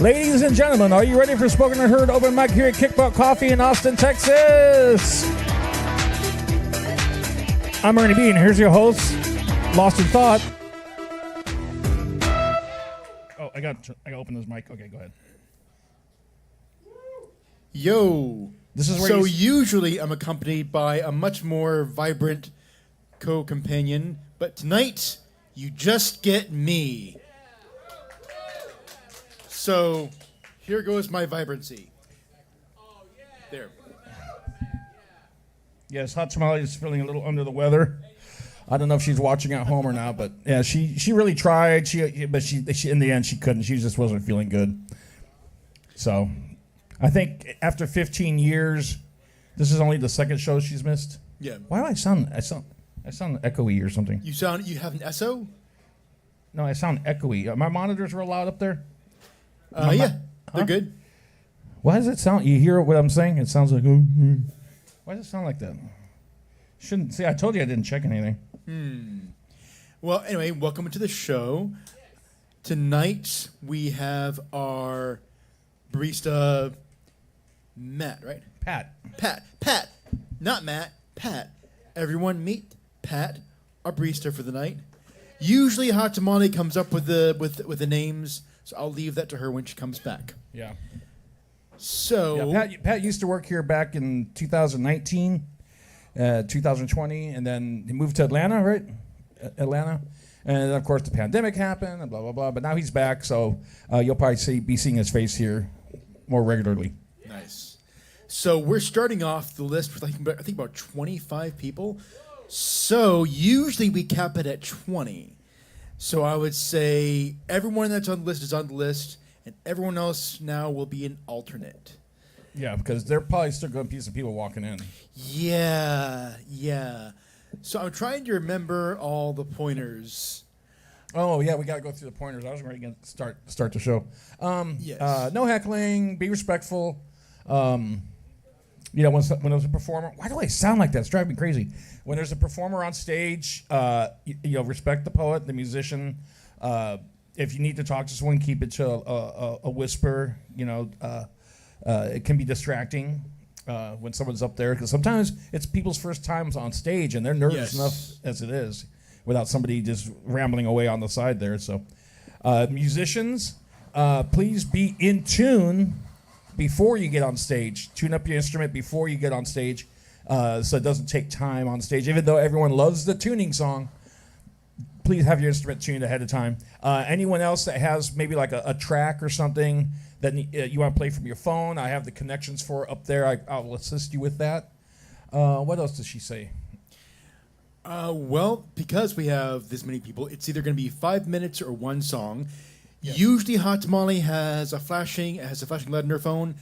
Ladies and gentlemen, are you ready for Spoken and Heard open mic here at Kickbutt Coffee in Austin, Texas? I'm Ernie B, and here's your host, Lost in Thought. Oh, I got to open this mic. Okay, go ahead. Yo. This is where usually I'm accompanied by a much more vibrant co-companion, but tonight you just get me. So here goes my vibrancy. There. Yes, Hot Tamale is feeling a little under the weather. I don't know if she's watching at home or not, but yeah, she really tried. She in the end she couldn't. She just wasn't feeling good. So, I think after 15 years, this is only the second show she's missed. Yeah. Why do I sound echoey or something? You have an SO? No, I sound echoey. Are my monitors real loud up there? Yeah, they're good. Why does it sound? You hear what I'm saying? It sounds like. Why does it sound like that? Shouldn't see. I told you I didn't check anything. Well, anyway, welcome to the show. Tonight we have our barista, Matt, right? Pat, not Matt. Pat. Everyone meet Pat, our barista for the night. Usually, Hot Tamale comes up with the names, so I'll leave that to her when she comes back. Yeah. So Pat used to work here back in 2019, 2020, and then he moved to Atlanta, right? Atlanta. And then, of course, the pandemic happened and blah, blah, blah. But now he's back, so you'll probably be seeing his face here more regularly. Nice. So we're starting off the list with, I think about 25 people. So usually we cap it at 20. So I would say everyone that's on the list is on the list, and everyone else now will be an alternate. Yeah, because they're probably still going to be some people walking in. Yeah. So I'm trying to remember all the pointers. Oh, yeah, we got to go through the pointers. I was ready to start the show. Yes. No heckling, be respectful. When there's a performer, why do I sound like that? It's driving me crazy. When there's a performer on stage, respect the poet, the musician. If you need to talk to someone, keep it to a whisper. It can be distracting when someone's up there, because sometimes it's people's first times on stage and they're nervous enough as it is without somebody just rambling away on the side there. So, musicians, please be in tune before you get on stage. Tune up your instrument before you get on stage, so it doesn't take time on stage. Even though everyone loves the tuning song, please have your instrument tuned ahead of time. Anyone else that has maybe like a track or something that you want to play from your phone, I have the connections for up there. I'll assist you with that. What else does she say? Well, because we have this many people, it's either going to be 5 minutes or one song. Yes. Usually, Hot Tamale has a flashing light on her phone,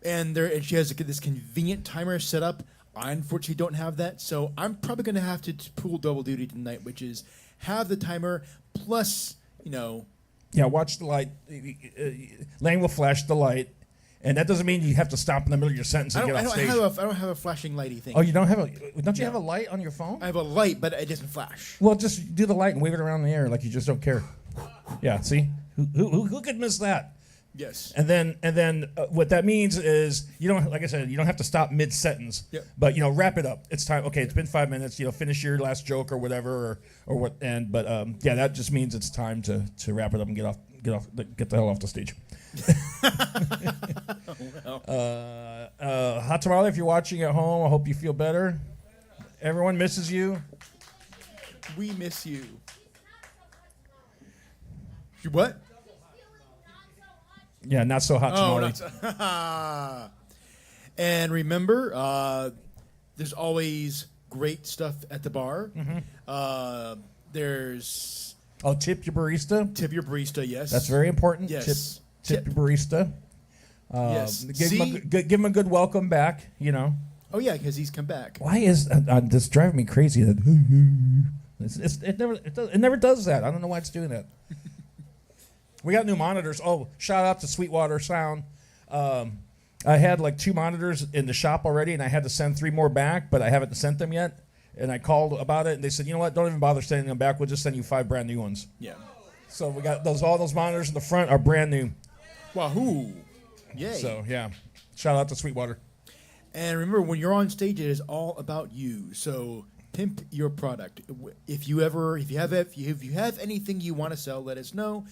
and she has this convenient timer set up. I unfortunately don't have that, so I'm probably going to have to pull double duty tonight, which is have the timer plus, Yeah, watch the light. Lane will flash the light, and that doesn't mean you have to stop in the middle of your sentence and get off stage. I don't have a flashing lighty thing. Oh, you don't have Don't you have a light on your phone? I have a light, but it doesn't flash. Well, just do the light and wave it around in the air like you just don't care. Yeah, see? Who could miss that? Yes. And then what that means is you don't, like I said, you don't have to stop mid sentence. Yep. But wrap it up. It's time. Okay, it's been 5 minutes. Finish your last joke or whatever or what. And that just means it's time to wrap it up and get the hell off the stage. Hot Tamale, if you're watching at home, I hope you feel better. Everyone misses you. We miss you. What? Yeah, not so hot tamale. And remember, there's always great stuff at the bar. Mm-hmm. There's tip your barista. Tip your barista, yes. That's very important. Yes. Tip your barista. Yes. Give him a good welcome back. Oh yeah, because he's come back. Why is this driving me crazy? It never does that. I don't know why it's doing that. We got new monitors. Oh, shout out to Sweetwater Sound. I had like 2 monitors in the shop already, and I had to send 3 more back, but I haven't sent them yet. And I called about it, and they said, you know what? Don't even bother sending them back. We'll just send you 5 brand new ones. Yeah. So we got all those monitors in the front are brand new. Wahoo! Yay! So yeah, shout out to Sweetwater. And remember, when you're on stage, it is all about you. So pimp your product. If you have anything you want to sell, let us know.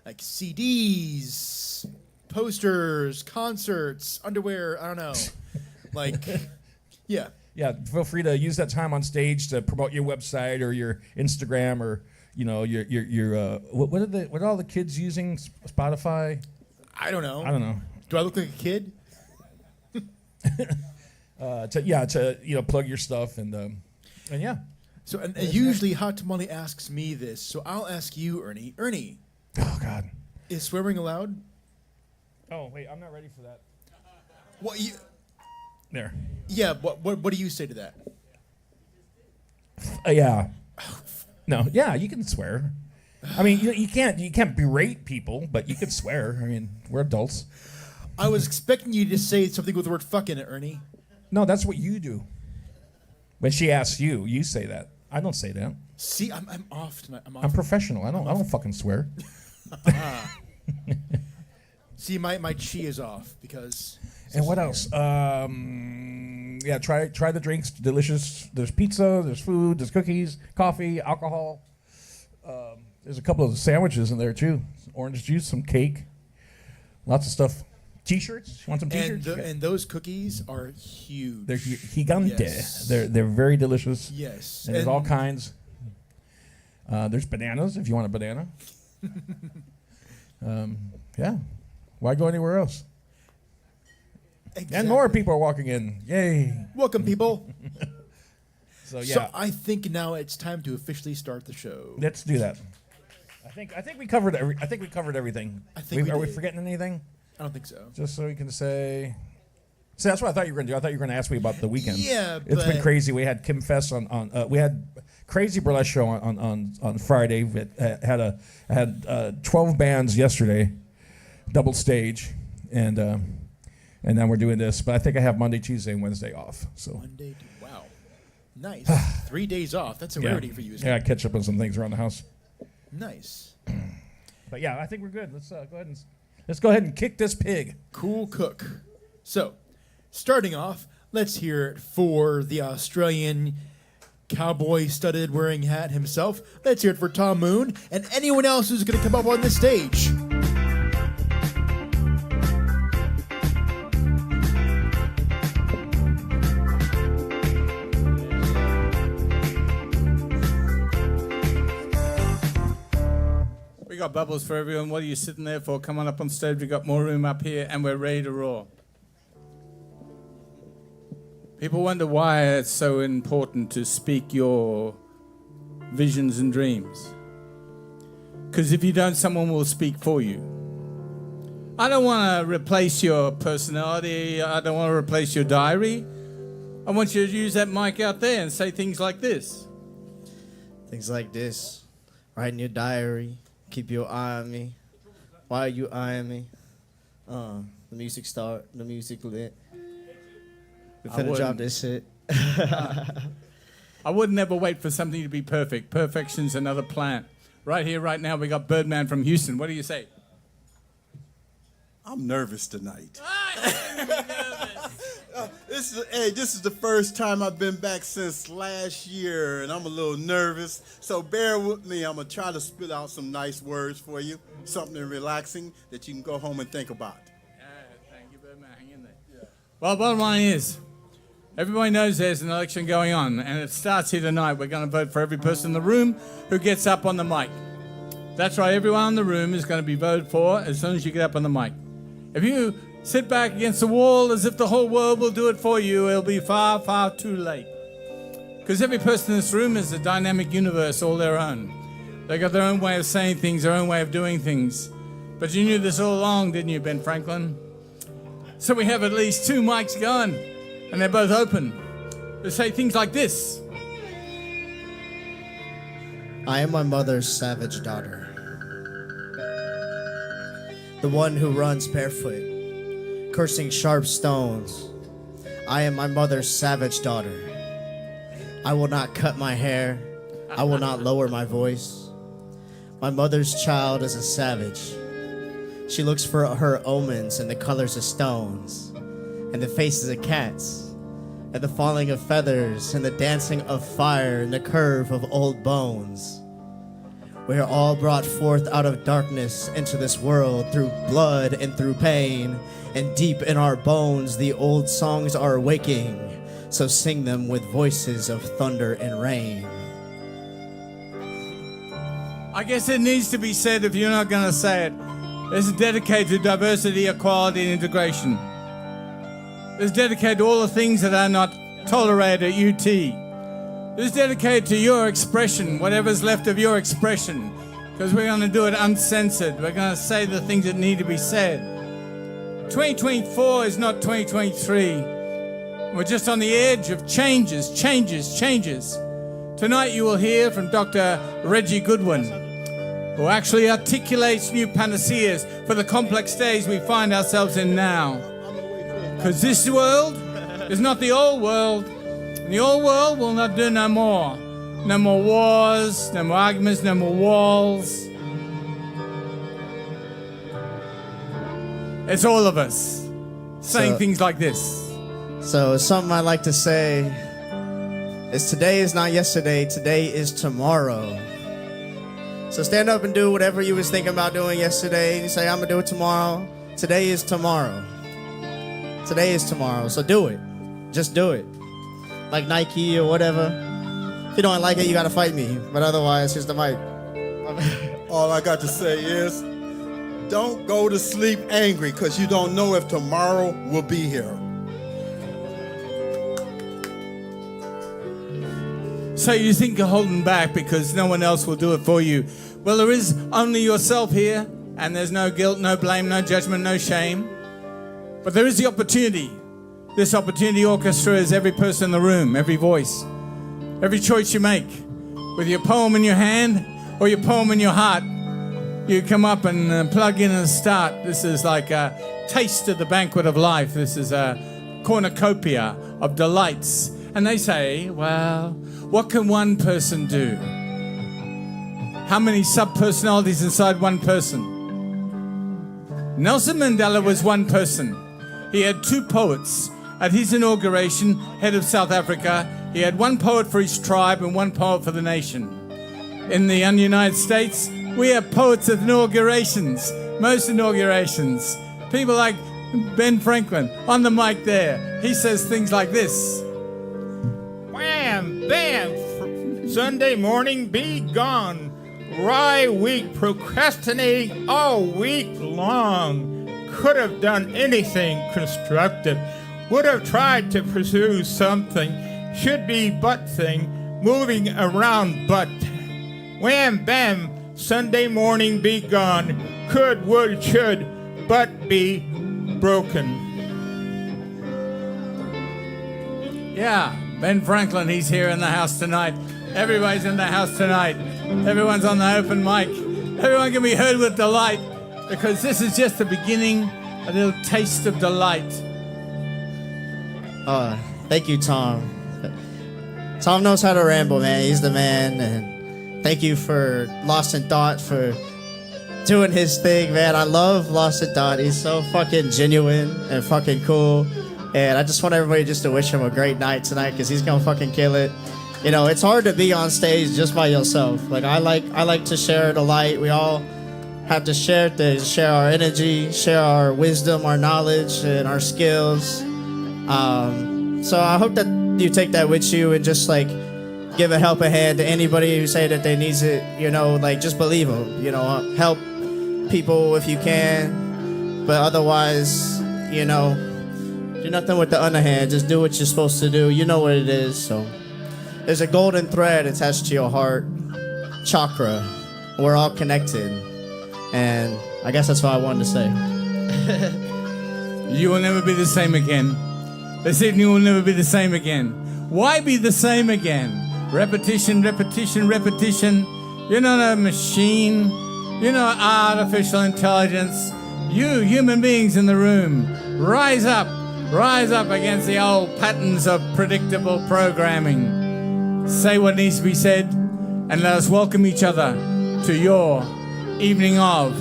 Like CDs, posters, concerts, underwear. I don't know. Like, yeah. Yeah, feel free to use that time on stage to promote your website or your Instagram or your what are all the kids using? Spotify? I don't know. I don't know. Do I look like a kid? To plug your stuff and yeah. So and usually Hot Tamale asks me this, so I'll ask you, Ernie. Ernie, Oh God. is swearing allowed? Oh wait, I'm not ready for that. What you? There. Yeah. What do you say to that? Yeah. No. Yeah, you can swear. I mean, you can't berate people, but you can swear. I mean, we're adults. I was expecting you to say something with the word "fuck" in it, Ernie. No, that's what you do. When she asks you, you say that. I don't say that. See, I'm off tonight. I'm off. I'm professional. I don't fucking swear. See, my chi is off because. And what else? Yeah, try the drinks. Delicious. There's pizza. There's food. There's cookies, coffee, alcohol. There's a couple of sandwiches in there too. Orange juice, some cake, lots of stuff. T-shirts. You want some T-shirts? And those cookies are huge. They're gigante. Yes. They're very delicious. Yes. And there's all kinds. There's bananas if you want a banana. Yeah. Why go anywhere else? Exactly. And more people are walking in. Yay. Welcome, people. So yeah. So I think now it's time to officially start the show. Let's do that. I think we covered everything. I think we are we did. forgetting anything? I don't think so. Just so we can say. See, that's what I thought you were going to do. I thought you were going to ask me about the weekend. Yeah, It's been but- crazy. We had Kim Fest we had Crazy Burlesque show on Friday. We had 12 bands yesterday, double stage, and then we're doing this. But I think I have Monday, Tuesday, and Wednesday off. So Monday. Wow. Nice. 3 days off. That's a yeah, rarity for you. Isn't yeah, I it? catch up on some things around the house. Nice. But yeah, I think we're good. Let's go ahead and kick this pig. Cool cook. So, starting off, let's hear it for the Australian cowboy studded wearing hat himself. Let's hear it for Tom Moon and anyone else who's going to come up on this stage. We got bubbles for everyone. What are you sitting there for? Come on up on stage. We got more room up here, and we're ready to roar. People wonder why it's so important to speak your visions and dreams. Because if you don't, someone will speak for you. I don't want to replace your personality. I don't want to replace your diary. I want you to use that mic out there and say things like this. Things like this. Write in your diary. Keep your eye on me. Why are you eyeing me? The music start. The music lit. We I finna drop wouldn't. this shit. I would never wait for something to be perfect. Perfection's another plant. Right here, right now, we got Birdman from Houston. What do you say? I'm nervous tonight. This is the first time I've been back since last year, and I'm a little nervous. So bear with me. I'm gonna try to spit out some nice words for you, something relaxing that you can go home and think about. Thank you, Birdman. Hang in there. Yeah. Well, bottom line is, everybody knows there's an election going on, and it starts here tonight. We're going to vote for every person in the room who gets up on the mic. That's right. Everyone in the room is going to be voted for as soon as you get up on the mic. If you sit back against the wall as if the whole world will do it for you, it'll be far, far too late. Because every person in this room is a dynamic universe all their own. They got their own way of saying things, their own way of doing things. But you knew this all along, didn't you, Ben Franklin? So we have at least 2 mics going, and they're both open. They say things like this. I am my mother's savage daughter. The one who runs barefoot, cursing sharp stones. I am my mother's savage daughter. I will not cut my hair. I will not lower my voice. My mother's child is a savage. She looks for her omens in the colors of stones, and the faces of cats, and the falling of feathers, and the dancing of fire, and the curve of old bones. We are all brought forth out of darkness into this world through blood and through pain, and deep in our bones the old songs are waking, so sing them with voices of thunder and rain. I guess it needs to be said if you're not going to say it. This is dedicated to diversity, equality, and integration. This is dedicated to all the things that are not tolerated at UT. This is dedicated to your expression, whatever's left of your expression, because we're going to do it uncensored. We're going to say the things that need to be said. 2024 is not 2023. We're just on the edge of changes. Tonight you will hear from Dr. Reggie Goodwin, who actually articulates new panaceas for the complex days we find ourselves in now. Because this world is not the old world. The old world will not do no more. No more wars, no more arguments, no more walls. It's all of us saying things like this. So something I like to say is today is not yesterday, today is tomorrow. So stand up and do whatever you was thinking about doing yesterday. You say, I'm gonna do it tomorrow. Today is tomorrow. Today is tomorrow, so do it. Just do it. Like Nike or whatever. If you don't like it, you gotta fight me. But otherwise, here's the mic. All I got to say is, don't go to sleep angry, because you don't know if tomorrow will be here. So you think you're holding back because no one else will do it for you. Well, there is only yourself here, and there's no guilt, no blame, no judgment, no shame. But there is the opportunity. This opportunity orchestra is every person in the room, every voice, every choice you make. With your poem in your hand or your poem in your heart, you come up and plug in and start. This is like a taste of the banquet of life. This is a cornucopia of delights. And they say, well, what can one person do? How many sub-personalities inside one person? Nelson Mandela was one person. He had two poets. At his inauguration, head of South Africa, he had one poet for his tribe and one poet for the nation. In the United States, we have poets at inaugurations, most inaugurations. People like Ben Franklin on the mic there. He says things like this. Wham, bam, Sunday morning be gone. Rye week procrastinating all week long. Could have done anything constructive. Would have tried to pursue something. Should be but thing. Moving around but. Wham, bam, Sunday morning be gone. Could, would, should, but be broken. Yeah, Ben Franklin, he's here in the house tonight. Everybody's in the house tonight. Everyone's on the open mic. Everyone can be heard with delight, because this is just the beginning, a little taste of delight. Thank you, Tom. Tom knows how to ramble, man. He's the man. And thank you for Lost in Thought for doing his thing, man. I love Lost in Thought. He's so fucking genuine and fucking cool. And I just want everybody just to wish him a great night tonight, because he's gonna fucking kill it. You know, it's hard to be on stage just by yourself. Like I like to share the light. We all have to share things, share our energy, share our wisdom, our knowledge, and our skills. So I hope that you take that with you and just like give a helping hand to anybody who say that they needs it. You know, like just believe them. You know, help people if you can, but otherwise, you know, do nothing with the underhand. Just do what you're supposed to do. You know what it is. So there's a golden thread attached to your heart chakra. We're all connected, and I guess that's what I wanted to say. You will never be the same again. This evening will never be the same again. Why be the same again? Repetition, repetition, repetition. You're not a machine. You're not artificial intelligence. You, human beings in the room, rise up against the old patterns of predictable programming. Say what needs to be said, and let us welcome each other to your evening of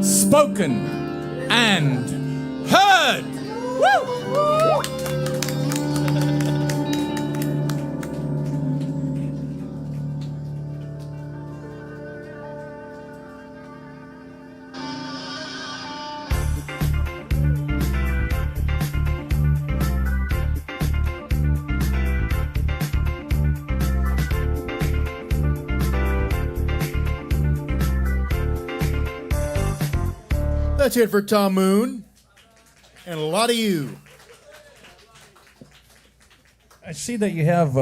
spoken and heard. Woo! That's it for Tom Moon. And a lot of you. I see that you have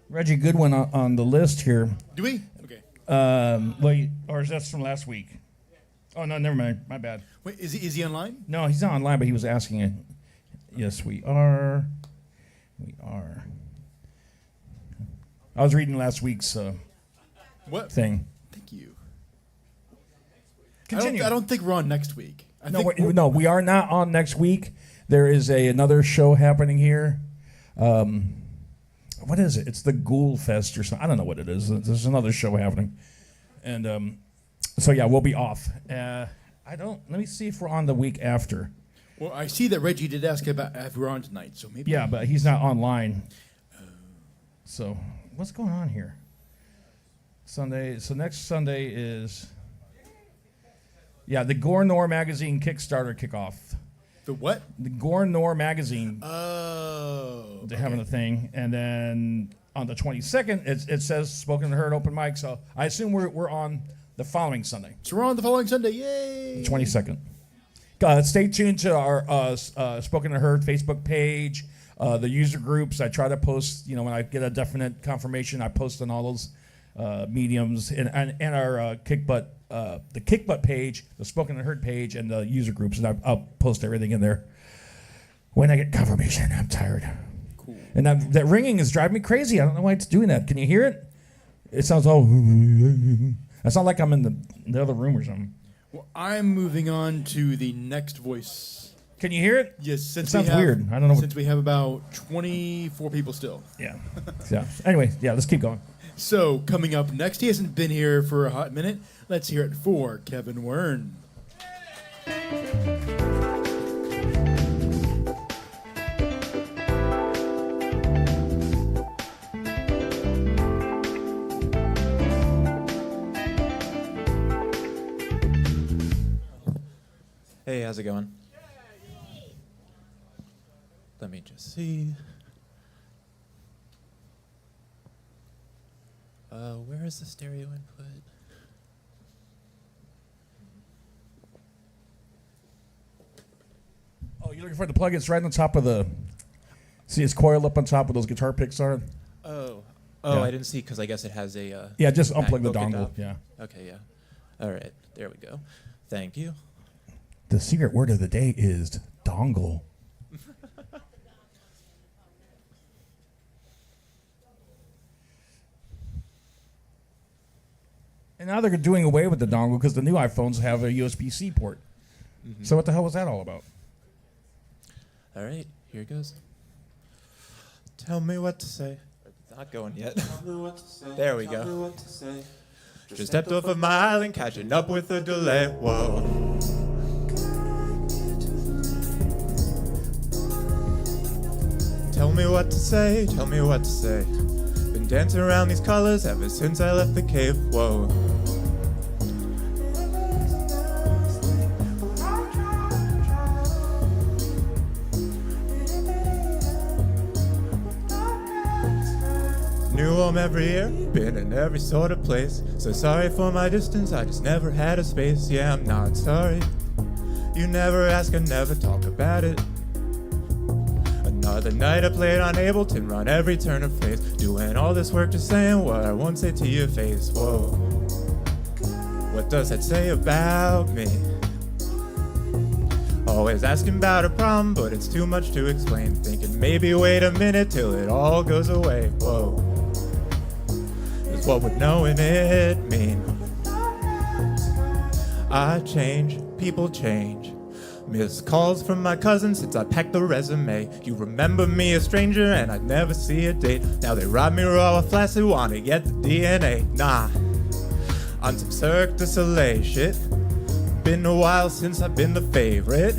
Reggie Goodwin on the list here. Do we? Okay. Or is that from last week? Oh, no, never mind. My bad. Wait, is he online? No, he's not online, but he was asking it. Yes, we are. We are. I was reading last week's What? thing. Thank you. Continue. I don't think we're on next week. No, we are not on next week. There is another show happening here. What is it? It's the Ghoul Fest or something. I don't know what it is. There's another show happening. And so, yeah, we'll be off. Let me see if we're on the week after. Well, I see that Reggie did ask about if we're on tonight, so maybe. Yeah, but he's not online. So, what's going on here? Sunday. So, next Sunday is. Yeah, the Gore Nor Magazine Kickstarter kickoff. The what? The Gore Nor Magazine. Oh. They're having a thing. And then on the 22nd, it says Spoken and Heard open mic. So I assume we're on the following Sunday, So we're on the following Sunday. Yay. 22nd. Stay tuned to our Spoken and Heard Facebook page, the user groups. I try to post, when I get a definite confirmation, I post on all those mediums and our Kick Butt. The Kick Butt page, the Spoken and Heard page, and the user groups, and I'll post everything in there when I get confirmation. I'm tired. Cool. And that ringing is driving me crazy. I don't know why it's doing that. Can you hear it? It sounds all. It's not like I'm in the other room or something. Well, I'm moving on to the next voice. Can you hear it? Yes, since It sounds we have, weird. I don't know. Since we have about 24 people still. Yeah. Yeah. Anyway, yeah. Let's keep going. So coming up next, he hasn't been here for a hot minute. Let's hear it for Kevin Wern. Hey, how's it going? Let me just see. Where is the stereo input? Oh, you're looking for the plug? It's right on top of the. See, it's coiled up on top of those guitar picks are. Oh, Yeah. I didn't see because I guess it has a. Yeah, just unplug the MacBook dongle. adopt. Yeah. Okay, yeah. All right, there we go. Thank you. The secret word of the day is dongle. And now they're doing away with the dongle because the new iPhones have a USB-C port. Mm-hmm. So what the hell was that all about? All right, here it goes. Tell me what to say. It's not going yet. There we go. Just stepped off of my island, catching up with a delay. Whoa. Tell me what to say, tell me what to say. Been dancing around these colors ever since I left the cave. Whoa. New home every year, been in every sort of place. So sorry for my distance, I just never had a space. Yeah, I'm not sorry. You never ask and never talk about it. Another night I played on Ableton, run every turn of phrase. Doing all this work just saying what I won't say to your face. Whoa. What does that say about me? Always asking about a problem, but it's too much to explain. Thinking maybe wait a minute till it all goes away. Whoa. Is what would knowing it mean? I change, people change. Missed calls from my cousin since I packed the resume. You remember me a stranger and I'd never see a date. Now they rob me raw with flaccid, wanna get the DNA. Nah, on some Cirque du Soleil shit. been a while since I've been the favorite.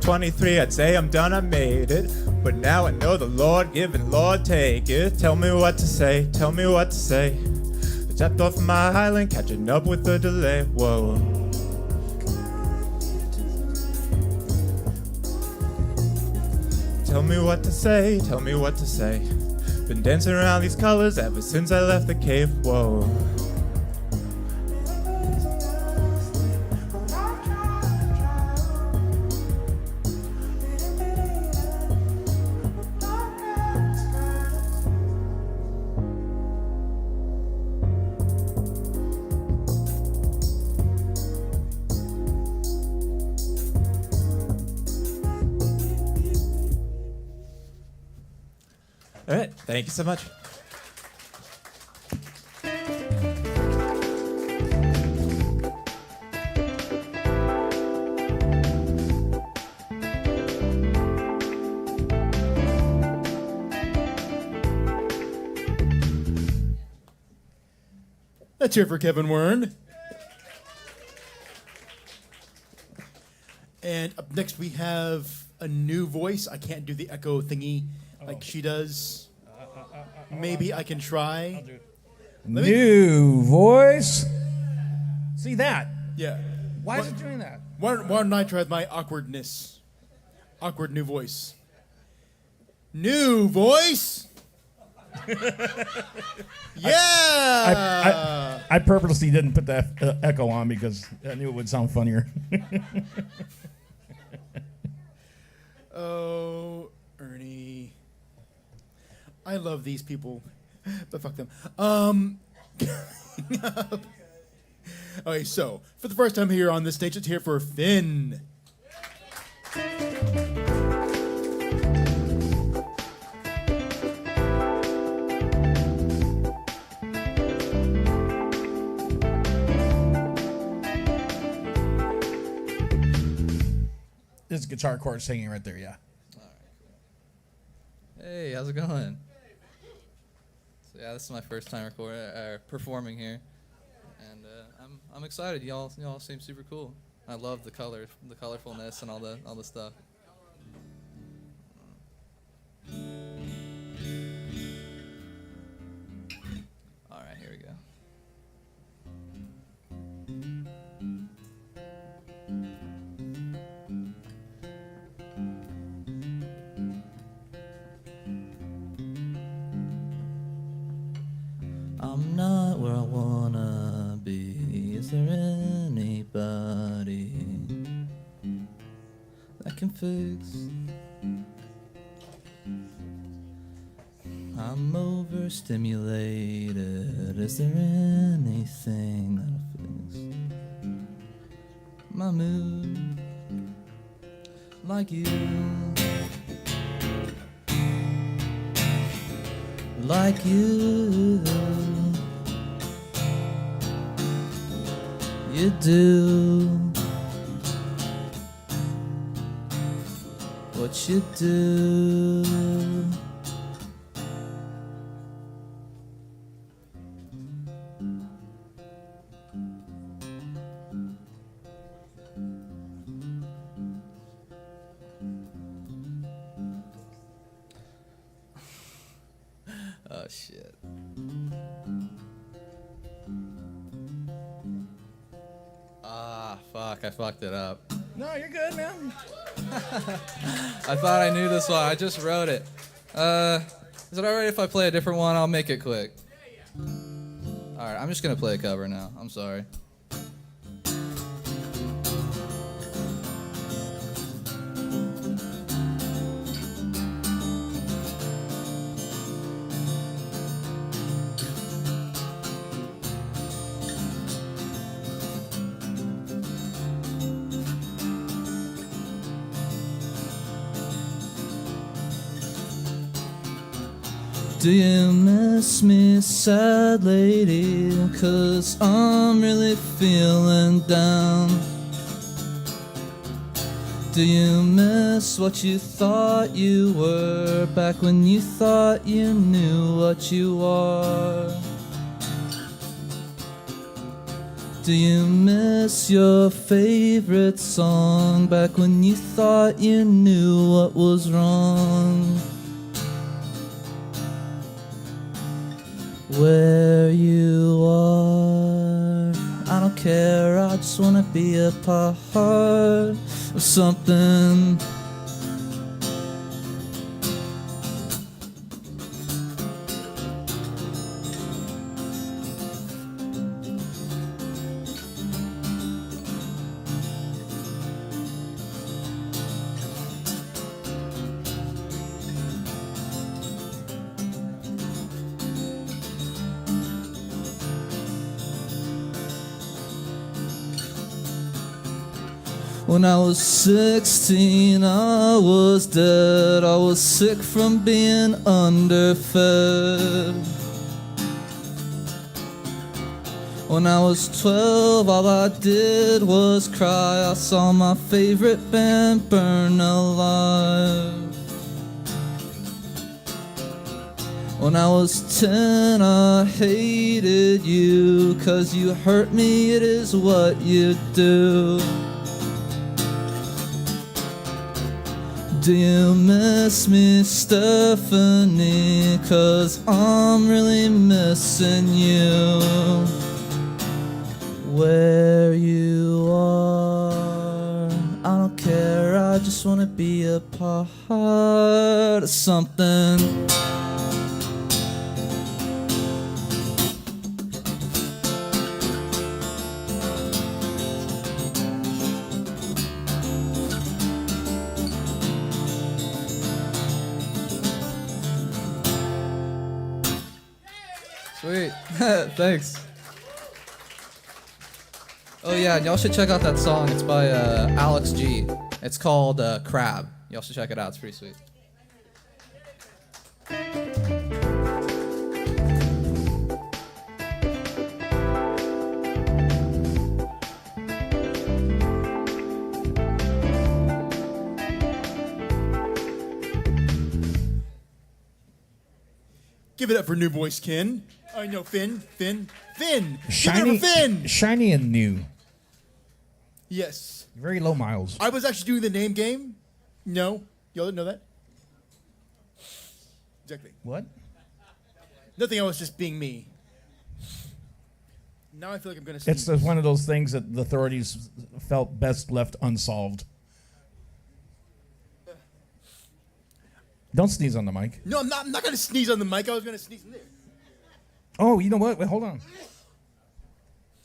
23, I'd say I'm done, I made it. But now I know the Lord give it, Lord take it. Tell me what to say, tell me what to say. I tapped off my island, catching up with the delay. Whoa. Tell me what to say, tell me what to say. Been dancing around these colors ever since I left the cave. Whoa. All right, thank you so much. Let's hear it for Kevin Wern. And up next we have a new voice. I can't do the echo thingy like she does. Maybe I can try. New voice. See that? Yeah. Why is it doing that? Why don't I try with my awkwardness? Awkward new voice. New voice. Yeah. I purposely didn't put that echo on because I knew it would sound funnier. Oh, Ernie. I love these people, but fuck them. Okay, so for the first time here on this stage, it's here for Finn. This is guitar chord singing right there, yeah. Hey, how's it going? So yeah, this is my first time performing here, and I'm excited. Y'all seem super cool. I love the color, the colorfulness, and all the stuff. All right, here we go. I'm not where I wanna be. Is there anybody that can fix? I'm overstimulated. Is there anything that'll fix my mood? Like you. Like you. You do what you do. Oh shit. Ah, fuck, I fucked it up. No, you're good, man. I thought I knew this one. I just wrote it. Is it alright if I play a different one? I'll make it quick. Alright, I'm just gonna play a cover now. I'm sorry. Do you miss me, sad lady? 'Cause I'm really feeling down. Do you miss what you thought you were back when you thought you knew what you are? Do you miss your favorite song back when you thought you knew what was wrong? Where you are, I don't care, I just wanna be a part of something. When I was 16, I was dead. I was sick from being underfed. When I was 12, all I did was cry. I saw my favorite band burn alive. When I was 10, I hated you, 'cause you hurt me, it is what you do. Do you miss me, Stephanie? 'Cause I'm really missing you. Where you are, I don't care, I just wanna be a part of something. Sweet. Thanks. Oh yeah, and y'all should check out that song. It's by Alex G. It's called Crab. Y'all should check it out. It's pretty sweet. Give it up for new voice Ken. I know Finn. Give it Shiny, up for Finn. shiny and new. Yes. Very low miles. I was actually doing the name game. No. Y'all didn't know that? Exactly. What? Nothing, I was just being me. Now I feel like I'm going to It's one of those things that the authorities felt best left unsolved. Don't sneeze on the mic. No, I'm not going to sneeze on the mic. I was going to sneeze in there. Oh, you know what? Wait, hold on.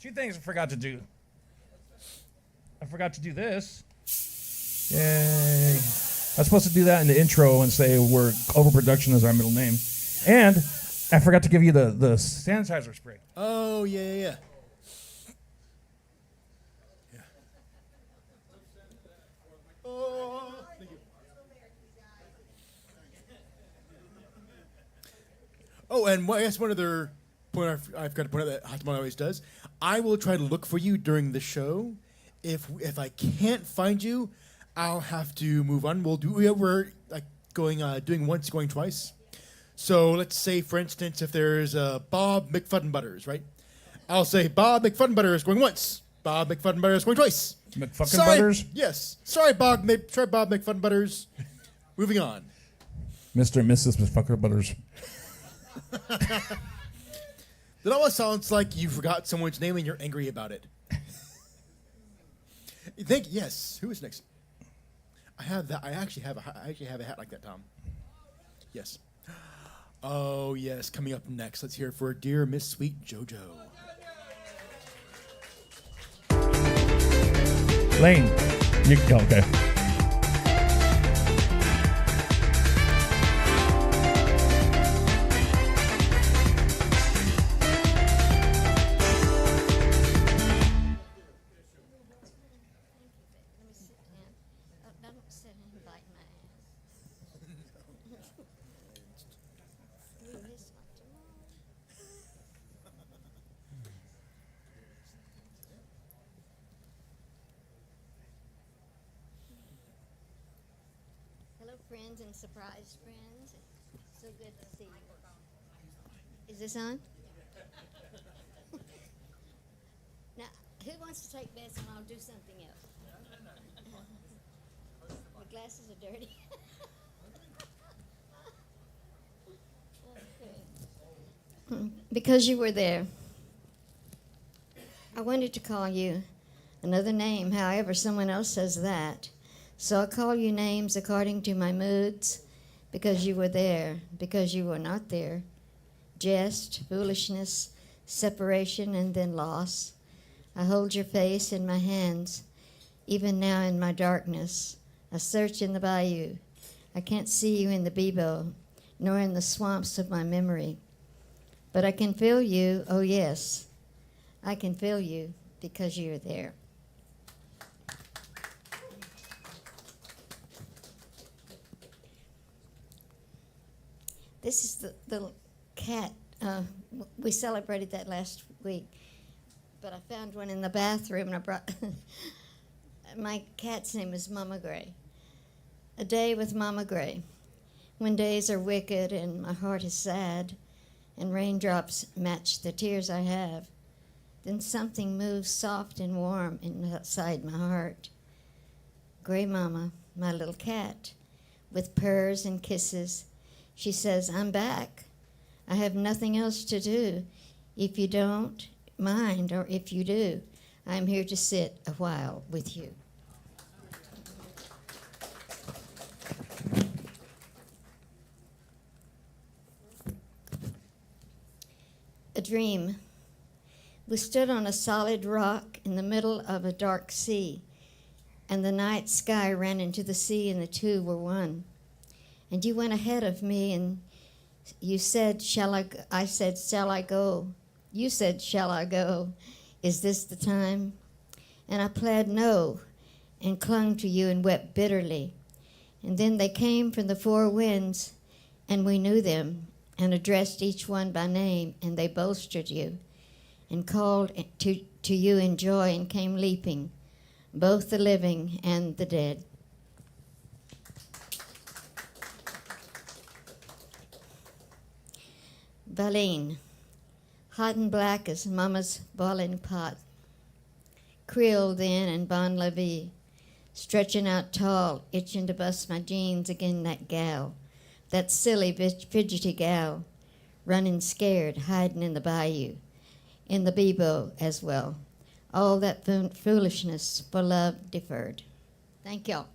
Two things I forgot to do. I forgot to do this. Yay. I was supposed to do that in the intro and say we're overproduction is our middle name. And I forgot to give you the sanitizer spray. Oh, yeah. Oh, thank you. Oh, and I guess one other point I've got to point out that Hasmon always does. I will try to look for you during the show. If I can't find you, I'll have to move on. We're like doing once, going twice. So let's say, for instance, if there's Bob McFuddenbutters, right? I'll say Bob McFuddenbutters going once. Bob McFuddenbutters going twice. McFuckenbutters? Yes. Sorry, Bob McFuddenbutters. Moving on. Mr. and Mrs. McFuckenbutters. That almost sounds like you forgot someone's name and you're angry about it. Yes. Who is next? I have that. I actually have a hat like that, Tom. Yes. Oh yes. Coming up next, let's hear it for Dear Miss Sweet JoJo. Lane. Okay. Hello, friends and surprise friends. So good to see you. Is this on? Now, Who wants to take bets and I'll do something else? My glasses are dirty. Okay. Because you were there, I wanted to call you another name, however someone else says that. So I call you names according to my moods, because you were there, because you were not there. Jest, foolishness, separation, and then loss. I hold your face in my hands, even now in my darkness. I search in the bayou. I can't see you in the Bebo, nor in the swamps of my memory. But I can feel you, oh yes, I can feel you because you're there. This is the little cat. We celebrated that last week, but I found one in the bathroom and I brought. My cat's name is Mama Gray. A day with Mama Gray. When days are wicked and my heart is sad, and raindrops match the tears I have, then something moves soft and warm inside my heart. Gray Mama, my little cat, with purrs and kisses, she says, I'm back. I have nothing else to do. If you don't mind, or if you do, I'm here to sit a while with you. A dream. We stood on a solid rock in the middle of a dark sea, and the night sky ran into the sea, and the two were one. And you went ahead of me, and you said, shall I go? I said, shall I go? You said, shall I go? Is this the time? And I pled no, and clung to you and wept bitterly. And then they came from the four winds, and we knew them, and addressed each one by name, and they bolstered you, and called to you in joy, and came leaping, both the living and the dead. Baleen, hot and black as Mama's boiling pot. Creole then and Bon La Vie, stretching out tall, itching to bust my jeans again that gal, that silly fidgety gal, running scared, hiding in the bayou, in the Bebo as well. All that foolishness for love deferred. Thank y'all.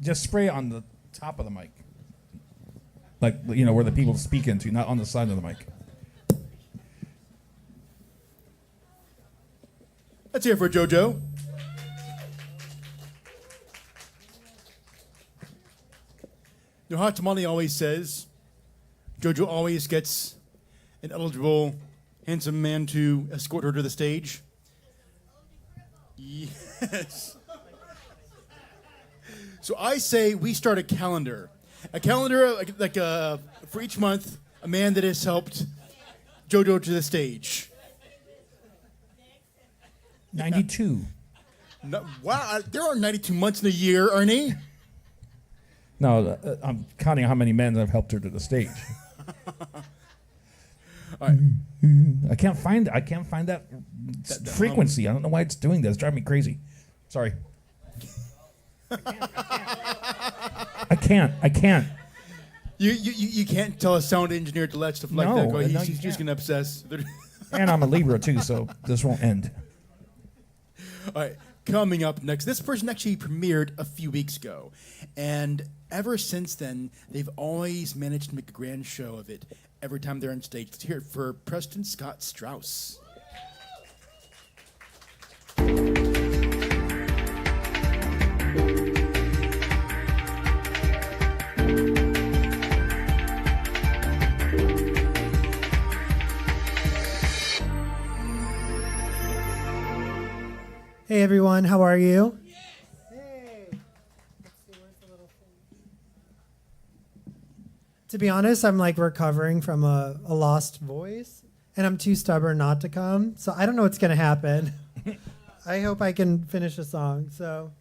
Just spray on the top of the mic, like where the people speak into, not on the side of the mic. Let's hear it for JoJo. Hot Tamale always says, JoJo always gets an eligible, handsome man to escort her to the stage. Yes. So I say we start a calendar for each month, a man that has helped JoJo to the stage. 92. No, wow, there are 92 months in a year, Ernie. No, I'm counting how many men have helped her to the stage. All right. I can't find that frequency. I don't know why it's doing that. It's driving me crazy. Sorry. I can't. You can't tell a sound engineer to let stuff like that go. He's just gonna obsess. And I'm a Libra too, so this won't end. All right, coming up next, this person actually premiered a few weeks ago, and ever since then, they've always managed to make a grand show of it every time they're on stage. Let's hear it for Preston Scott Strauss. Hey everyone, how are you? Hey. Let's see, where's the To be honest, I'm like recovering from a lost voice, and I'm too stubborn not to come. So I don't know what's gonna happen. I hope I can finish a song. So.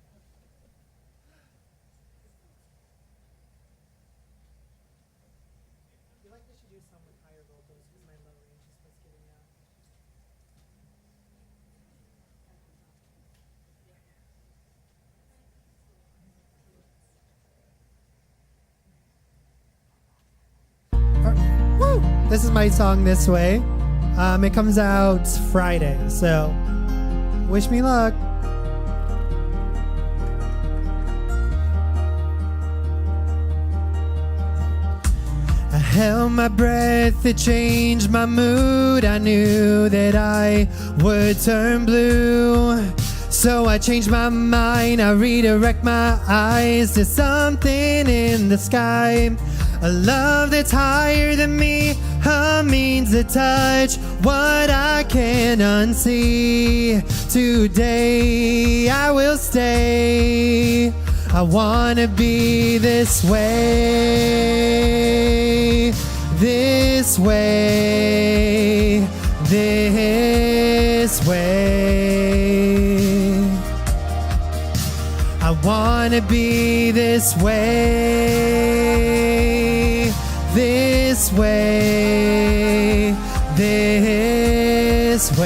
Woo! This is my song This Way. It comes out Friday, so wish me luck. I held my breath, it changed my mood. I knew that I would turn blue. So I changed my mind, I redirect my eyes to something in the sky. A love that's higher than me, means to touch what I can't unsee. Today I will stay. I wanna be this way, this way, this way. I wanna be this way, this way, this way.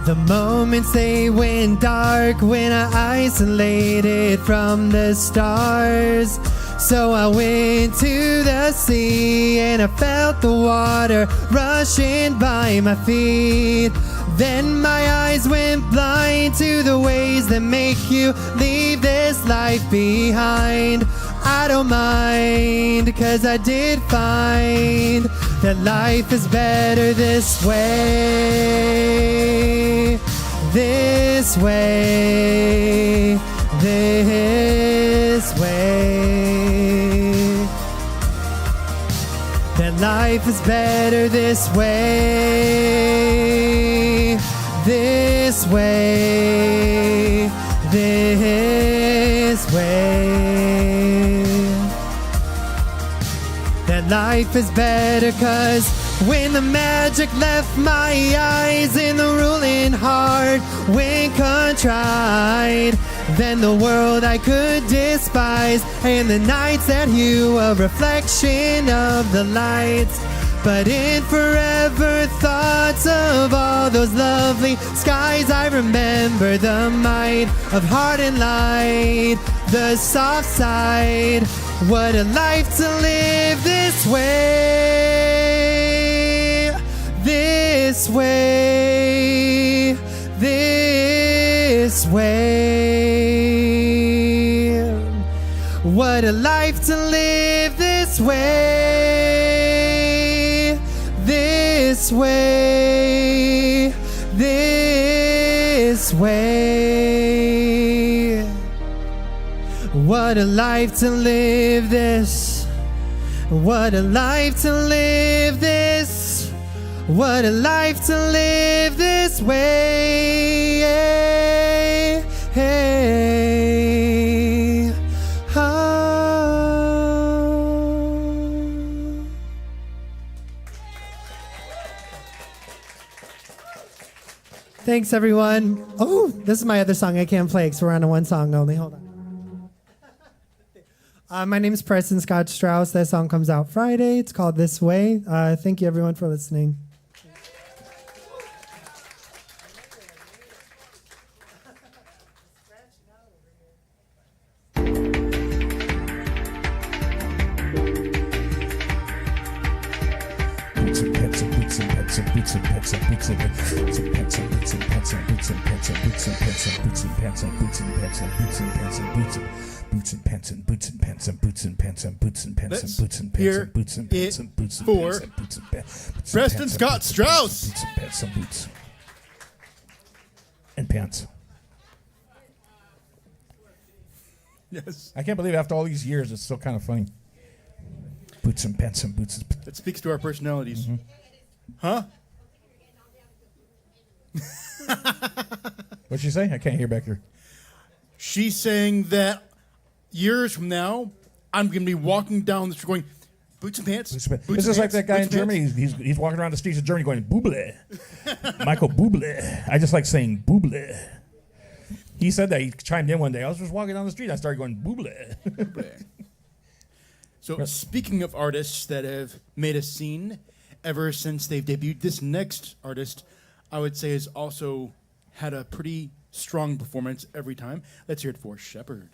The moments they went dark when I isolated from the stars. So I went to the sea and I felt the water rushing by my feet. Then my eyes went blind to the ways that make you leave this life behind. I don't mind, 'cause I did find that life is better this way, this way, this way. That life is better this way, this way, this way. That life is better 'cause when the magic left my eyes and the ruling heart went contrite, then the world I could despise and the nights that hue a reflection of the lights. But in forever thoughts of all those lovely skies, I remember the might of heart and light, the soft side. What a life to live this way, this way, this way. What a life to live this way, this way, this way. What a life to live this. What a life to live this. What a life to live this way. Hey. Oh. Thanks, everyone. Oh, this is my other song I can't play because we're on a one song only. Hold on. My name is Preston Scott Strauss. That song comes out Friday. It's called This Way. Thank you, everyone, for listening. Preston Scott Strauss. And pants. Yes. I can't believe after all these years, it's still kind of funny. Boots and pants and boots. That speaks to our personalities. Mm-hmm. Huh? What'd she say? I can't hear back here. She's saying that years from now, I'm going to be walking down the street going, boots and pants. This boots is and like pants, that guy in boots and Germany. pants." He's walking around the streets of Germany going, Buble. Michael Buble. I just like saying Buble. He said that. He chimed in one day. I was just walking down the street. I started going, Buble. So speaking of artists that have made a scene ever since they've debuted, this next artist, I would say, has also had a pretty strong performance every time. Let's hear it for Shepard.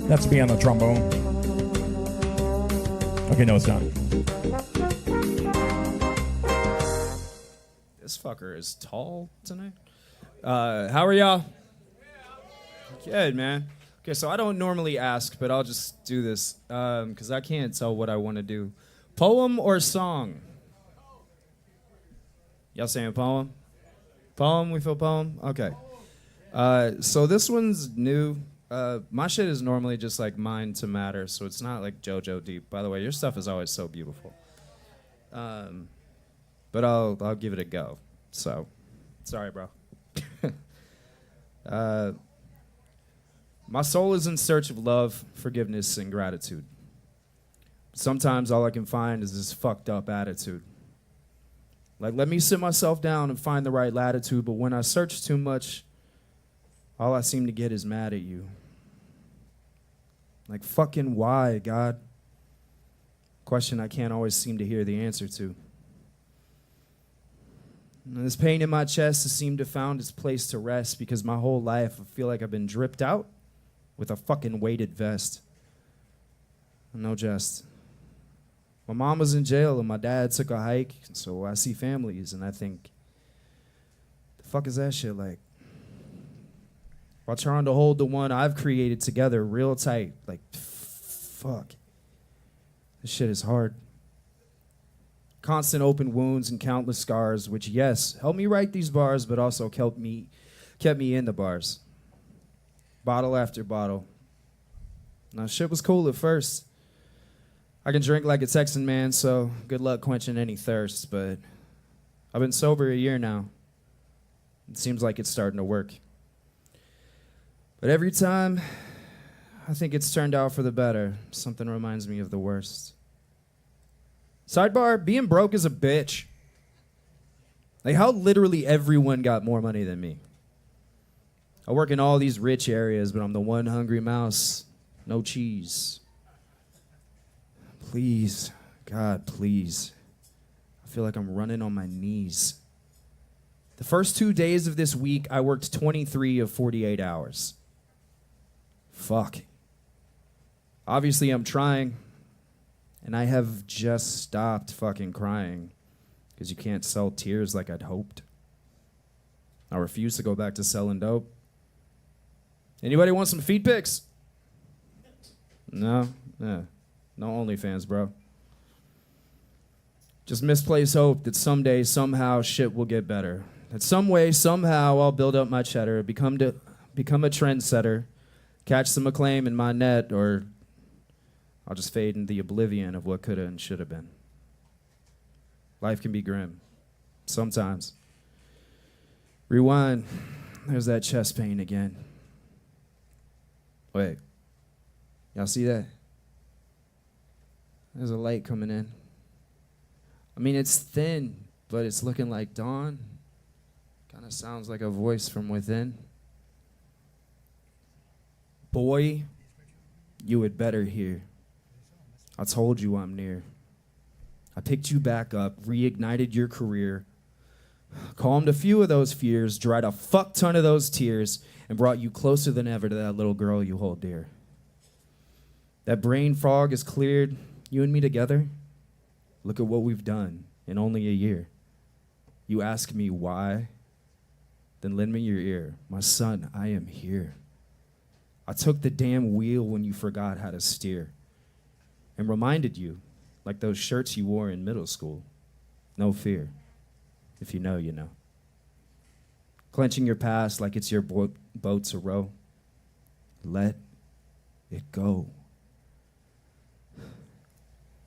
That's me on the trombone. Okay, no, it's not. This fucker is tall tonight. How are y'all? Good, man. Okay, so I don't normally ask, but I'll just do this because I can't tell what I want to do. Poem or song? Y'all saying poem? Poem? We feel poem? Okay. So this one's new. My shit is normally just like Mind to Matter, so it's not like JoJo deep. By the way, your stuff is always so beautiful. But I'll give it a go. So, sorry, bro. My soul is in search of love, forgiveness, and gratitude. Sometimes all I can find is this fucked up attitude. Like, let me sit myself down and find the right latitude, but when I search too much, all I seem to get is mad at you. Like, fucking why, God? Question I can't always seem to hear the answer to. And this pain in my chest has seemed to found its place to rest because my whole life I feel like I've been dripped out with a fucking weighted vest. No jest. My mom was in jail and my dad took a hike, so I see families and I think, the fuck is that shit like? While trying to hold the one I've created together real tight, like, fuck. This shit is hard. Constant open wounds and countless scars, which, yes, helped me write these bars, but also kept me in the bars. Bottle after bottle. Now, shit was cool at first. I can drink like a Texan man, so good luck quenching any thirst, but I've been sober a year now. It seems like it's starting to work. But every time I think it's turned out for the better, something reminds me of the worst. Sidebar, being broke is a bitch. Like how literally everyone got more money than me. I work in all these rich areas, but I'm the one hungry mouse. No cheese. Please, God, please. I feel like I'm running on my knees. The first 2 days of this week, I worked 23 of 48 hours. Fuck. Obviously, I'm trying. And I have just stopped fucking crying because you can't sell tears like I'd hoped. I refuse to go back to selling dope. Anybody want some feed pics? No? Yeah. No OnlyFans, bro. Just misplaced hope that someday, somehow, shit will get better. That some way, somehow, I'll build up my cheddar, become a trendsetter, catch some acclaim in my net, or I'll just fade into the oblivion of what coulda and shoulda been. Life can be grim. Sometimes. Rewind. There's that chest pain again. Wait. Y'all see that? There's a light coming in. I mean, it's thin, but it's looking like dawn. Kind of sounds like a voice from within. Boy, you had better hear. I told you I'm near. I picked you back up, reignited your career, calmed a few of those fears, dried a fuck ton of those tears, and brought you closer than ever to that little girl you hold dear. That brain fog is cleared, you and me together. Look at what we've done in only a year. You ask me why? Then lend me your ear. My son, I am here. I took the damn wheel when you forgot how to steer and reminded you, like those shirts you wore in middle school, no fear. If you know, you know. Clenching your past like it's your boat to row. Let it go.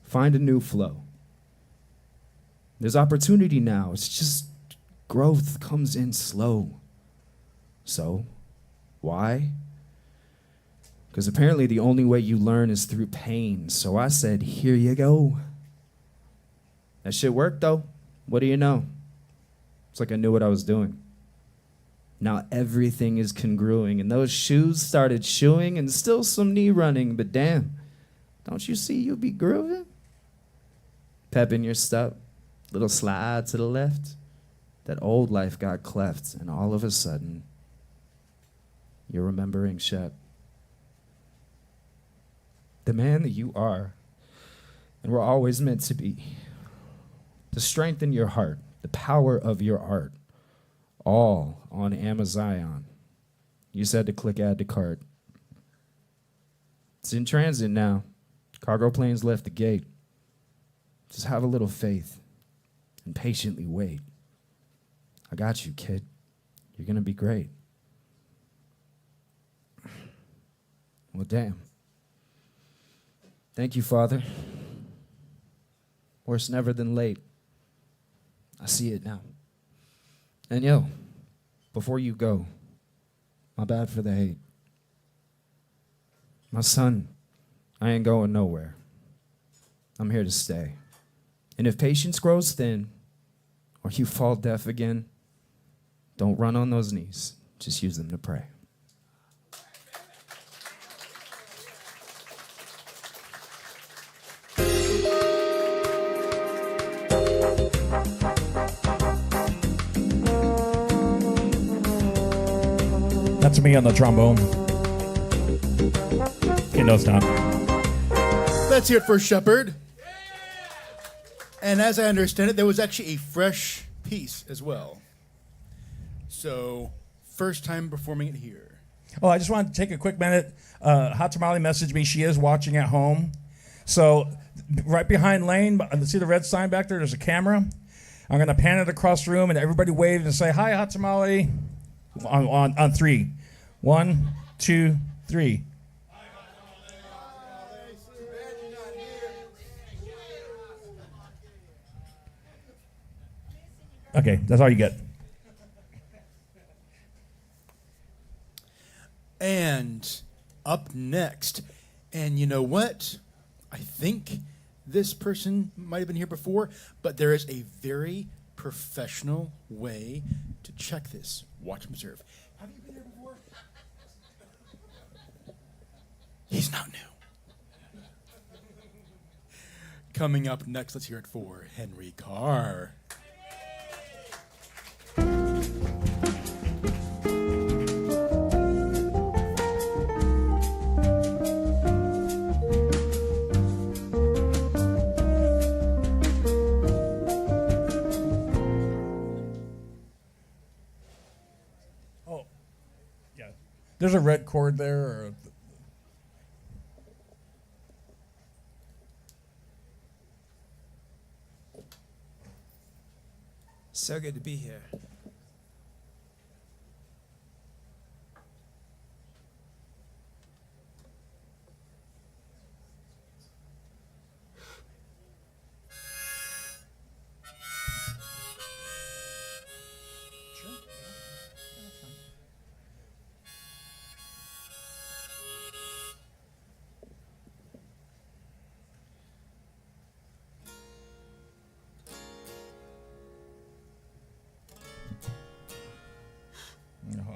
Find a new flow. There's opportunity now. It's just growth comes in slow. So, why? Because apparently the only way you learn is through pain. So I said, here you go. That shit worked though. What do you know? It's like I knew what I was doing. Now everything is congruing, and those shoes started shoeing and still some knee running, but damn, don't you see you be grooving? Pep in your step, little slide to the left. That old life got cleft, and all of a sudden, you're remembering Shep. The man that you are, and were always meant to be. To strengthen your heart, the power of your art, all on Amazion. You said to click add to cart. It's in transit now. Cargo planes left the gate. Just have a little faith and patiently wait. I got you, kid. You're gonna be great. Well, damn. Thank you, Father. Worse never than late. I see it now. And yo, before you go, my bad for the hate. My son, I ain't going nowhere. I'm here to stay. And if patience grows thin, or you fall deaf again, don't run on those knees. Just use them to pray. That's me on the trombone. No, it's not. Let's hear it for Shepherd. And as I understand it, there was actually a fresh piece as well. So, first time performing it here. Oh, I just wanted to take a quick minute. Hot Tamale messaged me. She is watching at home. So, right behind Lane, see the red sign back there? There's a camera. I'm going to pan it across the room, and everybody wave and say, hi, Hot Tamale, on three. 1, 2, 3. Okay, that's all you get. And up next, and you know what? I think this person might have been here before, but there is a very professional way to check this. Watch and observe. Have you been here before? He's not new. Coming up next, let's hear it for Henry Carr. There's a red cord there. Or so good to be here.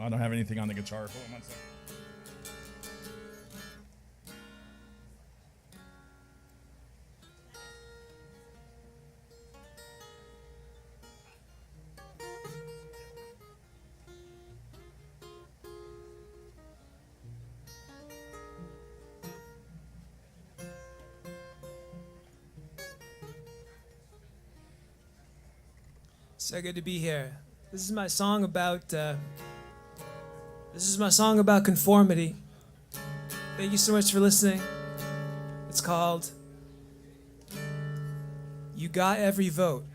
I don't have anything on the guitar. Hold on one second. So good to be here. This is my song about conformity. Thank you so much for listening. It's called You Got Every Vote.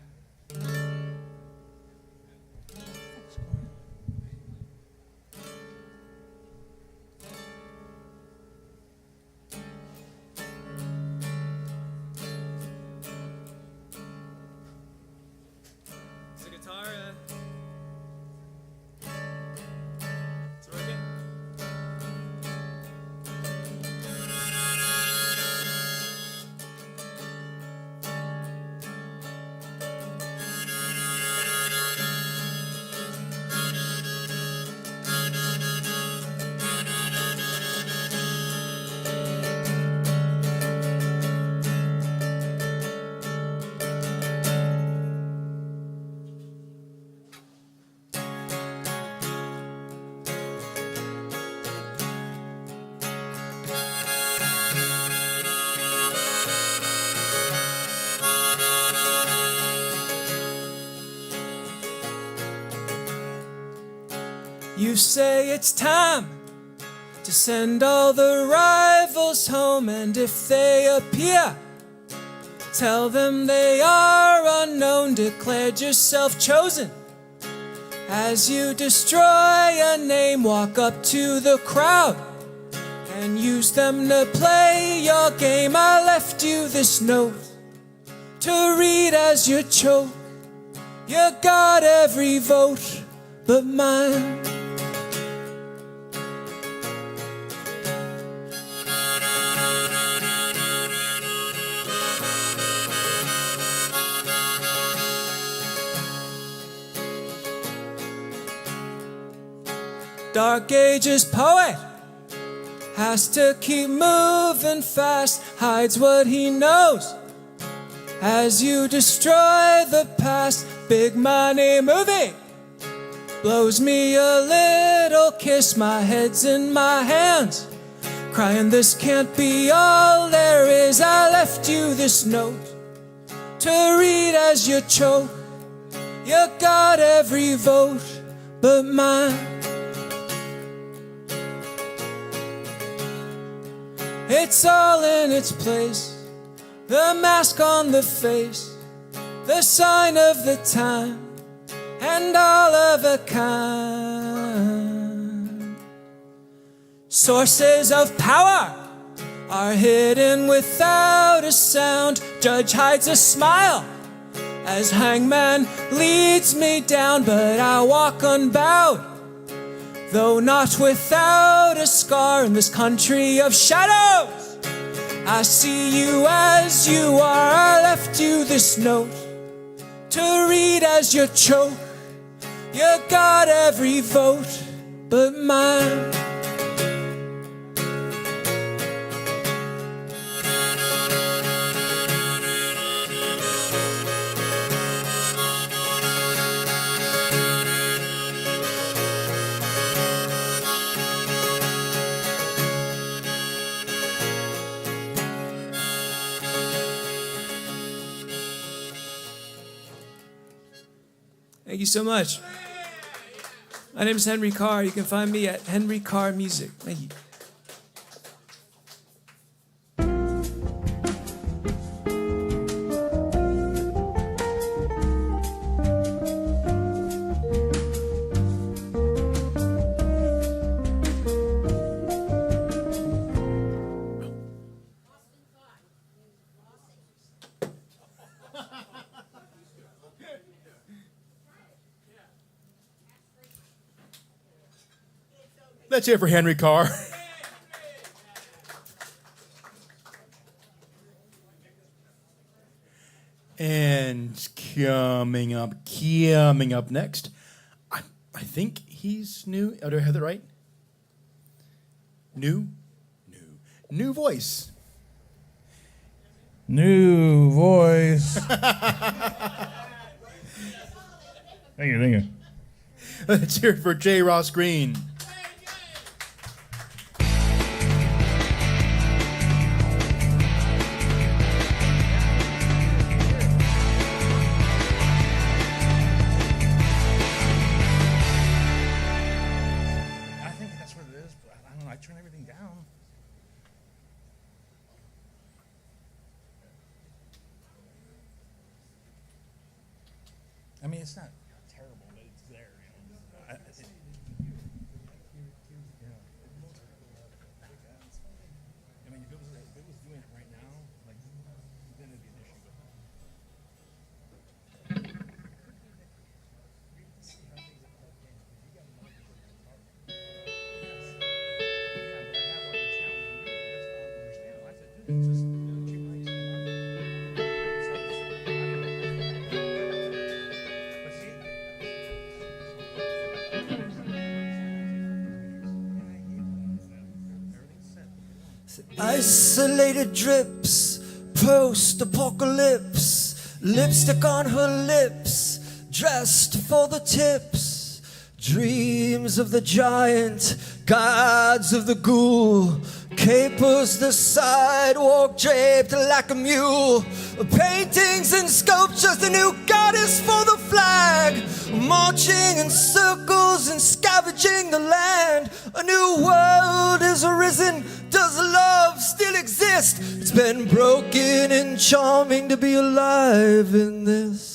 You say it's time to send all the rivals home, and if they appear, tell them they are unknown. Declared yourself chosen. As you destroy a name, walk up to the crowd and use them to play your game. I left you this note to read as you choke. You got every vote but mine. Dark Ages poet has to keep moving fast, hides what he knows as you destroy the past. Big money movie blows me a little kiss. My head's in my hands, crying this can't be all there is. I left you this note to read as you choke. You got every vote but mine. It's all in its place, the mask on the face, the sign of the time, and all of a kind. Sources of power are hidden without a sound. Judge hides a smile as hangman leads me down, but I walk unbowed, though not without a scar. In this country of shadows, I see you as you are. I left you this note to read as you choke. You got every vote but mine. Thank you so much. My name is Henry Carr. You can find me at Henry Carr Music. Thank you. Let's hear it for Henry Carr. And coming up next, I think he's new. Oh, do I have that right? New voice. New voice. Thank you. Let's hear it for J. Ross Green. I mean, it's not terrible, but it's there. I mean, if it was doing it right now, like, then it'd be an issue. Isolated drips, post-apocalypse, lipstick on her lips, dressed for the tips. Dreams of the giant, gods of the ghoul, capers the sidewalk draped like a mule. Paintings and sculptures, the new goddess for the flag. Marching in circles and scavenging the land. A new world is arisen. Does love still exist? It's been broken and charming to be alive in this.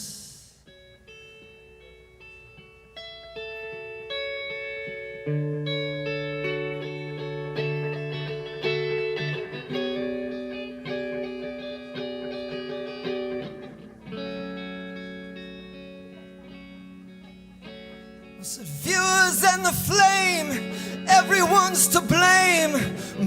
Viewers and the flame, everyone's to blame.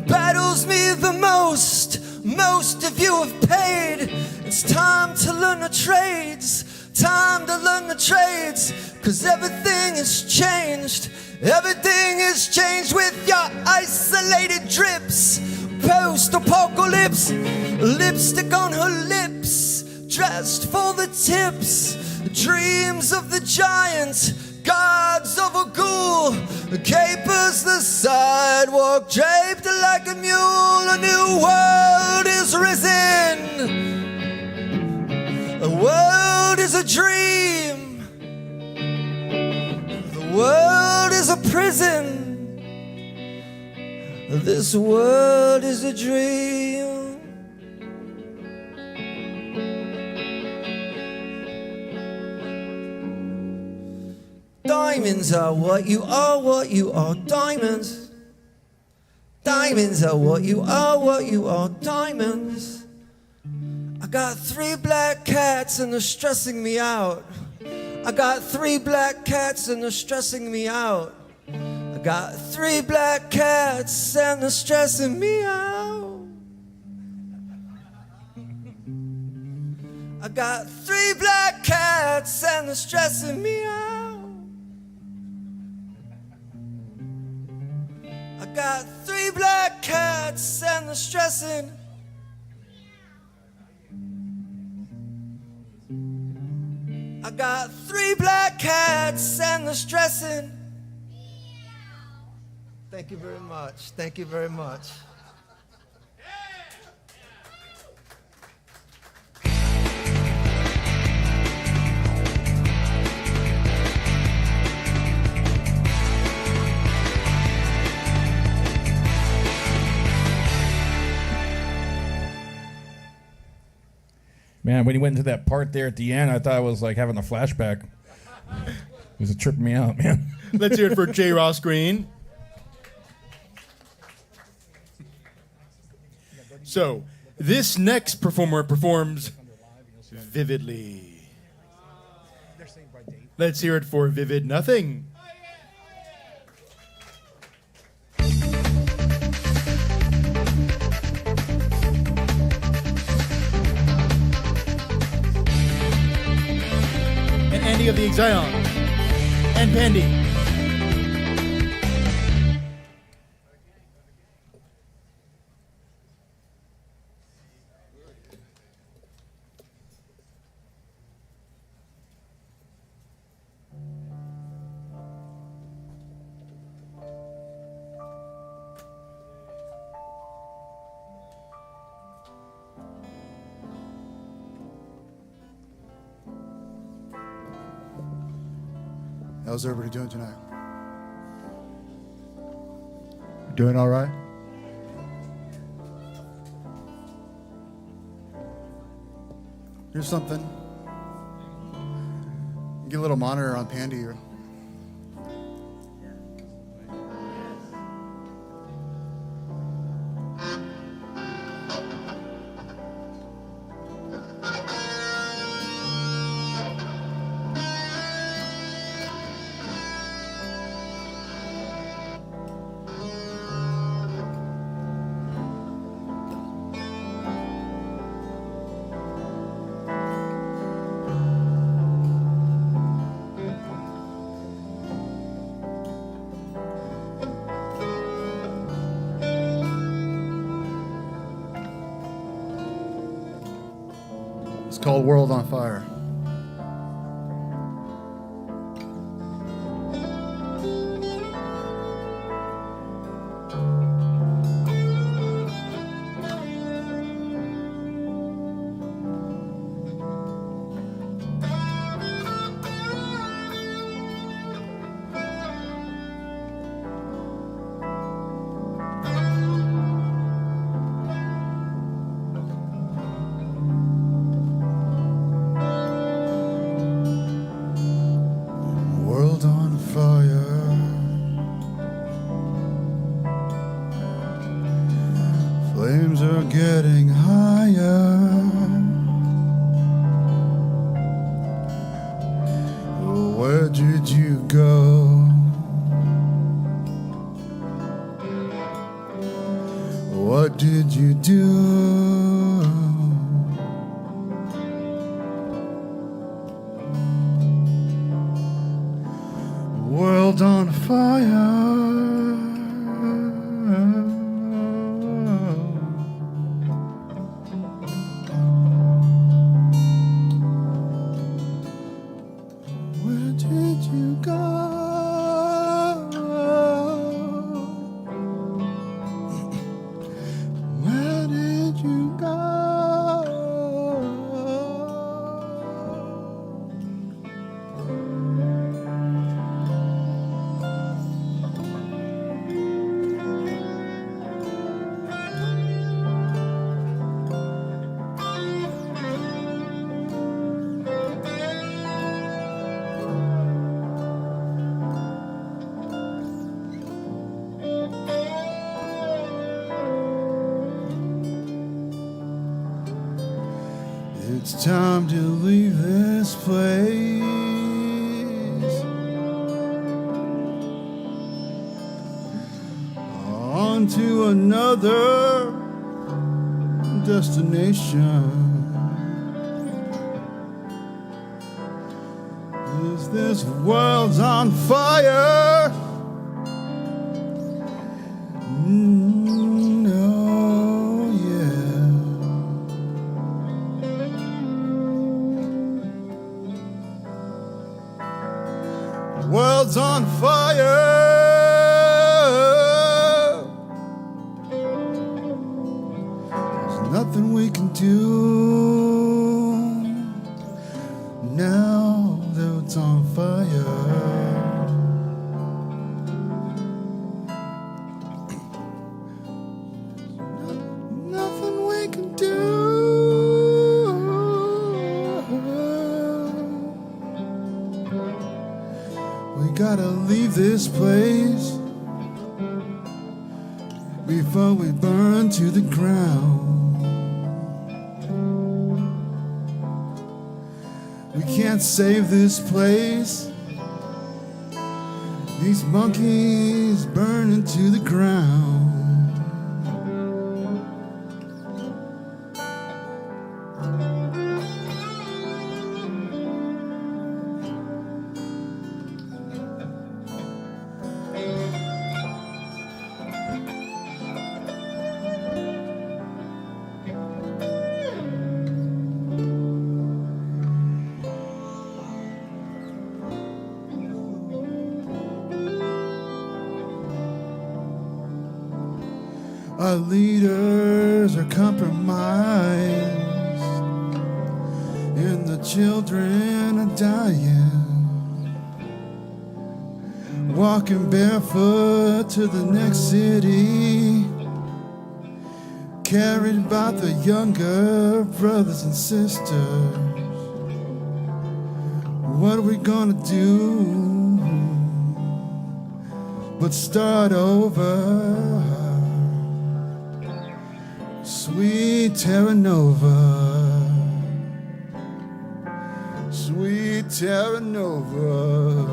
Battles me the most of you have paid. It's time to learn the trades, time to learn the trades. Cause everything has changed, everything is changed with your isolated drips. Post-apocalypse, lipstick on her lips, dressed for the tips. Dreams of the giant, gods of a ghoul, capers the sidewalk draped like a mule. A new world is risen. The world is a dream. The world is a prison. This world is a dream. Diamonds are what you are, what you are. Diamonds. Diamonds are what you are, what you are. Diamonds. I got 3 black cats and they're stressing me out. I got 3 black cats and they're stressing me out. I got 3 black cats and they're stressing me out. I got 3 black cats and they're stressing me out. I got 3 black cats and they're stressing. I got 3 black cats and they're stressing. Thank you very much. Thank you very much. Man, when he went into that part there at the end, I thought I was like having a flashback. It was tripping me out, man. Let's hear it for J. Ross Green. So, this next performer performs vividly. Let's hear it for Vivid Nothing. And Andy of the Exions. And Pandy. How's everybody doing tonight? Doing all right? Here's something. Get a little monitor on Pandy here. It's called World on Fire. getting higher. Where did you go? What did you do? World on fire. Where did you go? Where did you go? It's time to leave this place. On to another destination. This world's on fire. No, yeah. World's on fire. There's nothing we can do now that it's on fire. Nothing we can do. We gotta leave this place before we burn to the ground. We can't save this place. These monkeys burning to the ground. Our leaders are compromised, and the children are dying. Walking barefoot to the next city, carried by the younger brothers and sisters. What are we gonna do but start over? Sweet Terra Nova, sweet Terra Nova.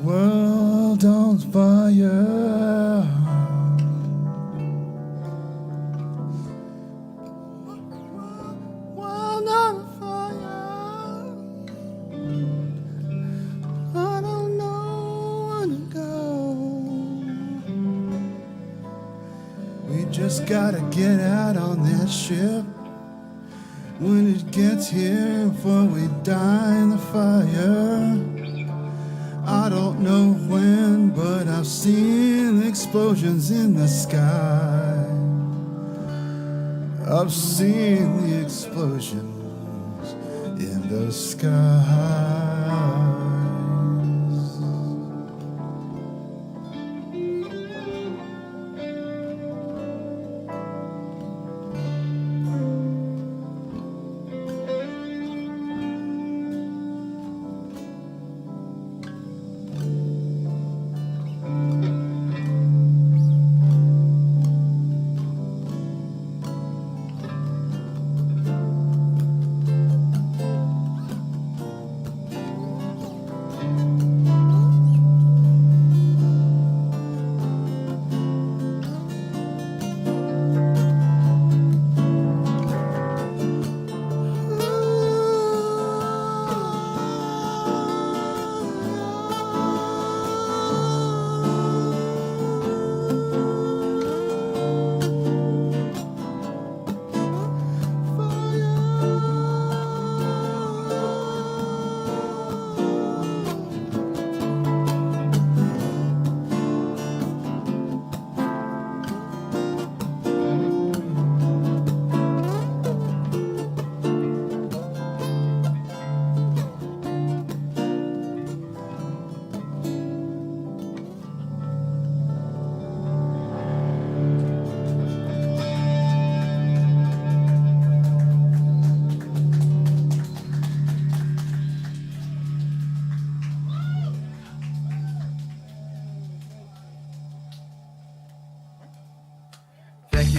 World on fire. World on fire. I don't know where to go. We just gotta get out on that ship when it gets here before we die in the fire. I don't know when, but I've seen explosions in the sky. I've seen the explosions in the skies.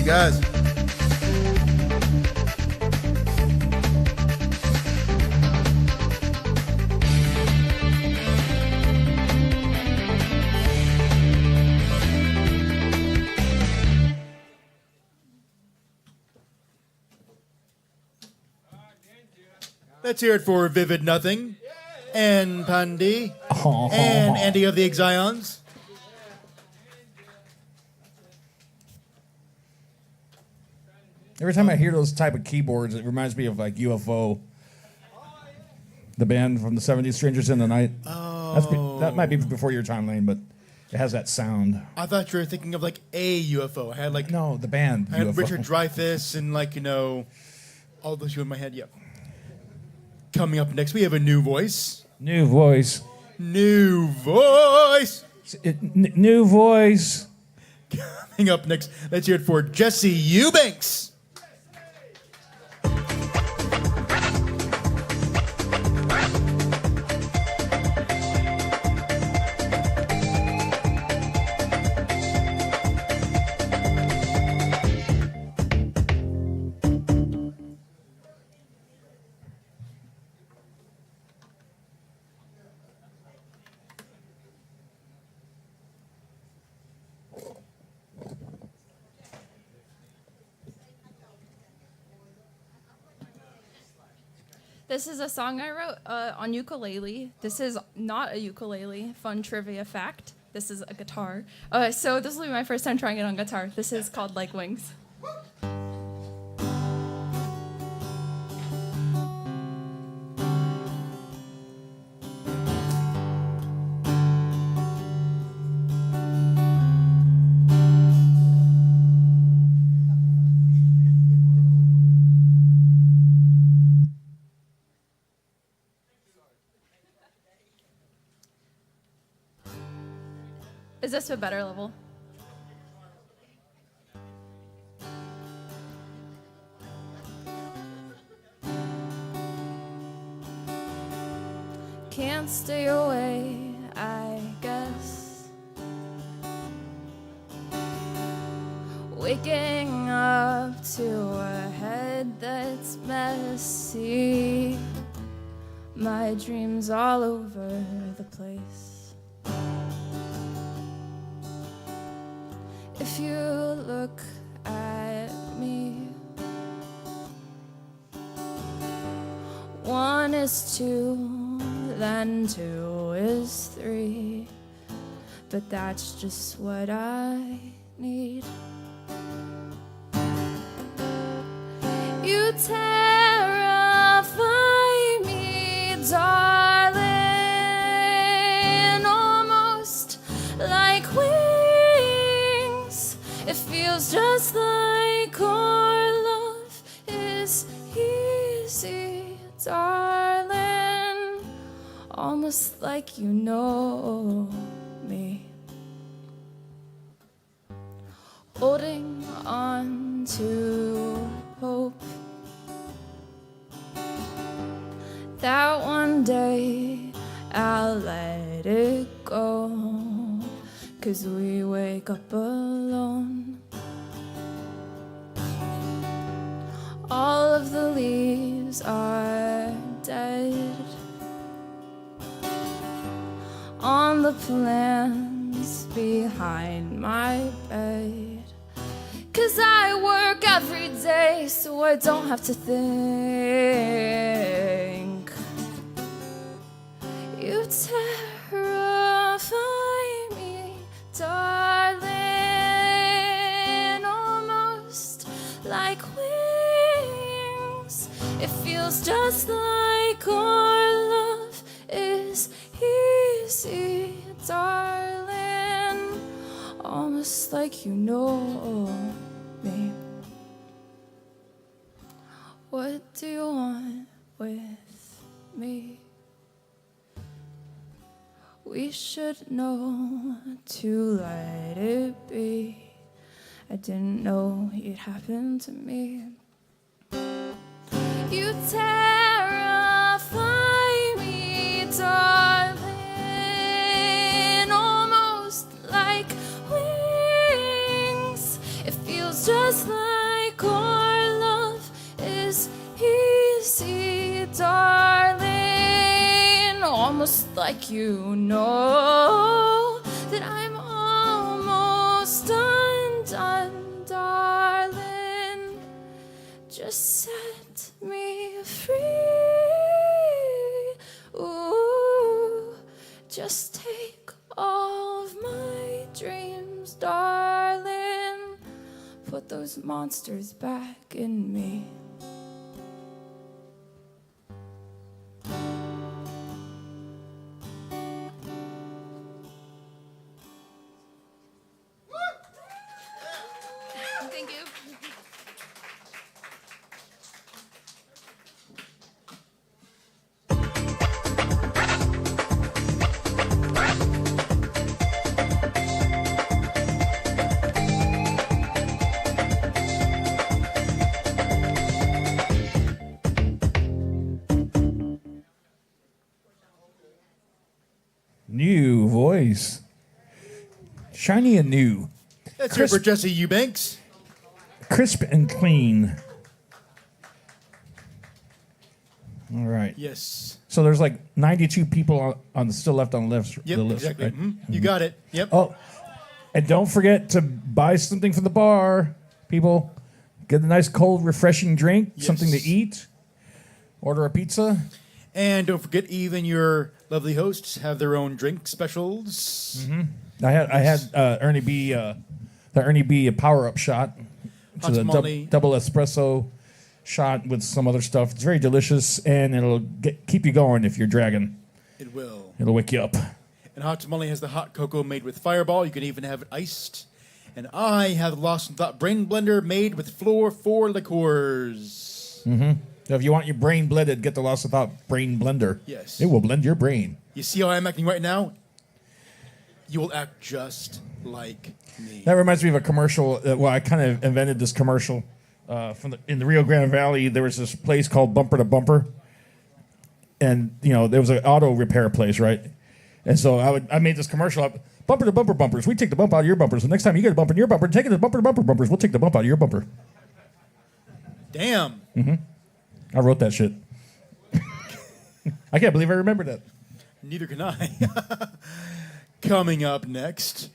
you guys. Let's hear it for Vivid Nothing, and Pandi, and Andy of the Exions. Every time I hear those type of keyboards, it reminds me of like UFO, the band from the 70s, Strangers in the Night. Oh. That might be before your time, Lane, but it has that sound. I thought you were thinking of like a UFO. I had like No, the band. I had UFO. Richard Dreyfuss and like all those in my head. Yep. Coming up next, we have a new voice. New voice. New voice. New voice. Coming up next, let's hear it for Jesse Eubanks. This is a song I wrote on ukulele. This is not a ukulele. Fun trivia fact. This is a guitar. So this will be my first time trying it on guitar. This is called Like Wings. Is this a better level? Can't stay away, I guess. Waking up to a head that's messy. My dreams all over the place. If you look at me, 1 is 2, then 2 is 3. But that's just what I need. You terrify me, darling, almost like wings. It feels just like our love is easy, darling, almost like you know me. Holding on to hope that one day I'll let it go, 'cause we wake up alone. All of the leaves are dead on the plants behind my bed, 'cause I work every day so I don't have to think. You terrify me, darling, almost like wings. It feels just like our love is easy, darling, almost like you know me. What do you want with me? We should know to let it be. I didn't know it happened to me. You terrify me, darling, almost like wings. It feels just like just like you know that I'm almost undone, darling. Just set me free. Ooh, just take all of my dreams, darling. Put those monsters back in me. Thank you. New voice. Shiny and new. That's it for Jesse Eubanks. Crisp and clean. All right. Yes. So there's like 92 people on still left on the list. Yep, the list, exactly. right? Mhm. You got it. Yep. Oh, and don't forget to buy something for the bar, people. Get a nice cold, refreshing drink, something to eat. Order a pizza. And don't forget, even your lovely hosts have their own drink specials. I had Ernie B. The Ernie B. Power Up shot. It's Hot a tamale. double espresso shot with some other stuff. It's very delicious, and it'll keep you going if you're dragging. It will. It'll wake you up. And Hot Tamale has the hot cocoa made with Fireball. You can even have it iced. And I have the Lost in Thought Brain Blender made with Floor 4 liqueurs. So if you want your brain blended, get the Lost Without Brain Blender. Yes. It will blend your brain. You see how I'm acting right now? You will act just like me. That reminds me of a commercial. Well, I kind of invented this commercial in the Rio Grande Valley. There was this place called Bumper to Bumper, and there was an auto repair place, right? And so I made this commercial up. Bumper to bumper bumpers. We take the bump out of your bumpers. The next time you get a bump in your bumper, take it to bumper bumpers. We'll take the bump out of your bumper. Damn. I wrote that shit. I can't believe I remembered that. Neither can I. Coming up next,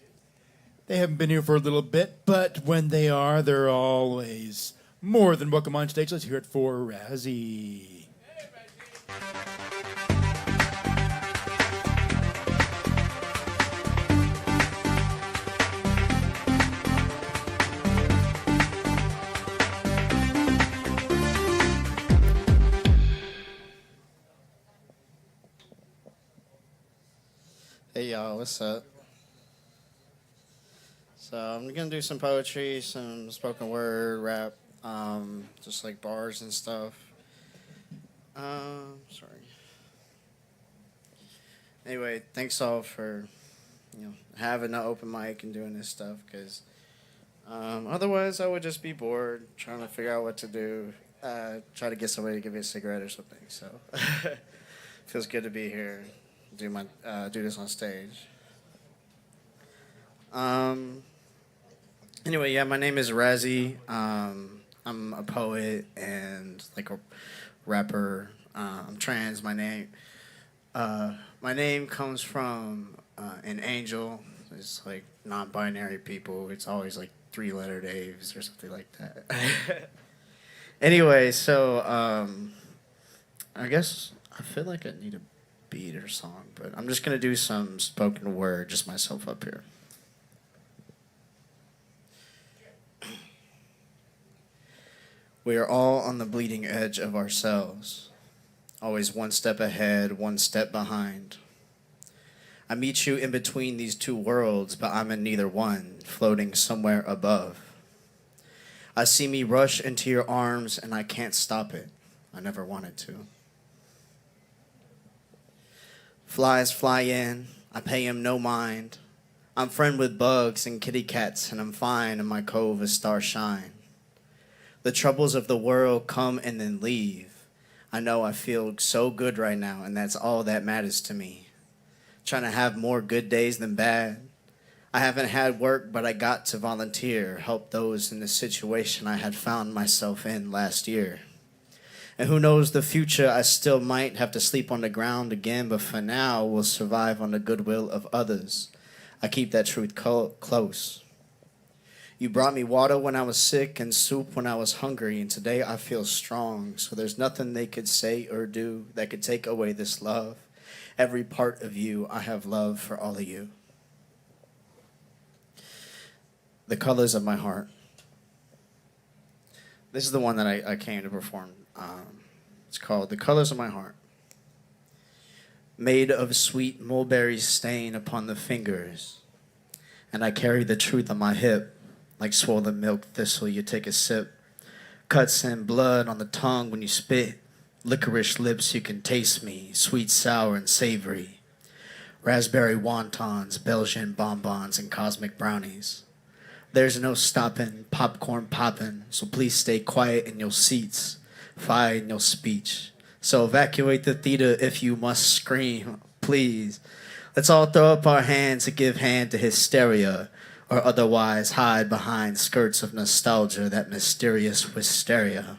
they haven't been here for a little bit, but when they are, they're always more than welcome on stage. Let's hear it for Razzie. Hey y'all, what's up? So I'm gonna do some poetry, some spoken word, rap, just like bars and stuff. Sorry. Anyway, thanks all for having an open mic and doing this stuff, because otherwise I would just be bored trying to figure out what to do. Try to get somebody to give me a cigarette or something. So feels good to be here. Do this on stage. Anyway, yeah, my name is Razzie. I'm a poet and like a rapper. I'm trans. My name comes from an angel. It's like non-binary people. It's always like 3-letter names or something like that. Anyway, so I guess I feel like I need a beat or song, but I'm just gonna do some spoken word, just myself up here. We are all on the bleeding edge of ourselves, always one step ahead, one step behind. I meet you in between these two worlds, but I'm in neither one, floating somewhere above. I see me rush into your arms and I can't stop it. I never wanted to. Flies fly in, I pay him no mind. I'm friend with bugs and kitty cats, and I'm fine in my cove of starshine. The troubles of the world come and then leave. I know I feel so good right now, and that's all that matters to me. Trying to have more good days than bad. I haven't had work, but I got to volunteer, help those in the situation I had found myself in last year. And who knows the future, I still might have to sleep on the ground again, but for now, we'll survive on the goodwill of others. I keep that truth close. You brought me water when I was sick and soup when I was hungry, and today I feel strong. So there's nothing they could say or do that could take away this love. Every part of you, I have love for all of you. The colors of my heart. This is the one that I came to perform. It's called The Colors of My Heart. Made of sweet mulberry stain upon the fingers, and I carry the truth on my hip. Like swollen milk thistle, you take a sip. Cuts and blood on the tongue when you spit. Licorice lips, you can taste me. Sweet, sour, and savory. Raspberry wontons, Belgian bonbons, and cosmic brownies. There's no stopping, popcorn popping, so please stay quiet in your seats. Fire in your speech. So evacuate the theater if you must scream, please. Let's all throw up our hands and give hand to hysteria, or otherwise hide behind skirts of nostalgia, that mysterious hysteria.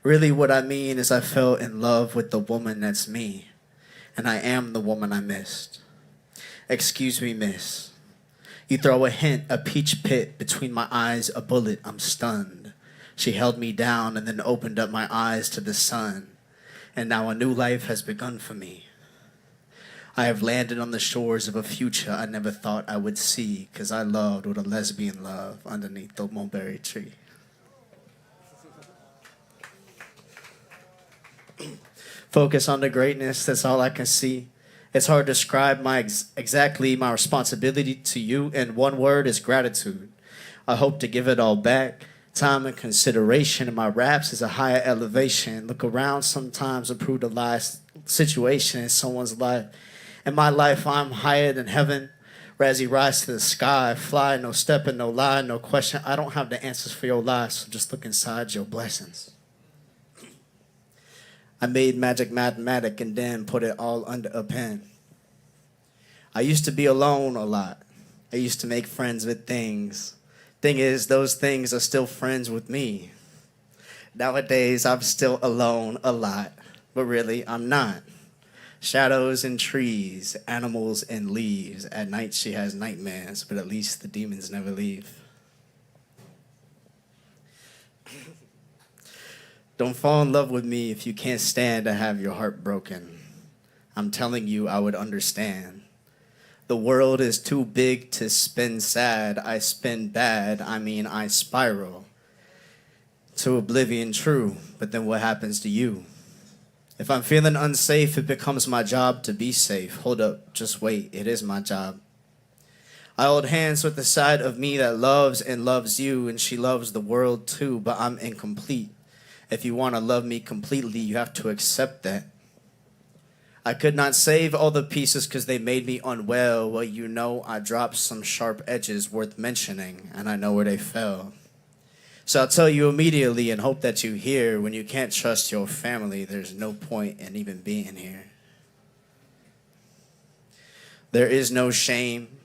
Really what I mean is I fell in love with the woman that's me, and I am the woman I missed. Excuse me, miss. You throw a hint, a peach pit between my eyes, a bullet, I'm stunned. She held me down and then opened up my eyes to the sun, and now a new life has begun for me. I have landed on the shores of a future I never thought I would see, 'cause I loved with a lesbian love underneath the mulberry tree. Focus on the greatness, that's all I can see. It's hard to describe exactly my responsibility to you, and one word is gratitude. I hope to give it all back. Time and consideration in my raps is a higher elevation. Look around sometimes and prove the last situation in someone's life. In my life, I'm higher than heaven. Razzie rise to the sky, fly, no stepping, no lie, no question. I don't have the answers for your life, so just look inside your blessings. I made magic mathematic and then put it all under a pen. I used to be alone a lot. I used to make friends with things. Thing is, those things are still friends with me. Nowadays, I'm still alone a lot, but really, I'm not. Shadows and trees, animals and leaves. At night, she has nightmares, but at least the demons never leave. Don't fall in love with me if you can't stand to have your heart broken. I'm telling you, I would understand. The world is too big to spin sad. I spin bad, I spiral to oblivion, true, but then what happens to you? If I'm feeling unsafe, it becomes my job to be safe. Hold up, just wait, it is my job. I hold hands with the side of me that loves and loves you, and she loves the world too, but I'm incomplete. If you want to love me completely, you have to accept that. I could not save all the pieces because they made me unwell. Well, you know, I dropped some sharp edges worth mentioning, and I know where they fell. So I'll tell you immediately and hope that you hear, when you can't trust your family, there's no point in even being here. There is no shame.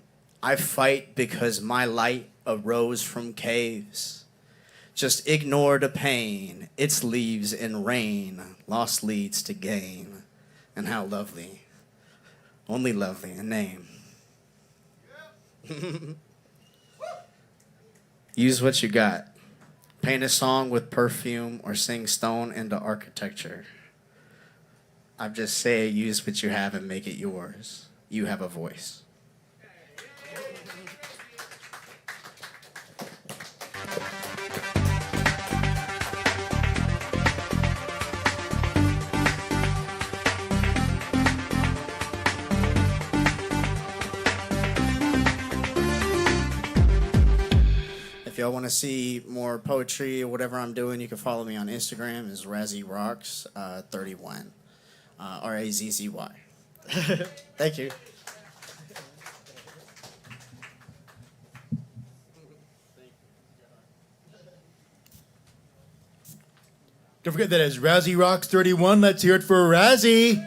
I fight because my light arose from caves. Just ignore the pain. It's leaves in rain. Loss leads to gain. And how lovely. Only lovely a name. Use what you got. Paint a song with perfume or sing stone into architecture. I just say use what you have and make it yours. You have a voice. If y'all want to see more poetry or whatever I'm doing, you can follow me on Instagram. It's Razzie Rocks 31, Razzy. Thank you. Don't forget that it's Razzie Rocks 31. Let's hear it for Razzie.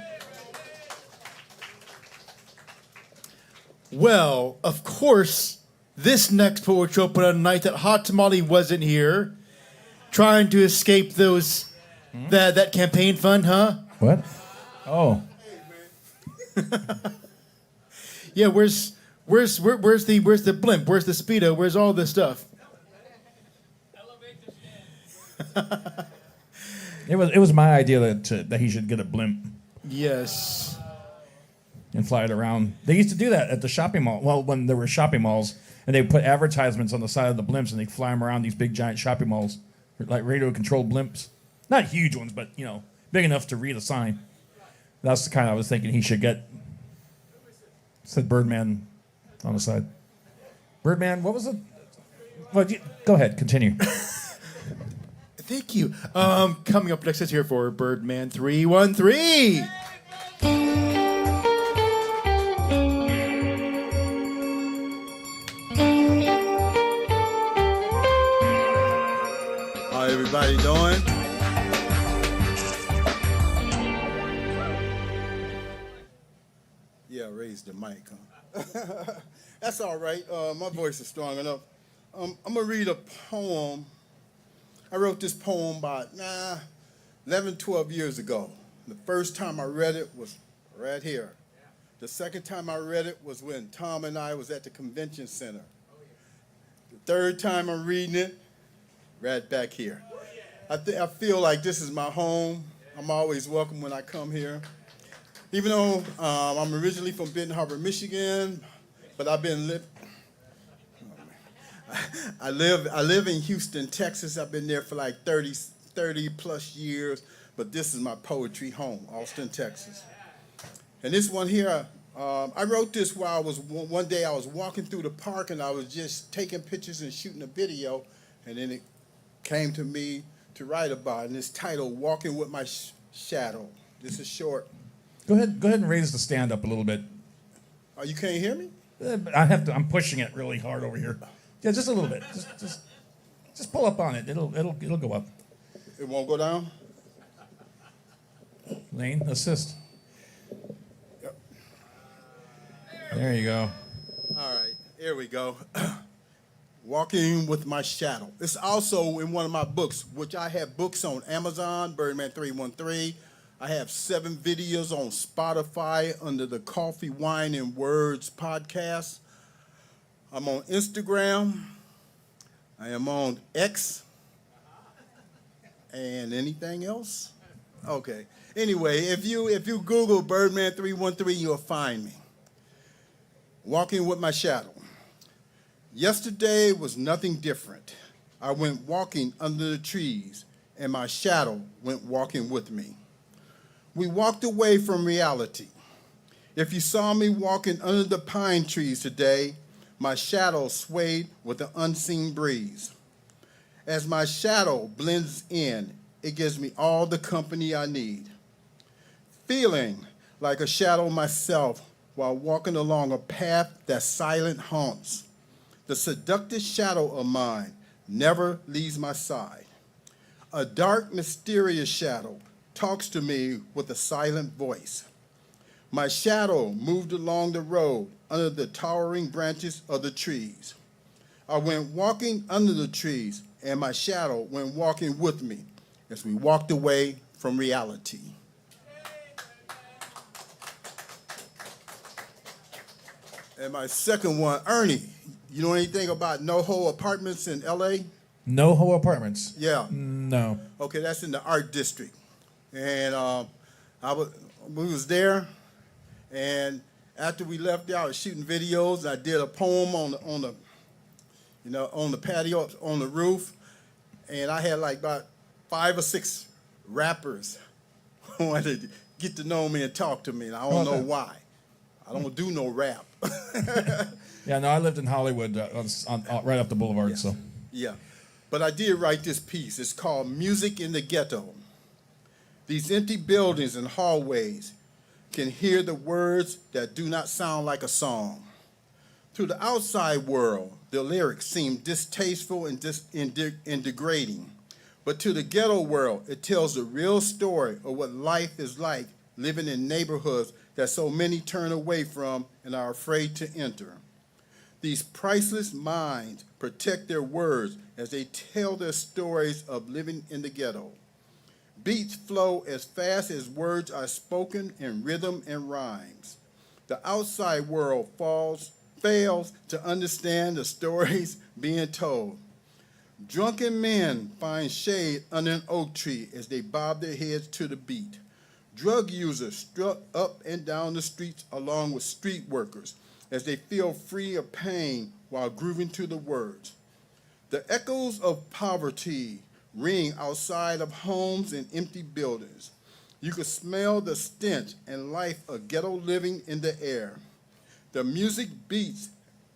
Well, of course, this next poetry opened on a night that Hot Tamale wasn't here, trying to escape those That campaign fund, huh? What? Oh. Yeah, where's the blimp? Where's the Speedo? Where's all this stuff? It was my idea that he should get a blimp Yes. and fly it around. They used to do that at the shopping mall. Well, when there were shopping malls, and they put advertisements on the side of the blimps, and they fly them around these big giant shopping malls, like radio-controlled blimps. Not huge ones, but big enough to read a sign. That's the kind I was thinking he should get. Said Birdman on the side. Birdman, what was it? Well, go ahead, continue. Thank you. Coming up next is here for Birdman 313. How everybody doing? Yeah, raise the mic, huh? That's all right. My voice is strong enough. I'm going to read a poem. I wrote this poem about 11, 12 years ago. The first time I read it was right here. The second time I read it was when Tom and I was at the convention center. The third time I'm reading it, right back here. I feel like this is my home. I'm always welcome when I come here. Even though I'm originally from Benton Harbor, Michigan, but I live in Houston, Texas. I've been there for like 30 plus years, but this is my poetry home, Austin, Texas. And this one here, I wrote this while one day I was walking through the park and I was just taking pictures and shooting a video, and then it came to me to write about, and it's titled "Walking with My Shadow." This is short. Go ahead and raise the stand up a little bit. Oh, you can't hear me? I'm pushing it really hard over here. Yeah, just a little bit. Just pull up on it. It'll go up. It won't go down? Lane, assist. Yep. There you go. All right, here we go. Walking with My Shadow. It's also in one of my books, which I have books on Amazon, Birdman 313. I have 7 videos on Spotify under the Coffee, Wine, and Words podcast. I'm on Instagram. I am on X. And anything else? Okay. Anyway, if you Google Birdman 313, you'll find me. Walking with My Shadow. Yesterday was nothing different. I went walking under the trees, and my shadow went walking with me. We walked away from reality. If you saw me walking under the pine trees today, my shadow swayed with the unseen breeze. As my shadow blends in, it gives me all the company I need. Feeling like a shadow myself while walking along a path that silent haunts. The seductive shadow of mine never leaves my side. A dark, mysterious shadow talks to me with a silent voice. My shadow moved along the road under the towering branches of the trees. I went walking under the trees, and my shadow went walking with me as we walked away from reality. And my second one, Ernie, you know anything about NoHo Apartments in LA? NoHo Apartments? Yeah. No. Okay, that's in the art district. And we was there, and after we left there, I was shooting videos. I did a poem on the patio, on the roof, and I had like about 5 or 6 rappers who wanted to get to know me and talk to me, and I don't know why. I don't do no rap. Yeah, no, I lived in Hollywood right up the boulevard, Yeah. so. Yeah, but I did write this piece. It's called Music in the Ghetto. These empty buildings and hallways can hear the words that do not sound like a song. To the outside world, the lyrics seem distasteful and degrading. But to the ghetto world, it tells the real story of what life is like living in neighborhoods that so many turn away from and are afraid to enter. These priceless minds protect their words as they tell their stories of living in the ghetto. Beats flow as fast as words are spoken in rhythm and rhymes. The outside world fails to understand the stories being told. Drunken men find shade under an oak tree as they bob their heads to the beat. Drug users strut up and down the streets along with street workers as they feel free of pain while grooving to the words. The echoes of poverty ring outside of homes and empty buildings. You can smell the stench and life of ghetto living in the air. The music beats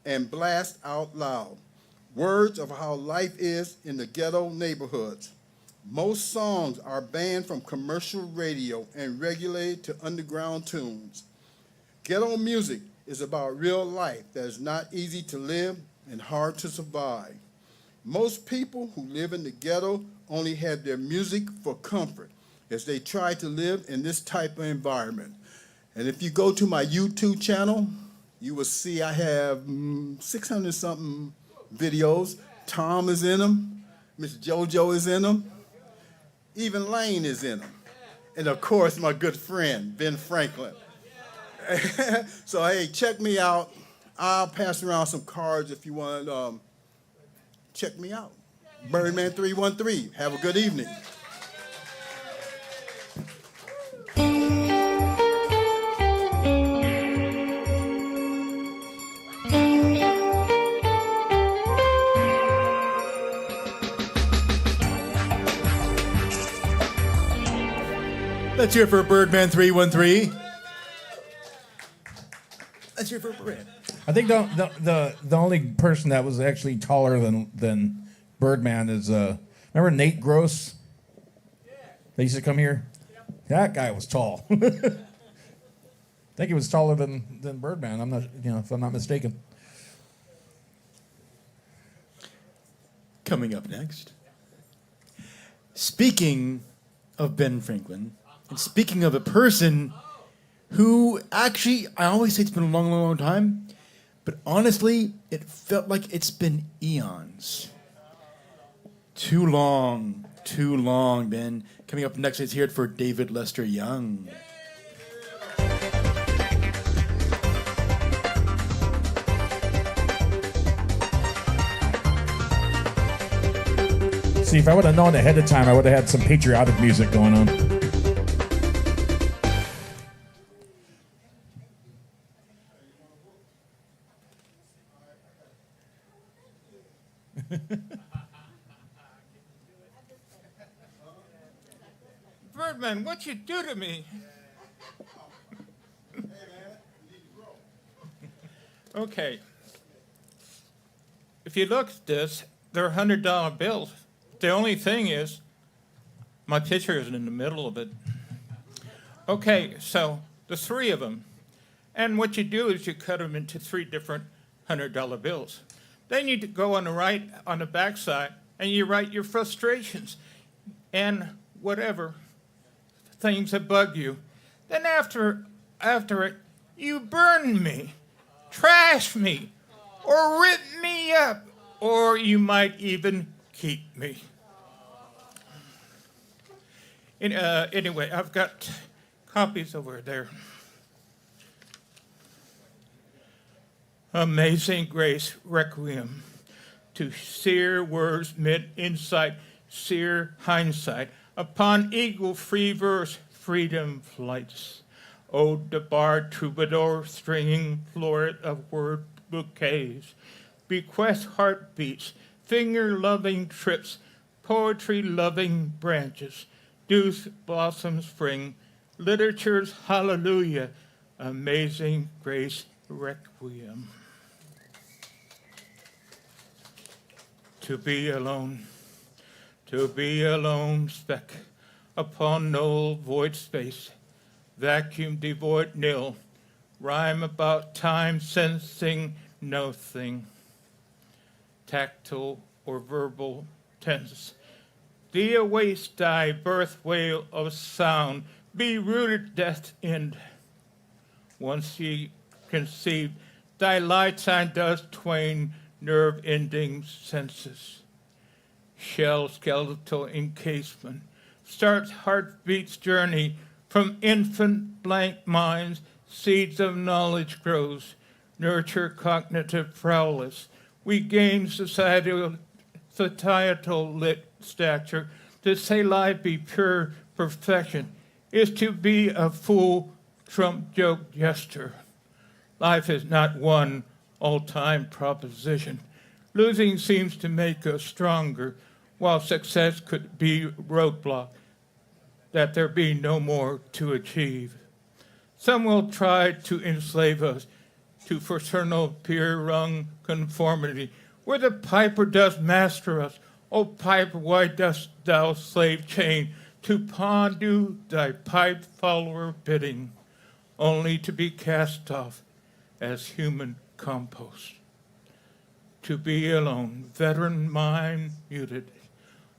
and blasts out loud, words of how life is in the ghetto neighborhoods. Most songs are banned from commercial radio and regulated to underground tunes. Ghetto music is about real life that is not easy to live and hard to survive. Most people who live in the ghetto only have their music for comfort as they try to live in this type of environment. And if you go to my YouTube channel, you will see I have 600-something videos. Tom is in them. Miss JoJo is in them. Even Lane is in them. And of course, my good friend, Ben Franklin. So, hey, check me out. I'll pass around some cards if you want to check me out. Birdman 313. Have a good evening. Let's hear it for Birdman 313. Let's hear it for Birdman. I think the only person that was actually taller than Birdman is remember Nate Gross? They used to come here. That guy was tall. I think he was taller than Birdman. I'm not, if I'm not mistaken. Coming up next. Speaking of Ben Franklin, and speaking of a person who actually, I always say it's been a long, long, long time, but honestly, it felt like it's been eons. Too long, Ben. Coming up next, let's hear it for David Lester Young. See, if I would have known ahead of time, I would have had some patriotic music going on. Birdman, what you do to me? Okay. If you look at this, they're $100 bills. The only thing is, my picture isn't in the middle of it. Okay, so the three of them. And what you do is you cut them into three different $100 bills. Then you go on the back side, and you write your frustrations and whatever things that bug you. Then after it, you burn me, trash me, or rip me up, or you might even keep me. Anyway, I've got copies over there. Amazing Grace Requiem, to sear words mid insight, sear hindsight, upon eagle free verse, freedom flights. Ode to bard troubadour, stringing floret of word bouquets, bequest heartbeats, finger-loving trips, poetry-loving branches, dew blossom spring, literature's hallelujah, Amazing Grace Requiem. To be alone, speck upon null void space, vacuum devoid nil, rhyme about time sensing no thing, tactile or verbal tense. Thee awaits thy birth wail of sound, be rooted death end. Once ye conceived, thy lifetime does twain nerve-ending senses. Shell skeletal encasement, starts heartbeat's journey. From infant blank minds, seeds of knowledge grows, nurture cognitive prowess. We gain societal lit stature. To say life be pure perfection is to be a fool Trump joke jester. Life is not one all-time proposition. Losing seems to make us stronger, while success could be roadblock, that there be no more to achieve. Some will try to enslave us to fraternal peer-rung conformity, where the piper does master us. O piper, why dost thou slave chain to pawn do thy pipe follower bidding, only to be cast off as human compost? To be alone, veteran mind muted,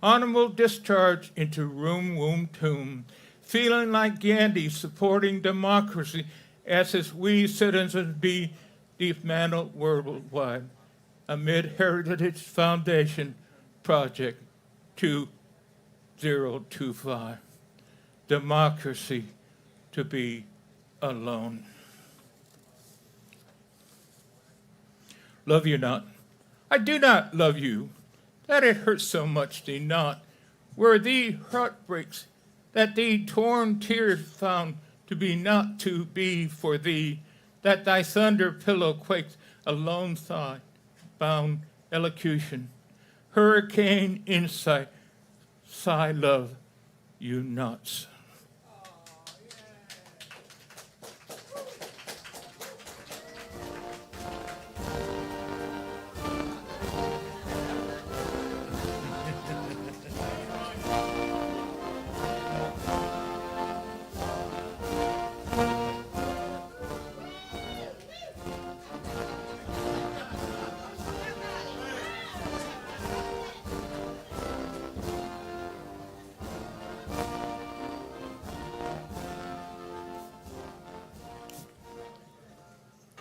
honorable discharge into room, womb, tomb, feeling like Gandhi supporting democracy as we citizens be dismantled worldwide amid Heritage Foundation Project 2025. Democracy to be alone. Love you not. I do not love you, that it hurts so much thee not. Where thee heart breaks, that thee torn tears found to be not to be for thee, that thy thunder pillow quakes, a lone sigh, bound elocution, hurricane insight, sigh love you not.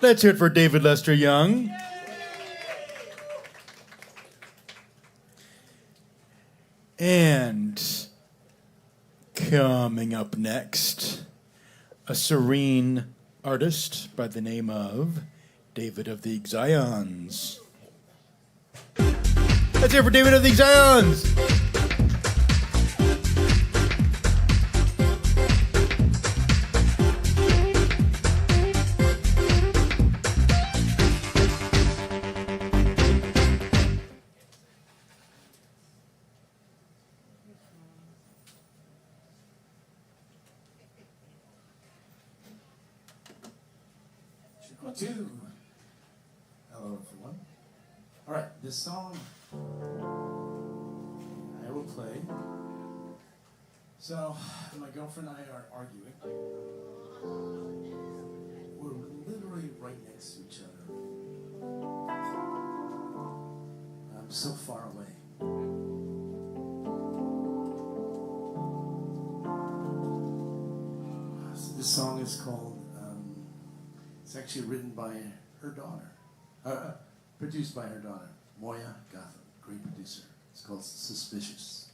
Let's hear it for David Lester Young. And coming up next, a serene artist by the name of David of the Zions. Let's hear it for David of the Zions. Two. Hello, everyone. All right, this song I will play. So, my girlfriend and I are arguing. We're literally right next to each other. I'm so far away. So this song is called. It's actually written by her daughter, produced by her daughter, Moya Gotham, great producer. It's called Suspicious.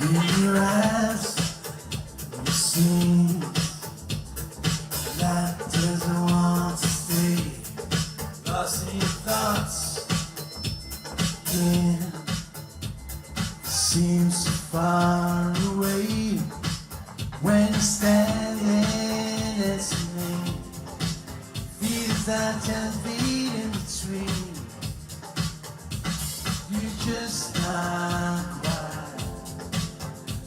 In your eyes, you see that doesn't want to stay. Lost in your thoughts, yeah. Seems so far away when you're standing next to me. Feels that just beat in between. You just not quite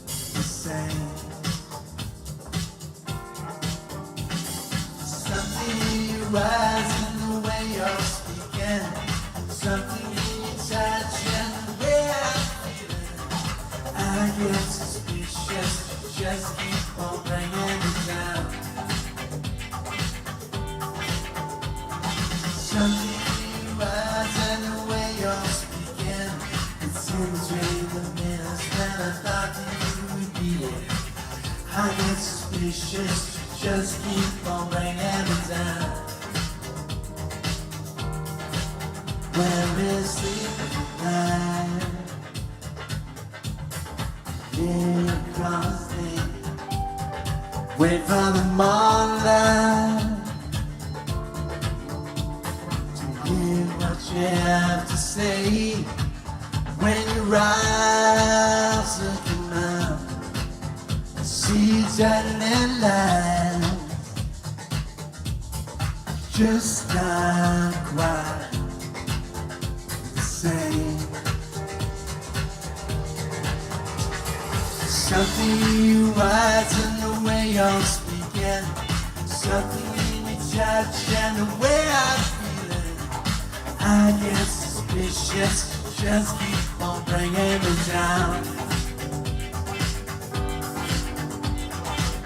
the same. Something in your eyes and the way you're I get suspicious, just keep on bringing me down. When we're sleeping at night, lean across me, wait for the morning to hear what you have to say. When you rise, looking up, see each other in line, just not quite the same. Something you write in the way you're speaking, something in your touch and the way I'm feeling. I get suspicious, just keep on bringing me down.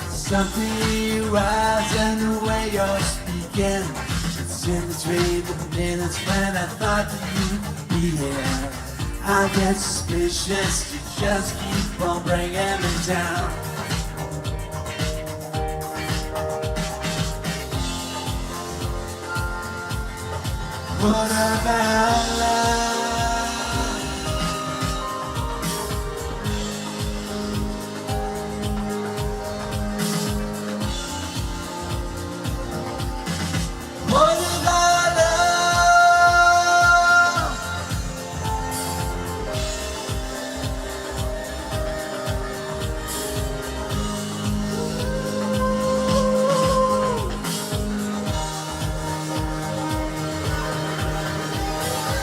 Something you write in the way you're speaking, it's in between the minutes when I thought that you'd be here. I get suspicious, you just keep on bringing me down. What about love? What about love?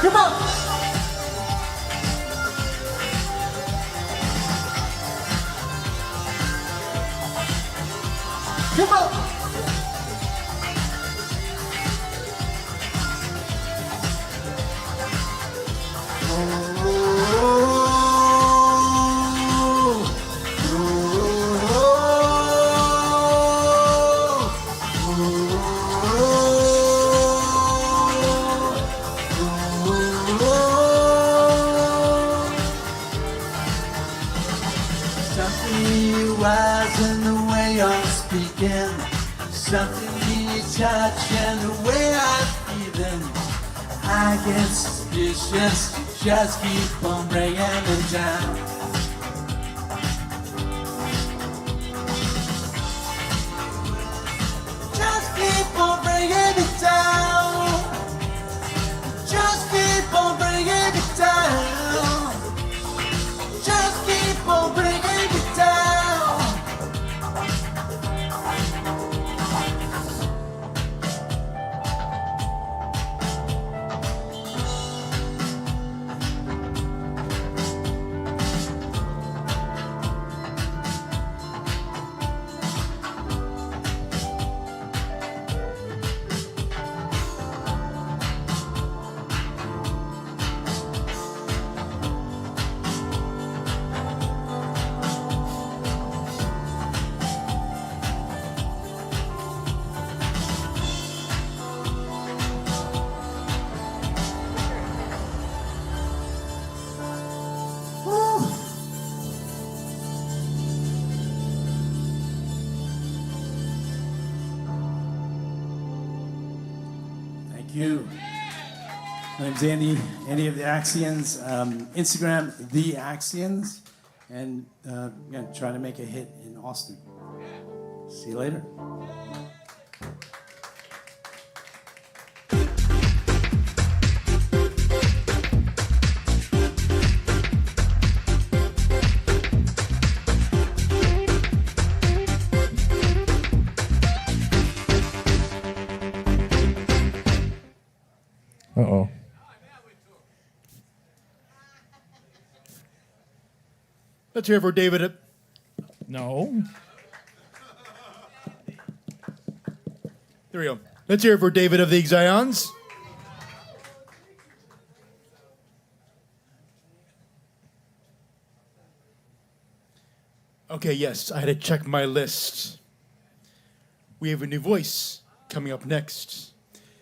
Come on! Come on! Something you wise in the way you're speaking, something in your touch and the way I'm feeling. I get suspicious, you just keep on bringing me down. Just keep on bringing me down. Just keep on bringing me down. Just keep on bringing me down. Thank you. My name's Andy of the Axions. Instagram, The Axions. And again, trying to make a hit in Austin. See you later. Uh-oh. Let's hear it for David. No. There we go. Let's hear it for David of the Zions. Okay, yes, I had to check my list. We have a new voice coming up next.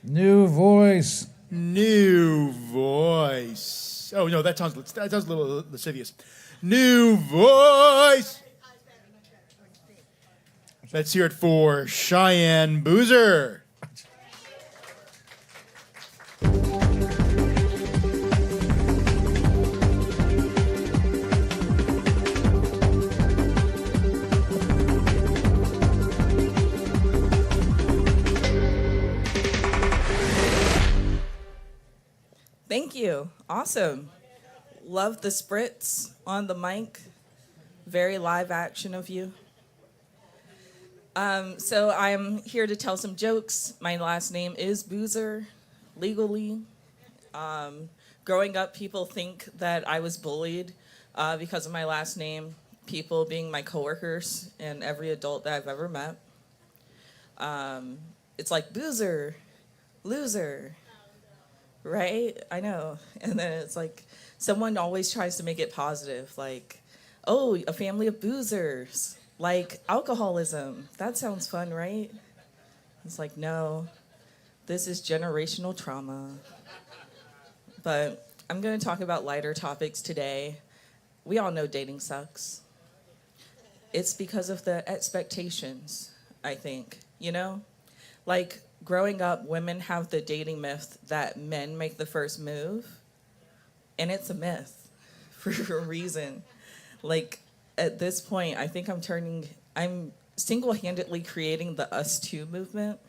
New voice. New voice. Oh no, that sounds a little lascivious. New voice. Let's hear it for Cheyenne Boozer. Thank you. Awesome. Love the spritz on the mic. Very live action of you. So I'm here to tell some jokes. My last name is Boozer, legally. Growing up, people think that I was bullied because of my last name, people being my coworkers and every adult that I've ever met. It's like Boozer, loser, right? I know. And then it's like someone always tries to make it positive, like, oh, a family of boozers, like alcoholism. That sounds fun, right? It's like, no, this is generational trauma. But I'm going to talk about lighter topics today. We all know dating sucks. It's because of the expectations, I think, you know? Like, growing up, women have the dating myth that men make the first move, and it's a myth for a reason. Like, at this point, I think I'm single-handedly creating the Us Too movement.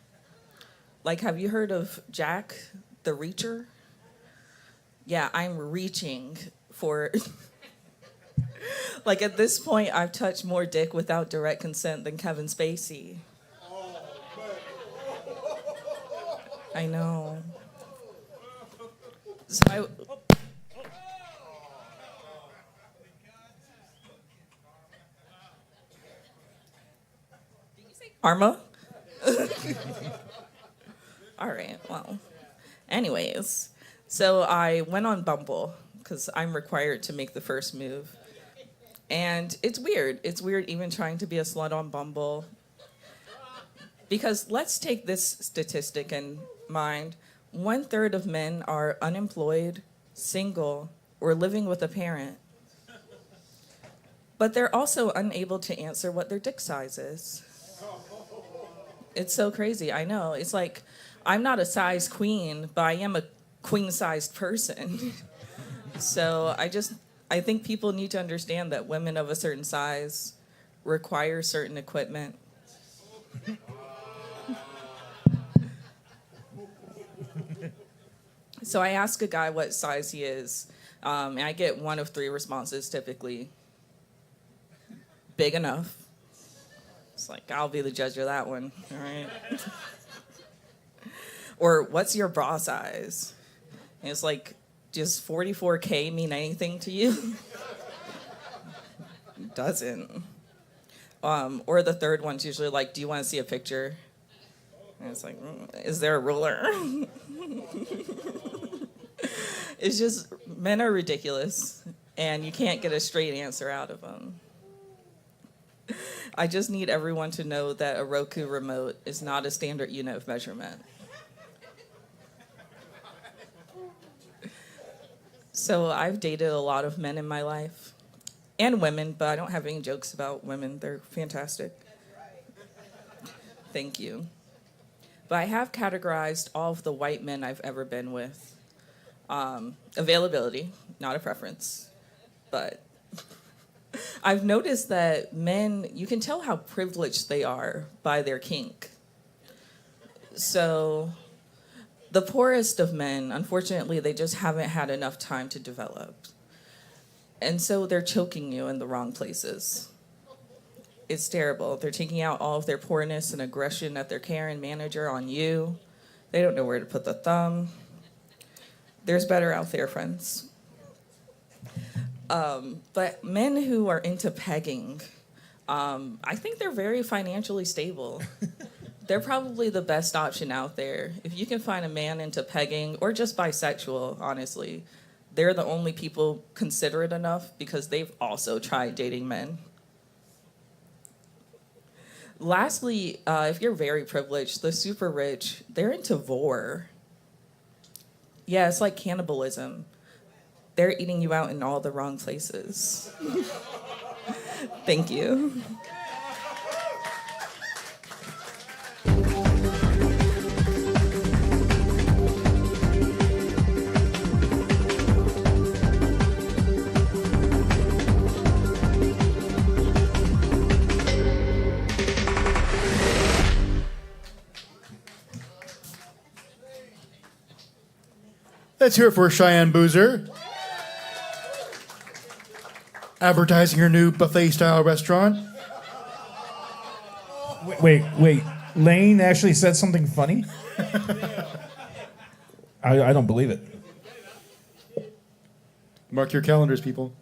Like, have you heard of Jack the Reacher? Yeah, I'm reaching for... Like, at this point, I've touched more dick without direct consent than Kevin Spacey. I know. So Karma? All right, well. Anyways, so I went on Bumble because I'm required to make the first move. And it's weird. It's weird even trying to be a slut on Bumble. Because let's take this statistic in mind. 1/3 of men are unemployed, single, or living with a parent. But they're also unable to answer what their dick size is. It's so crazy, I know. It's like, I'm not a size queen, but I am a queen-sized person. So I think people need to understand that women of a certain size require certain equipment. So I ask a guy what size he is, and I get one of 3 responses typically. Big enough. It's like, I'll be the judge of that one, all right? Or, what's your bra size? And it's like, does 44K mean anything to you? It doesn't. Or the third one's usually like, do you want to see a picture? And it's like, is there a ruler? It's just, men are ridiculous, and you can't get a straight answer out of them. I just need everyone to know that a Roku remote is not a standard unit of measurement. So I've dated a lot of men in my life, and women, but I don't have any jokes about women. They're fantastic. Thank you. But I have categorized all of the white men I've ever been with. Availability, not a preference, but I've noticed that men, you can tell how privileged they are by their kink. So the poorest of men, unfortunately, they just haven't had enough time to develop. And so they're choking you in the wrong places. It's terrible. They're taking out all of their poorness and aggression at their Karen manager on you. They don't know where to put the thumb. There's better out there, friends. But men who are into pegging, I think they're very financially stable. They're probably the best option out there. If you can find a man into pegging, or just bisexual, honestly, they're the only people considerate enough because they've also tried dating men. Lastly, if you're very privileged, the super rich, they're into vor. Yeah, it's like cannibalism. They're eating you out in all the wrong places. Thank you. Let's hear it for Cheyenne Boozer. Advertising her new buffet-style restaurant. Wait. Lane actually said something funny? I don't believe it. Mark your calendars, people.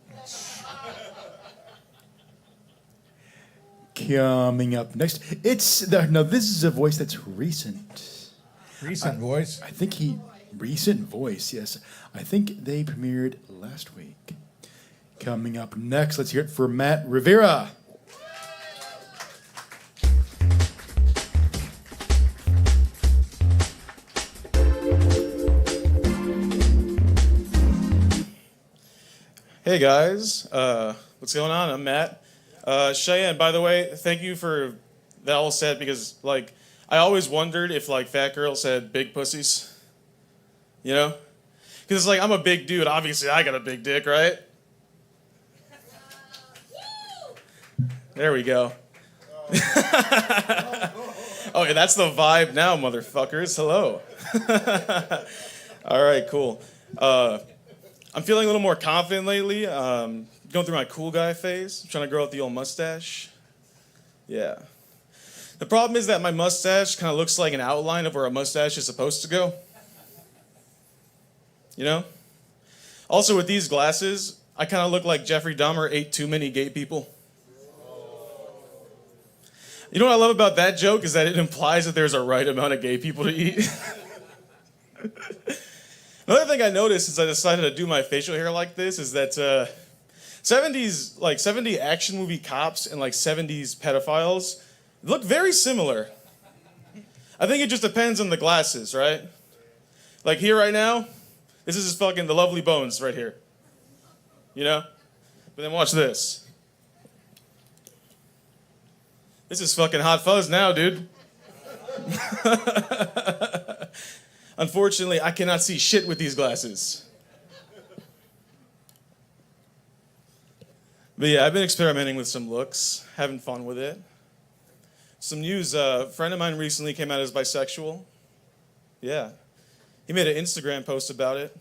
Coming up next, this is a voice that's recent. Recent voice? Recent voice, yes. I think they premiered last week. Coming up next, let's hear it for Matt Rivera. Hey guys, what's going on? I'm Matt. Cheyenne, by the way, thank you for that all set because, like, I always wondered if, like, fat girls had big pussies. You know? Because it's like, I'm a big dude. Obviously, I got a big dick, right? There we go. Oh, yeah, that's the vibe now, motherfuckers. Hello. All right, cool. I'm feeling a little more confident lately. Going through my cool guy phase. I'm trying to grow out the old mustache. Yeah. The problem is that my mustache kind of looks like an outline of where a mustache is supposed to go. You know? Also, with these glasses, I kind of look like Jeffrey Dahmer ate too many gay people. You know what I love about that joke is that it implies that there's a right amount of gay people to eat. Another thing I noticed since I decided to do my facial hair like this is that 70 action movie cops and like 70s pedophiles look very similar. I think it just depends on the glasses, right? Like here right now, this is just fucking the Lovely Bones right here. You know? But then watch this. This is fucking Hot Fuzz now, dude. Unfortunately, I cannot see shit with these glasses. But yeah, I've been experimenting with some looks, having fun with it. Some news, a friend of mine recently came out as bisexual. Yeah. He made an Instagram post about it.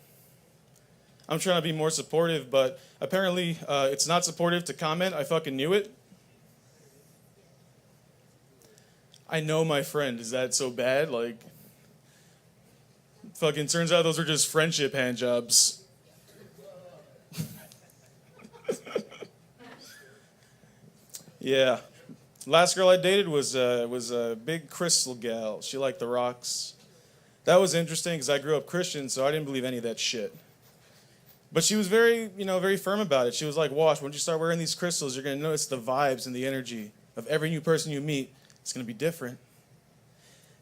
I'm trying to be more supportive, but apparently it's not supportive to comment. I fucking knew it. I know my friend. Is that so bad? Like, fucking turns out those are just friendship hand jobs. Yeah. Last girl I dated was a big crystal gal. She liked the rocks. That was interesting because I grew up Christian, so I didn't believe any of that shit. But she was very, very firm about it. She was like, "Watch, once you start wearing these crystals, you're gonna notice the vibes and the energy of every new person you meet. It's gonna be different."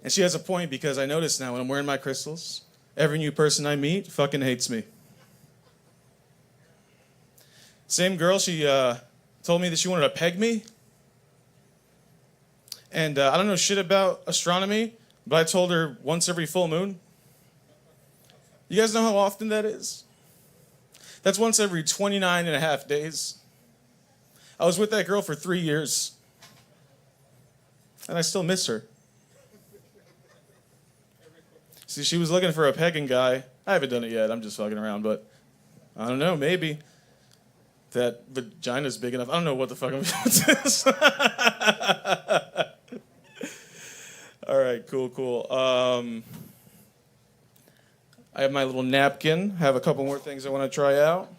And she has a point because I notice now when I'm wearing my crystals, every new person I meet fucking hates me. Same girl, she told me that she wanted to peg me. And I don't know shit about astronomy, but I told her once every full moon. You guys know how often that is? That's once every 29 and a half days. I was with that girl for 3 years. And I still miss her. See, she was looking for a pegging guy. I haven't done it yet. I'm just fucking around, but I don't know, maybe. That vagina's big enough. I don't know what the fuck I'm doing with this. All right, cool. I have my little napkin. Have a couple more things I want to try out.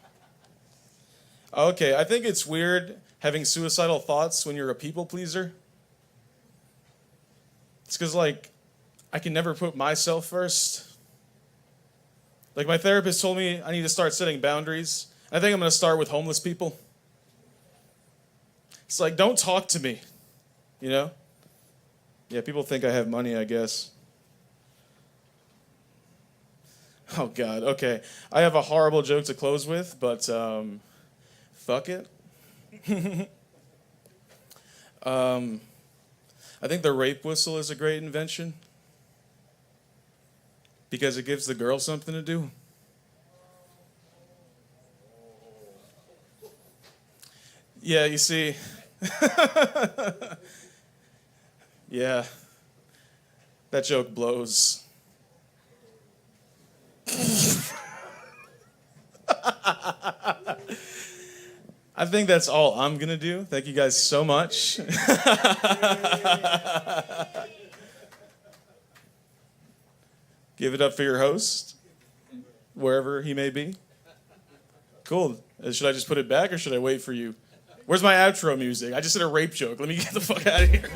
Okay, I think it's weird having suicidal thoughts when you're a people pleaser. It's because, like, I can never put myself first. Like, my therapist told me I need to start setting boundaries. I think I'm going to start with homeless people. It's like, don't talk to me, you know? Yeah, people think I have money, I guess. Oh, God, okay. I have a horrible joke to close with, but fuck it. I think the rape whistle is a great invention because it gives the girl something to do. Yeah, you see. Yeah, that joke blows. I think that's all I'm going to do. Thank you guys so much. Give it up for your host, wherever he may be. Cool. Should I just put it back or should I wait for you? Where's my outro music? I just did a rape joke. Let me get the fuck out of here.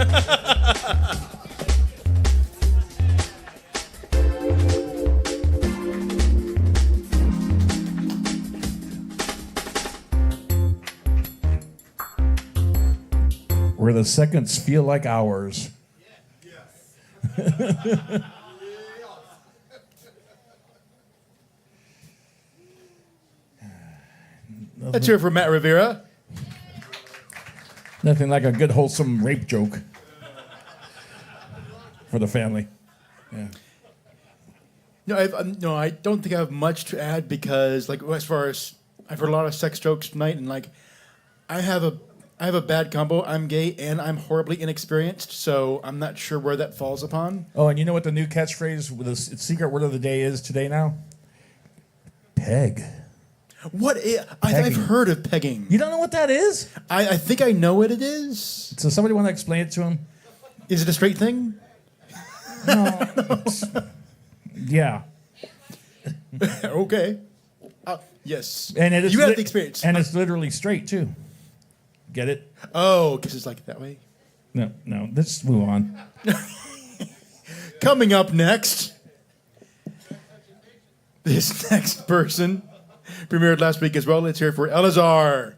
Where the seconds feel like hours. Let's hear it for Matt Rivera. Nothing like a good wholesome rape joke for the family. Yeah. No, I don't think I have much to add because, like, as far as I've heard a lot of sex jokes tonight, and like, I have a bad combo. I'm gay and I'm horribly inexperienced, so I'm not sure where that falls upon. Oh, and you know what the new catchphrase with the secret word of the day is today now? Peg. I've heard of pegging. You don't know what that is? I think I know what it is. So somebody want to explain it to him? Is it a straight thing? Yeah. Okay. Yes. And it is you have the experience. And it's literally straight too. Get it? Oh, because it's like that way. No. Let's move on. Coming up next, this next person premiered last week as well. Let's hear it for Elazar.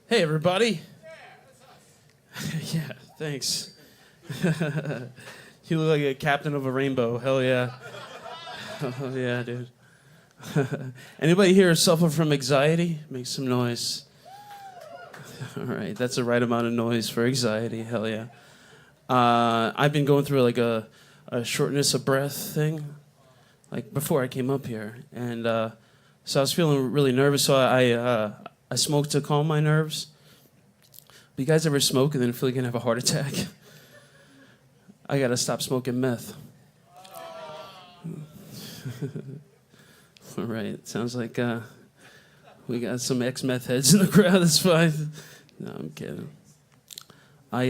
Hey, everybody. Yeah, thanks. You look like a captain of a rainbow. Hell yeah. Oh, yeah, dude. Anybody here suffer from anxiety? Make some noise. All right, that's the right amount of noise for anxiety. Hell yeah. I've been going through like a shortness of breath thing, like before I came up here, and so I was feeling really nervous. So I smoked to calm my nerves. But you guys ever smoke and then feel like you're gonna have a heart attack? I gotta stop smoking meth. All right, sounds like we got some ex-meth heads in the crowd. That's fine. No, I'm kidding. My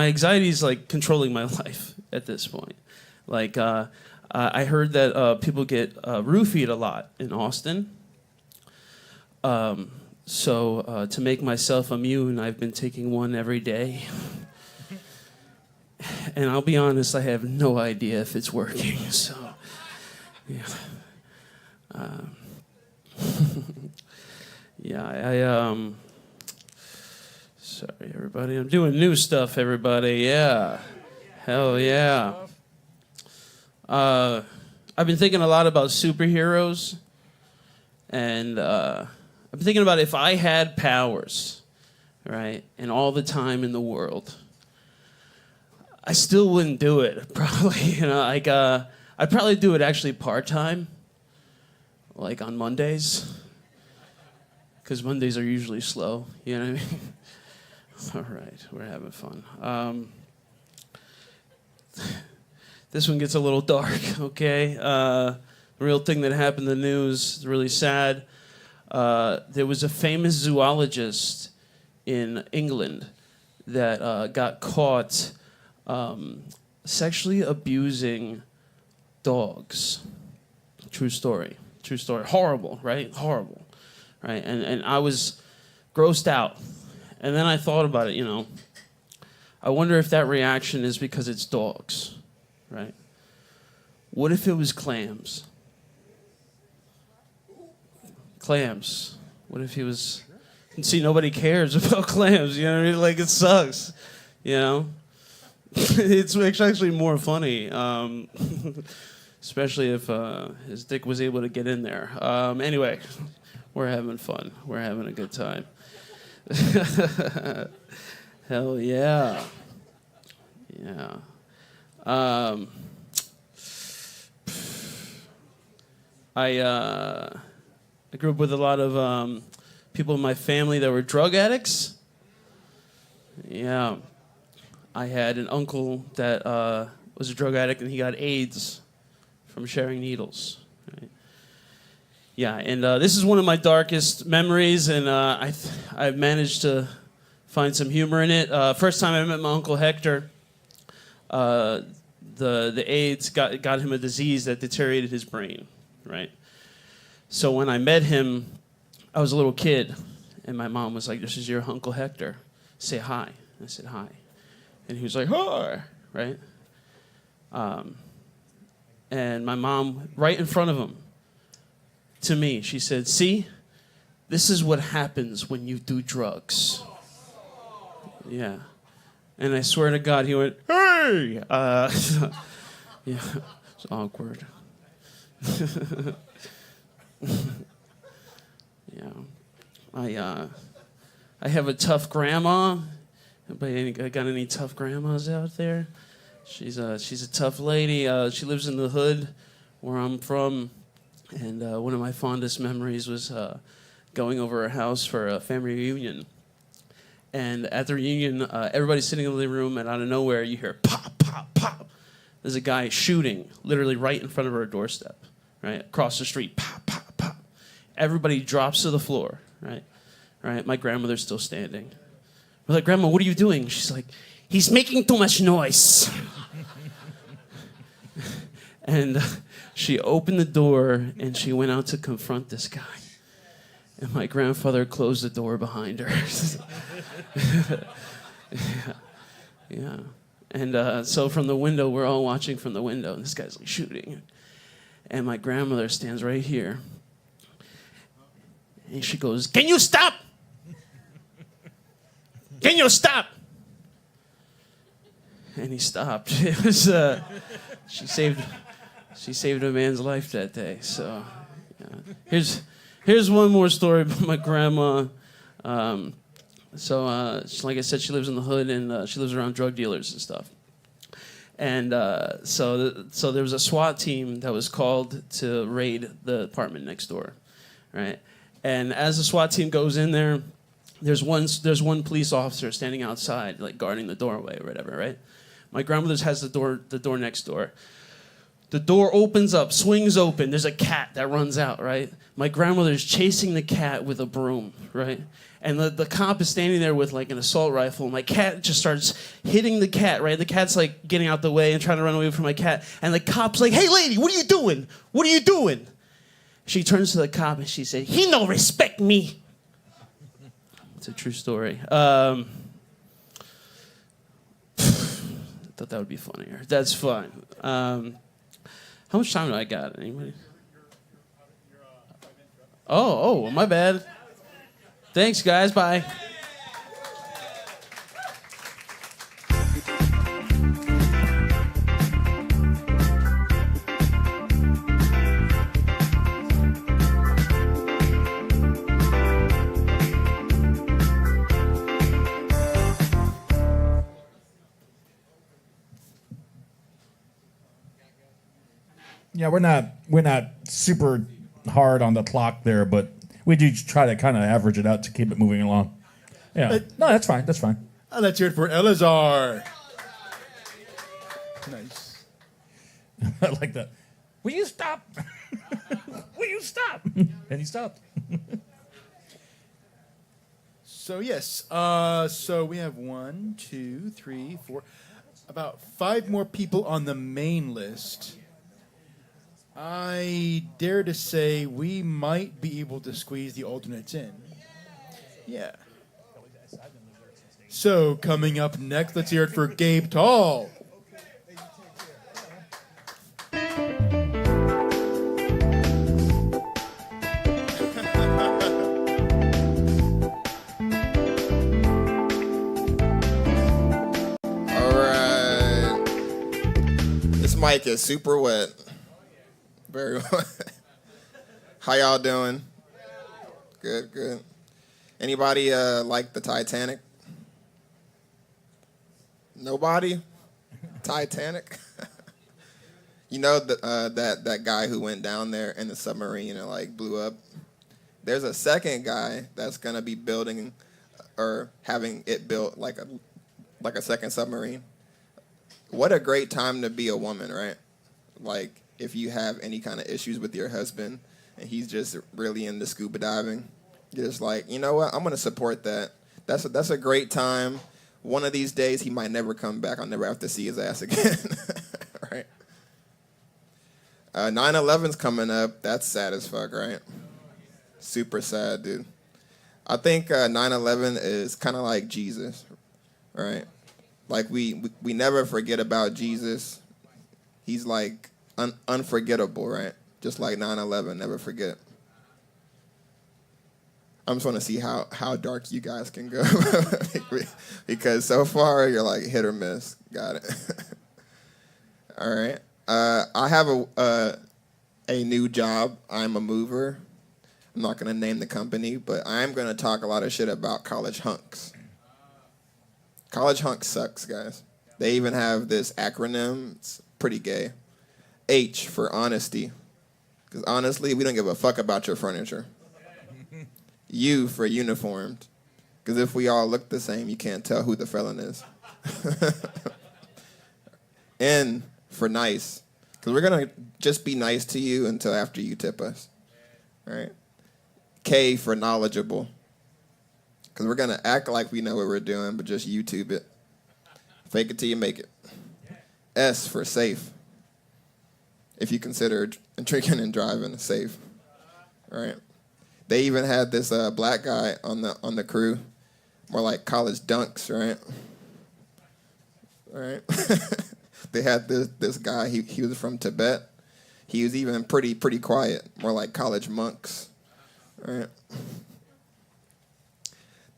anxiety is like controlling my life at this point. Like, I heard that people get roofied a lot in Austin. So to make myself immune, I've been taking one every day. And I'll be honest, I have no idea if it's working. So, yeah. Yeah, sorry, everybody. I'm doing new stuff, everybody. Yeah. Hell yeah. I've been thinking a lot about superheroes. And I've been thinking about if I had powers, right, and all the time in the world, I still wouldn't do it, probably. You know, like, I'd probably do it actually part-time, like on Mondays. Because Mondays are usually slow, you know what I mean? All right, we're having fun. This one gets a little dark, okay? The real thing that happened in the news, really sad. There was a famous zoologist in England that got caught sexually abusing dogs. True story. True story. Horrible, right? Horrible. Right, and I was grossed out. And then I thought about it, you know. I wonder if that reaction is because it's dogs, right? What if it was clams? Clams. What if he was... See, nobody cares about clams, you know what I mean? Like, it sucks, you know? It's actually more funny, especially if his dick was able to get in there. Anyway... We're having fun. We're having a good time. Hell yeah. Yeah. I grew up with a lot of people in my family that were drug addicts. Yeah. I had an uncle that was a drug addict, and he got AIDS from sharing needles. Right? Yeah, and this is one of my darkest memories, and I've managed to find some humor in it. First time I met my Uncle Hector, the AIDS got him a disease that deteriorated his brain, right? So when I met him, I was a little kid, and my mom was like, "This is your Uncle Hector. Say hi." I said, "Hi." And he was like, "Hi," right? And my mom, right in front of him, to me, she said, "See, this is what happens when you do drugs." Yeah. And I swear to God, he went, "Hey!" Yeah, it's awkward. Yeah. I have a tough grandma. Anybody got any tough grandmas out there? She's a tough lady. She lives in the hood where I'm from. And one of my fondest memories was going over her house for a family reunion. And at the reunion, everybody's sitting in the living room, and out of nowhere, you hear pop, pop, pop. There's a guy shooting, literally right in front of her doorstep, right? Across the street, pop, pop, pop. Everybody drops to the floor, right? Right? My grandmother's still standing. We're like, "Grandma, what are you doing?" She's like, "He's making too much noise." And she opened the door, and she went out to confront this guy. And my grandfather closed the door behind her. Yeah. And so from the window, we're all watching from the window, and this guy's like shooting. And my grandmother stands right here. And she goes, "Can you stop? Can you stop?" And he stopped. It was she saved a man's life that day. So yeah. Here's one more story about my grandma. Like I said, she lives in the hood, and she lives around drug dealers and stuff. And so there was a SWAT team that was called to raid the apartment next door, right? And as the SWAT team goes in there, there's one police officer standing outside, like guarding the doorway or whatever, right? My grandmother's has the door next door. The door opens up, swings open. There's a cat that runs out, right? My grandmother's chasing the cat with a broom, right? And the cop is standing there with like an assault rifle. My cat just starts hitting the cat, right? The cat's like getting out the way and trying to run away from my cat. And the cop's like, "Hey, lady, what are you doing? What are you doing?" She turns to the cop and she said, "He no respect me." It's a true story. Thought that would be funnier. That's fine. How much time do I got? Anybody? Oh, my bad. Thanks, guys. Bye. Yeah, we're not super hard on the clock there, but we do try to kind of average it out to keep it moving along. Yeah, no, that's fine. That's fine. Let's hear it for Elazar. Nice. I like that. Will you stop? Will you stop? And he stopped. So yes, so we have 1, 2, 3, 4, about 5 more people on the main list. I dare to say we might be able to squeeze the alternates in. Yeah. So coming up next, let's hear it for Gabe Tall. Mic is super wet. Very wet. How y'all doing? Good, good. Anybody like the Titanic? Nobody? Titanic? You know that guy who went down there in the submarine and like blew up? There's a second guy that's gonna be building or having it built like a second submarine. What a great time to be a woman, right? Like if you have any kind of issues with your husband and he's just really into scuba diving, you're just like, you know what? I'm gonna support that. That's a great time. One of these days he might never come back. I'll never have to see his ass again. Right? 9/11's coming up. That's sad as fuck, right? Super sad, dude. I think 9/11 is kind of like Jesus, right? Like we never forget about Jesus. He's like unforgettable, right? Just like 9/11, never forget. I'm just want to see how dark you guys can go because so far you're like hit or miss. Got it. All right. I have a new job. I'm a mover. I'm not going to name the company, but I am going to talk a lot of shit about college hunks. College hunks sucks, guys. They even have this acronym. It's pretty gay. H for honesty. Because honestly, we don't give a fuck about your furniture. U for uniformed. Because if we all look the same, you can't tell who the felon is. N for nice. Because we're going to just be nice to you until after you tip us. All right? K for knowledgeable. Because we're going to act like we know what we're doing, but just YouTube it. Fake it till you make it. S for safe. If you consider drinking and driving safe. All right? They even had this black guy on the crew. More like college dunks, right? All right? They had this guy, he was from Tibet. He was even pretty quiet, more like college monks. Right?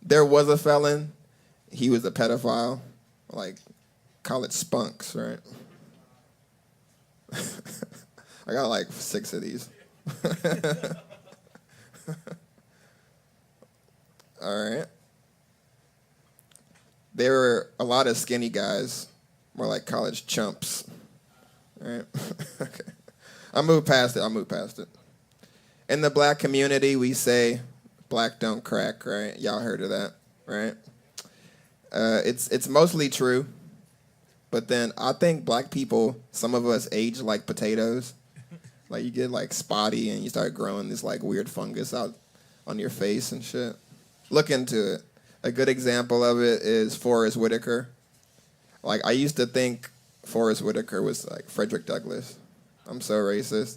There was a felon. He was a pedophile, like college spunks, right? I got like 6 of these. All right. There were a lot of skinny guys, more like college chumps. All right. Okay. I'll move past it. In the black community, we say, black don't crack, right? Y'all heard of that, right? It's mostly true, but then I think black people, some of us age like potatoes. Like you get like spotty and you start growing this like weird fungus out on your face and shit. Look into it. A good example of it is Forrest Whitaker. Like I used to think Forrest Whitaker was like Frederick Douglass. I'm so racist.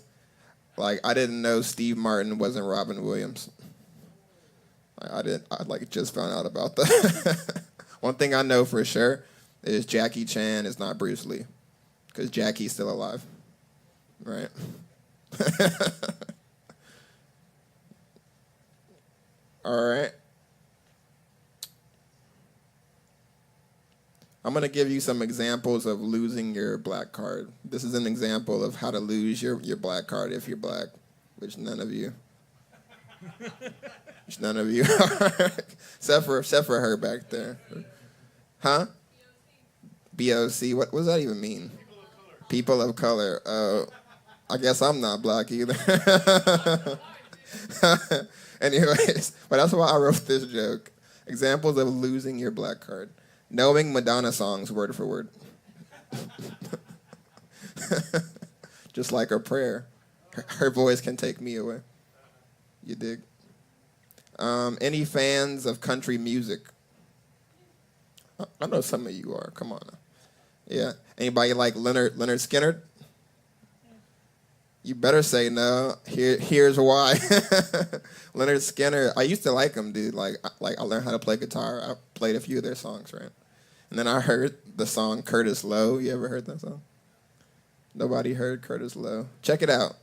Like I didn't know Steve Martin wasn't Robin Williams. I like just found out about that. One thing I know for sure is Jackie Chan is not Bruce Lee, because Jackie's still alive, right? All right. I'm going to give you some examples of losing your black card. This is an example of how to lose your black card if you're black, which none of you. Which none of you are. except for her back there. Huh? BOC. What does that even mean? People of color. Oh, I guess I'm not black either. Anyways, but that's why I wrote this joke. Examples of losing your black card. Knowing Madonna songs word for word. Just like her prayer. Her voice can take me away. You dig? Any fans of country music? I know some of you are. Come on now. Yeah. Anybody like Leonard Skinner? You better say no. Here's why. Leonard Skinner. I used to like him, dude. Like I learned how to play guitar. I played a few of their songs, right? And then I heard the song Curtis Lowe. You ever heard that song? Nobody heard Curtis Lowe. Check it out.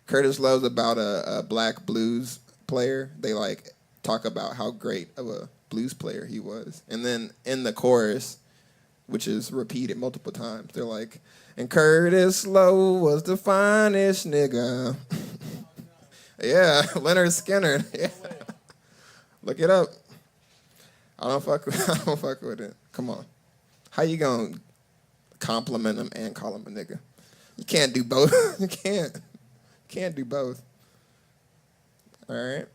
Curtis Lowe's about a black blues player. They like talk about how great of a blues player he was. And then in the chorus, which is repeated multiple times, they're like, and Curtis Lowe was the finest nigga. Yeah, Leonard Skinner. Yeah. Look it up. I don't fuck with it. Come on. How you gonna compliment him and call him a nigga? You can't do both. You can't do both. All right.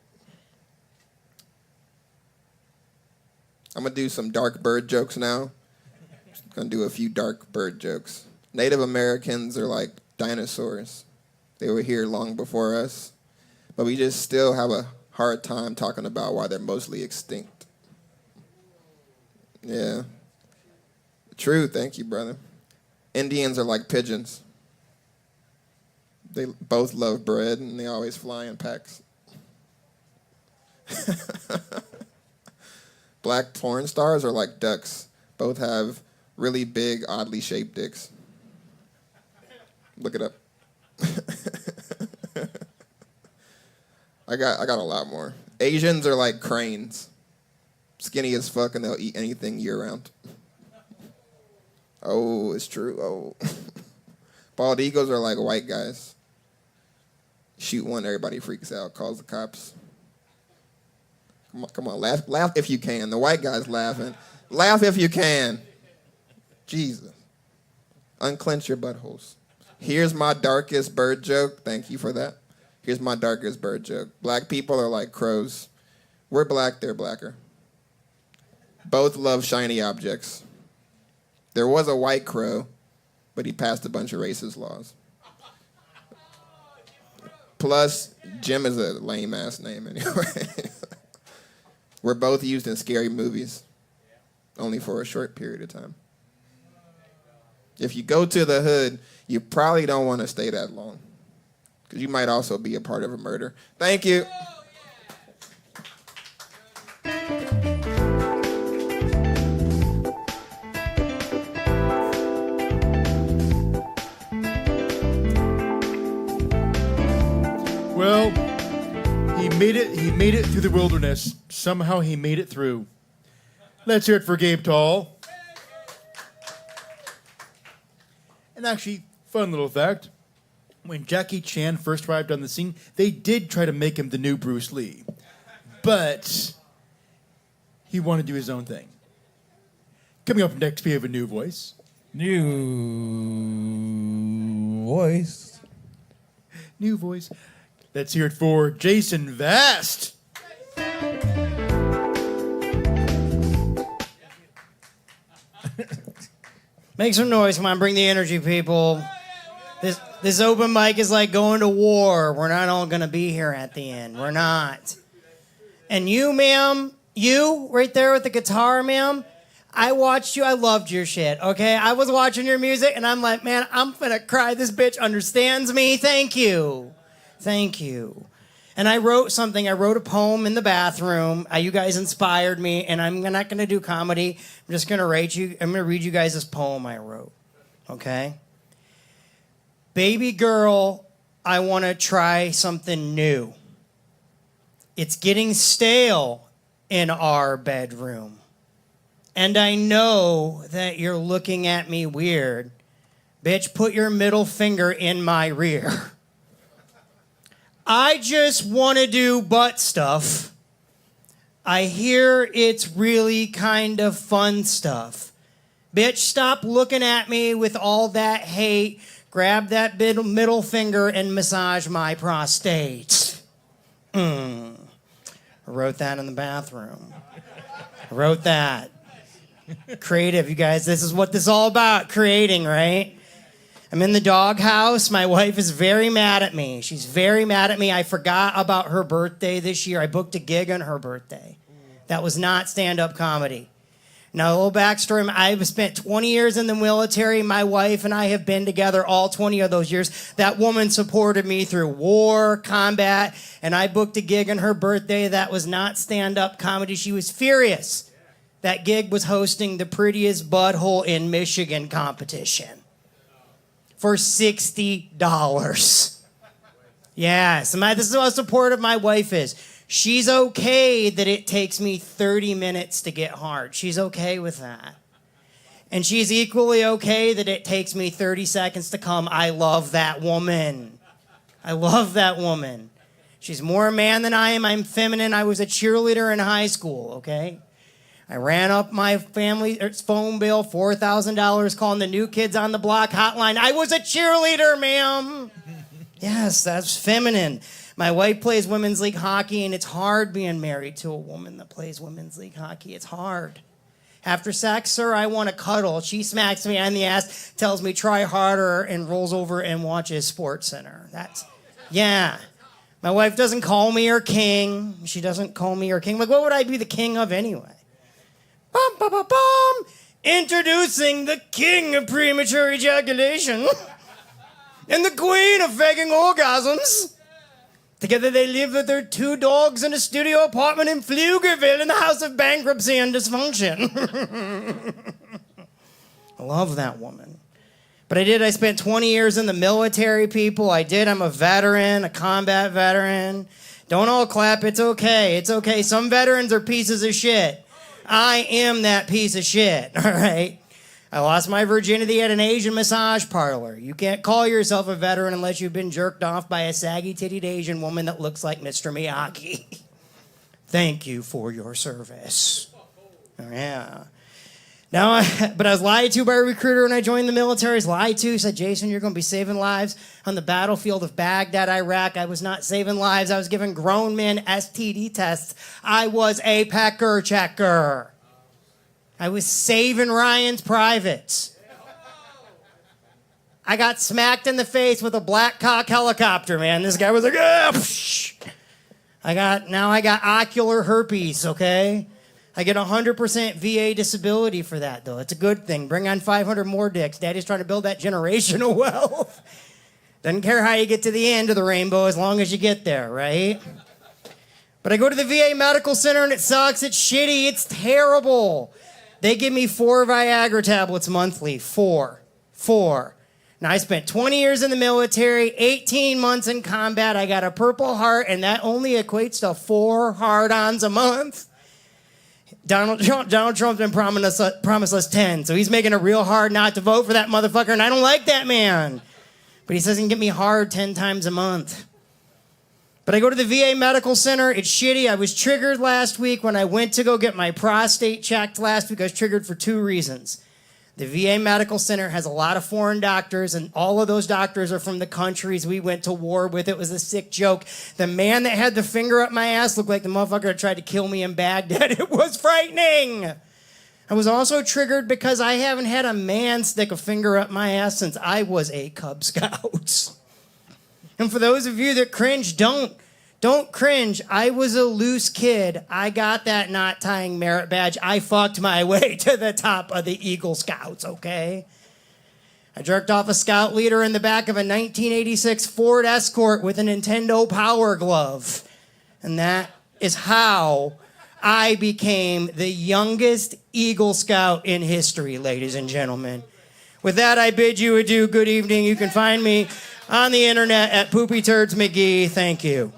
I'm gonna do some dark bird jokes now. Gonna do a few dark bird jokes. Native Americans are like dinosaurs. They were here long before us, but we just still have a hard time talking about why they're mostly extinct. Yeah. True, thank you, brother. Indians are like pigeons. They both love bread and they always fly in packs. Black porn stars are like ducks. Both have really big, oddly shaped dicks. Look it up. I got a lot more. Asians are like cranes. Skinny as fuck and they'll eat anything year round. Oh, it's true. Oh. Bald eagles are like white guys. Shoot one, everybody freaks out, calls the cops. Come on, laugh if you can. The white guy's laughing. Laugh if you can. Jesus. Unclench your buttholes. Here's my darkest bird joke. Thank you for that. Here's my darkest bird joke. Black people are like crows. We're black, they're blacker. Both love shiny objects. There was a white crow, but he passed a bunch of racist laws. Plus, Jim is a lame-ass name anyway. We're both used in scary movies, only for a short period of time. If you go to the hood, you probably don't want to stay that long, because you might also be a part of a murder. Thank you. Well, he made it through the wilderness. Somehow he made it through. Let's hear it for Gabe Tall. And actually, fun little fact, when Jackie Chan first arrived on the scene, they did try to make him the new Bruce Lee. But he wanted to do his own thing. Coming up next, we have a new voice. New voice. New voice. Let's hear it for Jason Vast. Make some noise. Come on, bring the energy, people. This open mic is like going to war. We're not all going to be here at the end. We're not. And you, ma'am, you right there with the guitar, ma'am, I watched you. I loved your shit, okay? I was watching your music, and I'm like, man, I'm going to cry. This bitch understands me. Thank you. Thank you. And I wrote something. I wrote a poem in the bathroom. You guys inspired me, and I'm not going to do comedy. I'm just going to read you guys this poem I wrote, okay? Baby girl, I want to try something new. It's getting stale in our bedroom. And I know that you're looking at me weird. Bitch, put your middle finger in my rear. I just want to do butt stuff. I hear it's really kind of fun stuff. Bitch, stop looking at me with all that hate. Grab that middle finger and massage my prostate. I wrote that in the bathroom. I wrote that. Creative, you guys. This is what this is all about. Creating, right? I'm in the doghouse. My wife is very mad at me. She's very mad at me. I forgot about her birthday this year. I booked a gig on her birthday. That was not stand-up comedy. Now, a little backstory. I've spent 20 years in the military. My wife and I have been together all 20 of those years. That woman supported me through war, combat, and I booked a gig on her birthday that was not stand-up comedy. She was furious. That gig was hosting the prettiest butthole in Michigan competition for $60. Yes, this is how supportive my wife is. She's okay that it takes me 30 minutes to get hard. She's okay with that. And she's equally okay that it takes me 30 seconds to come. I love that woman. I love that woman. She's more a man than I am. I'm feminine. I was a cheerleader in high school, okay? I ran up my family's phone bill, $4,000, calling the New Kids on the Block hotline. I was a cheerleader, ma'am. Yes, that's feminine. My wife plays women's league hockey, and it's hard being married to a woman that plays women's league hockey. It's hard. After sex, sir, I want to cuddle. She smacks me on the ass, tells me try harder, and rolls over and watches Sports Center. Yeah. My wife doesn't call me her king. She doesn't call me her king. Like, what would I be the king of anyway? Bum, bum, bum, bum. Introducing the king of premature ejaculation and the queen of faking orgasms. Together they live with their 2 dogs in a studio apartment in Pflugerville in the house of bankruptcy and dysfunction. I love that woman. But I spent 20 years in the military, people. I'm a veteran, a combat veteran. Don't all clap, it's okay. It's okay. Some veterans are pieces of shit. I am that piece of shit, all right? I lost my virginity at an Asian massage parlor. You can't call yourself a veteran unless you've been jerked off by a saggy-tittied Asian woman that looks like Mr. Miyagi. Thank you for your service. Oh, yeah. But I was lied to by a recruiter when I joined the military. I was lied to. He said, Jason, you're going to be saving lives on the battlefield of Baghdad, Iraq. I was not saving lives. I was giving grown men STD tests. I was a pecker checker. I was saving Ryan's privates. I got smacked in the face with a Black Hawk helicopter, man. This guy was like, ah, psh. I got ocular herpes, okay? I get 100% VA disability for that, though. It's a good thing. Bring on 500 more dicks. Daddy's trying to build that generational wealth. Doesn't care how you get to the end of the rainbow as long as you get there, right? But I go to the VA Medical Center and it sucks. It's shitty. It's terrible. They give me 4 Viagra tablets monthly. 4. Now, I spent 20 years in the military, 18 months in combat. I got a Purple Heart, and that only equates to 4 hard-ons a month. Donald Trump's been promised us 10, so he's making it real hard not to vote for that motherfucker, and I don't like that man. But he says he can get me hard 10 times a month. But I go to the VA Medical Center. It's shitty. I was triggered last week when I went to go get my prostate checked last week. I was triggered for 2 reasons. The VA Medical Center has a lot of foreign doctors, and all of those doctors are from the countries we went to war with. It was a sick joke. The man that had the finger up my ass looked like the motherfucker that tried to kill me in Baghdad. It was frightening. I was also triggered because I haven't had a man stick a finger up my ass since I was a Cub Scout. And for those of you that cringe, don't cringe. I was a loose kid. I got that knot tying merit badge. I fucked my way to the top of the Eagle Scouts, okay? I jerked off a scout leader in the back of a 1986 Ford Escort with a Nintendo Power Glove. And that is how I became the youngest Eagle Scout in history, ladies and gentlemen. With that, I bid you adieu. Good evening. You can find me on the internet at Poopy Turds McGee. Thank you.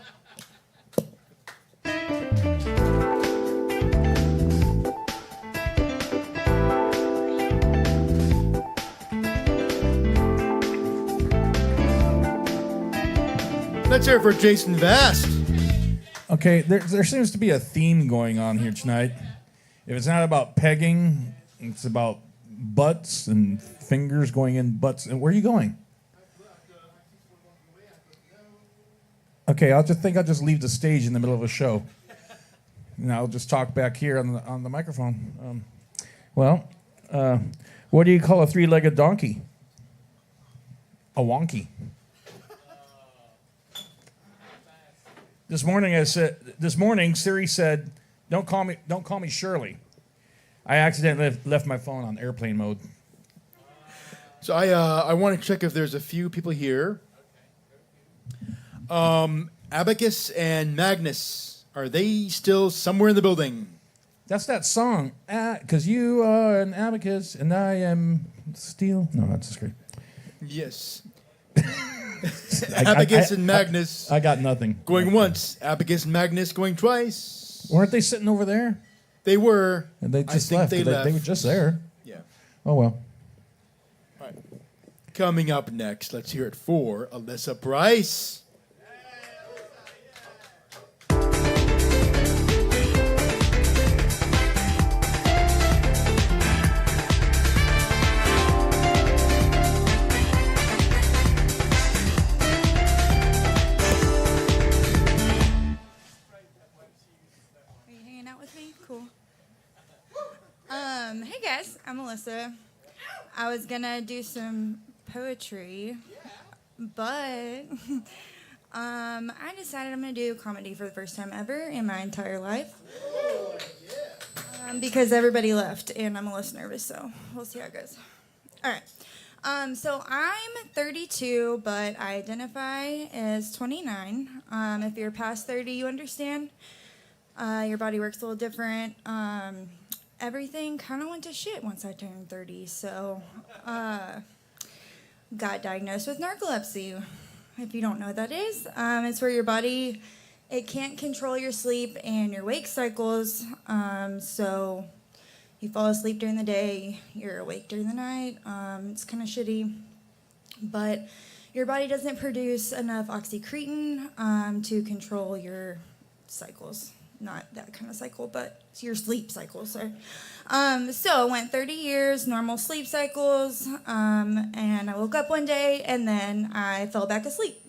Let's hear it for Jason Vast. Okay, there seems to be a theme going on here tonight. If it's not about pegging, it's about butts and fingers going in butts. And where are you going? Okay, I'll just leave the stage in the middle of a show, and I'll just talk back here on the microphone. What do you call a 3-legged donkey? A wonky. This morning Siri said, "Don't call me Shirley." I accidentally left my phone on airplane mode. So I want to check if there's a few people here. Abacus and Magnus, are they still somewhere in the building? That's that song, because you are an abacus and I am steel. No, that's just great. Yes. Abacus and Magnus. I got nothing. Going once. Abacus and Magnus going twice. Weren't they sitting over there? They were. And they just left. They were just there. Yeah. Oh, well. All right. Coming up next, let's hear it for Alyssa Price. Hey guys, I'm Melissa. I was gonna do some poetry, but I decided I'm gonna do comedy for the first time ever in my entire life. Because everybody left and I'm a little nervous, so we'll see how it goes. All right. So I'm 32, but I identify as 29. If you're past 30, you understand. Your body works a little different. Everything kind of went to shit once I turned 30, so got diagnosed with narcolepsy. If you don't know what that is, it's where your body, it can't control your sleep and your wake cycles, so you fall asleep during the day, you're awake during the night. It's kind of shitty, but your body doesn't produce enough oxycretin to control your cycles. Not that kind of cycle, but it's your sleep cycle, sorry. So I went 30 years, normal sleep cycles, and I woke up one day, and then I fell back asleep.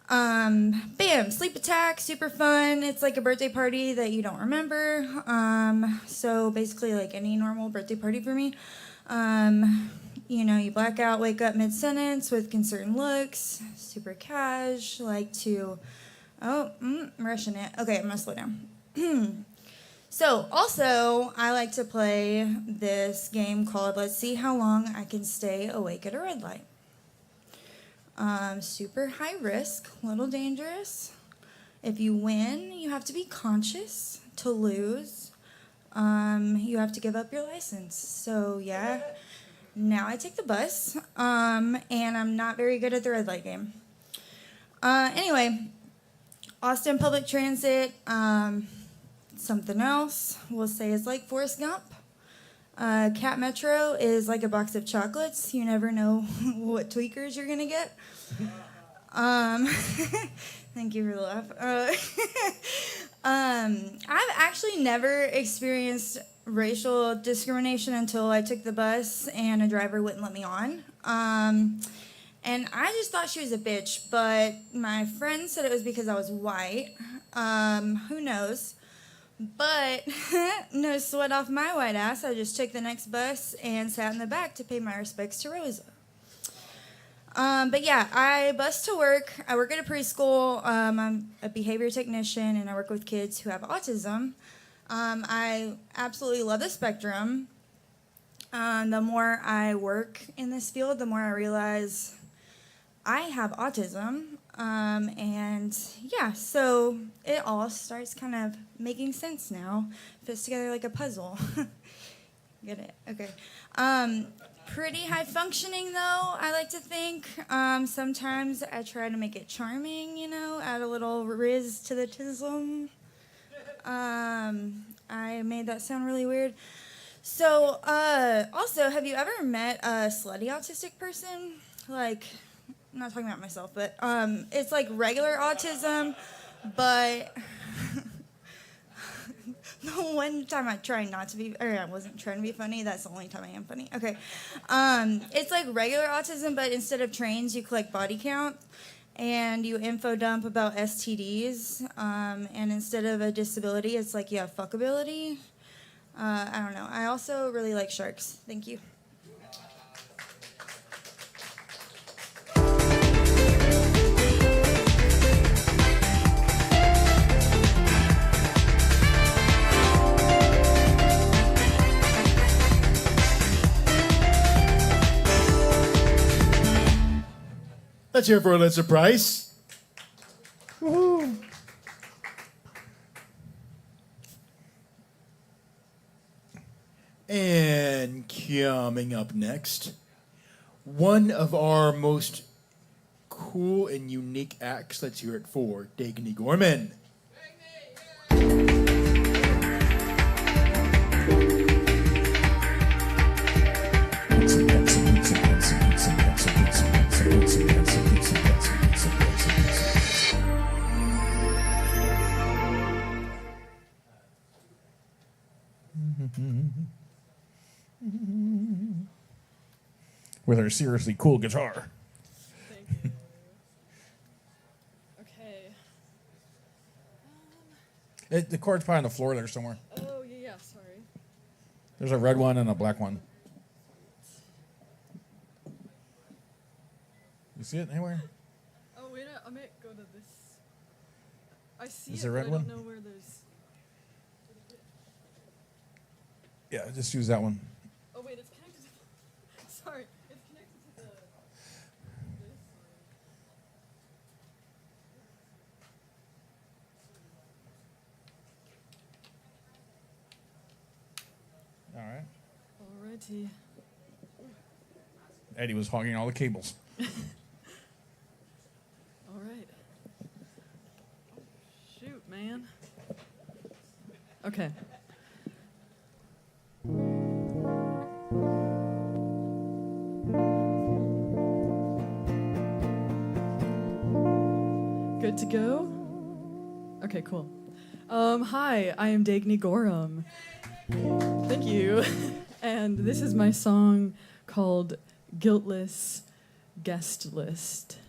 Bam, sleep attack, super fun. It's like a birthday party that you don't remember. So basically like any normal birthday party for me. You know, you black out, wake up mid-sentence with concerned looks, super cash, like to... I'm rushing it. Okay, I'm gonna slow down. So, also, I like to play this game called Let's See How Long I Can Stay Awake at a Red Light. Super high risk, little dangerous. If you win, you have to be conscious. To lose, you have to give up your license. So, yeah, now I take the bus, and I'm not very good at the red light game. Anyway, Austin Public Transit, something else we'll say is like Forrest Gump. Cat Metro is like a box of chocolates. You never know what tweakers you're gonna get. Thank you for the laugh. I've actually never experienced racial discrimination until I took the bus and a driver wouldn't let me on. And I just thought she was a bitch, but my friend said it was because I was white. Who knows? But no sweat off my white ass. I just took the next bus and sat in the back to pay my respects to Rosa. But yeah, I bus to work. I work at a preschool. I'm a behavior technician, and I work with kids who have autism. I absolutely love the spectrum. The more I work in this field, the more I realize I have autism, and yeah, so it all starts kind of making sense now. Fits together like a puzzle. Get it? Okay. Pretty high functioning though, I like to think. Sometimes I try to make it charming, you know, add a little riz to the tism. I made that sound really weird. So, also, have you ever met a slutty autistic person? Like, I'm not talking about myself, but it's like regular autism, but the one time I tried not to be, or I wasn't trying to be funny, that's the only time I am funny. Okay. It's like regular autism, but instead of trains, you collect body count, and you info dump about STDs, and instead of a disability, it's like you have fuckability. I don't know. I also really like sharks. Thank you. Let's hear it for Alyssa Price. Woohoo. And coming up next, one of our most cool and unique acts. Let's hear it for Dagny Gorman. With her seriously cool guitar. Okay. The chord's probably on the floor there somewhere. Oh, yeah, sorry. There's a red one and a black one. You see it anywhere? Oh wait, I might go to this. I see Is it, there a but red I don't one? know where there's. Yeah, just use that one. Oh wait, it's connected to. Sorry, it's connected to the. All right. Alrighty. Eddie was hogging all the cables. All right. Shoot, man. Okay. Good to go? Okay, cool. Hi, I am Dagny Gorham. Thank you. And this is my song called Guiltless Guest List.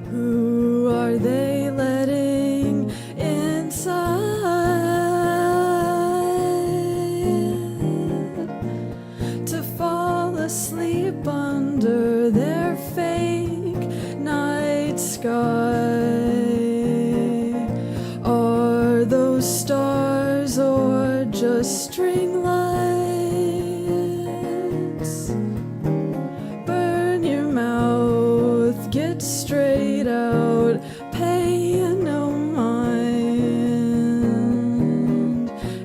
Who are they letting inside to fall asleep under their fake night sky? Are those stars or just string lights? Burn your mouth, get straight out, pay no mind.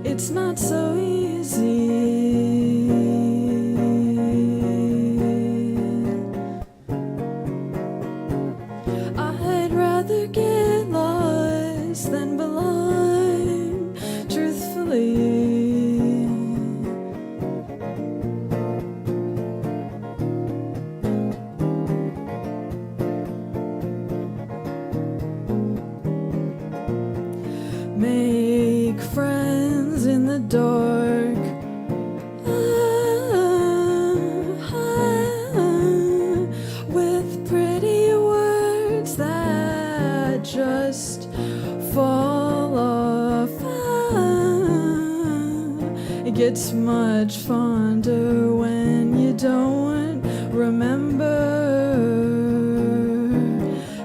It's not so easy. I'd rather get lost than blind, truthfully. Make friends in the dark. With pretty words that just fall off. It gets much fonder when you don't remember.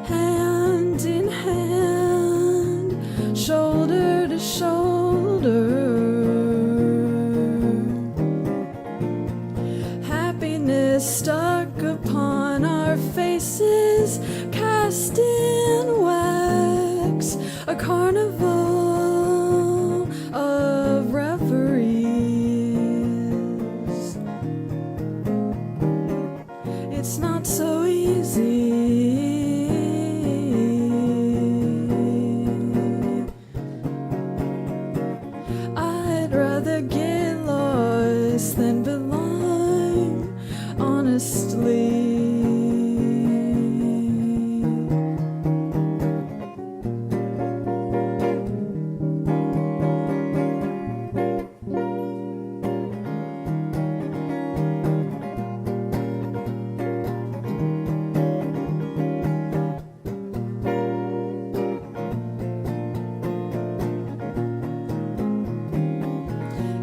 Hand in hand, shoulder to shoulder. Happiness stuck upon our faces, cast in wax, a carnival of reveries. It's not so easy. I'd rather get lost than belong, honestly.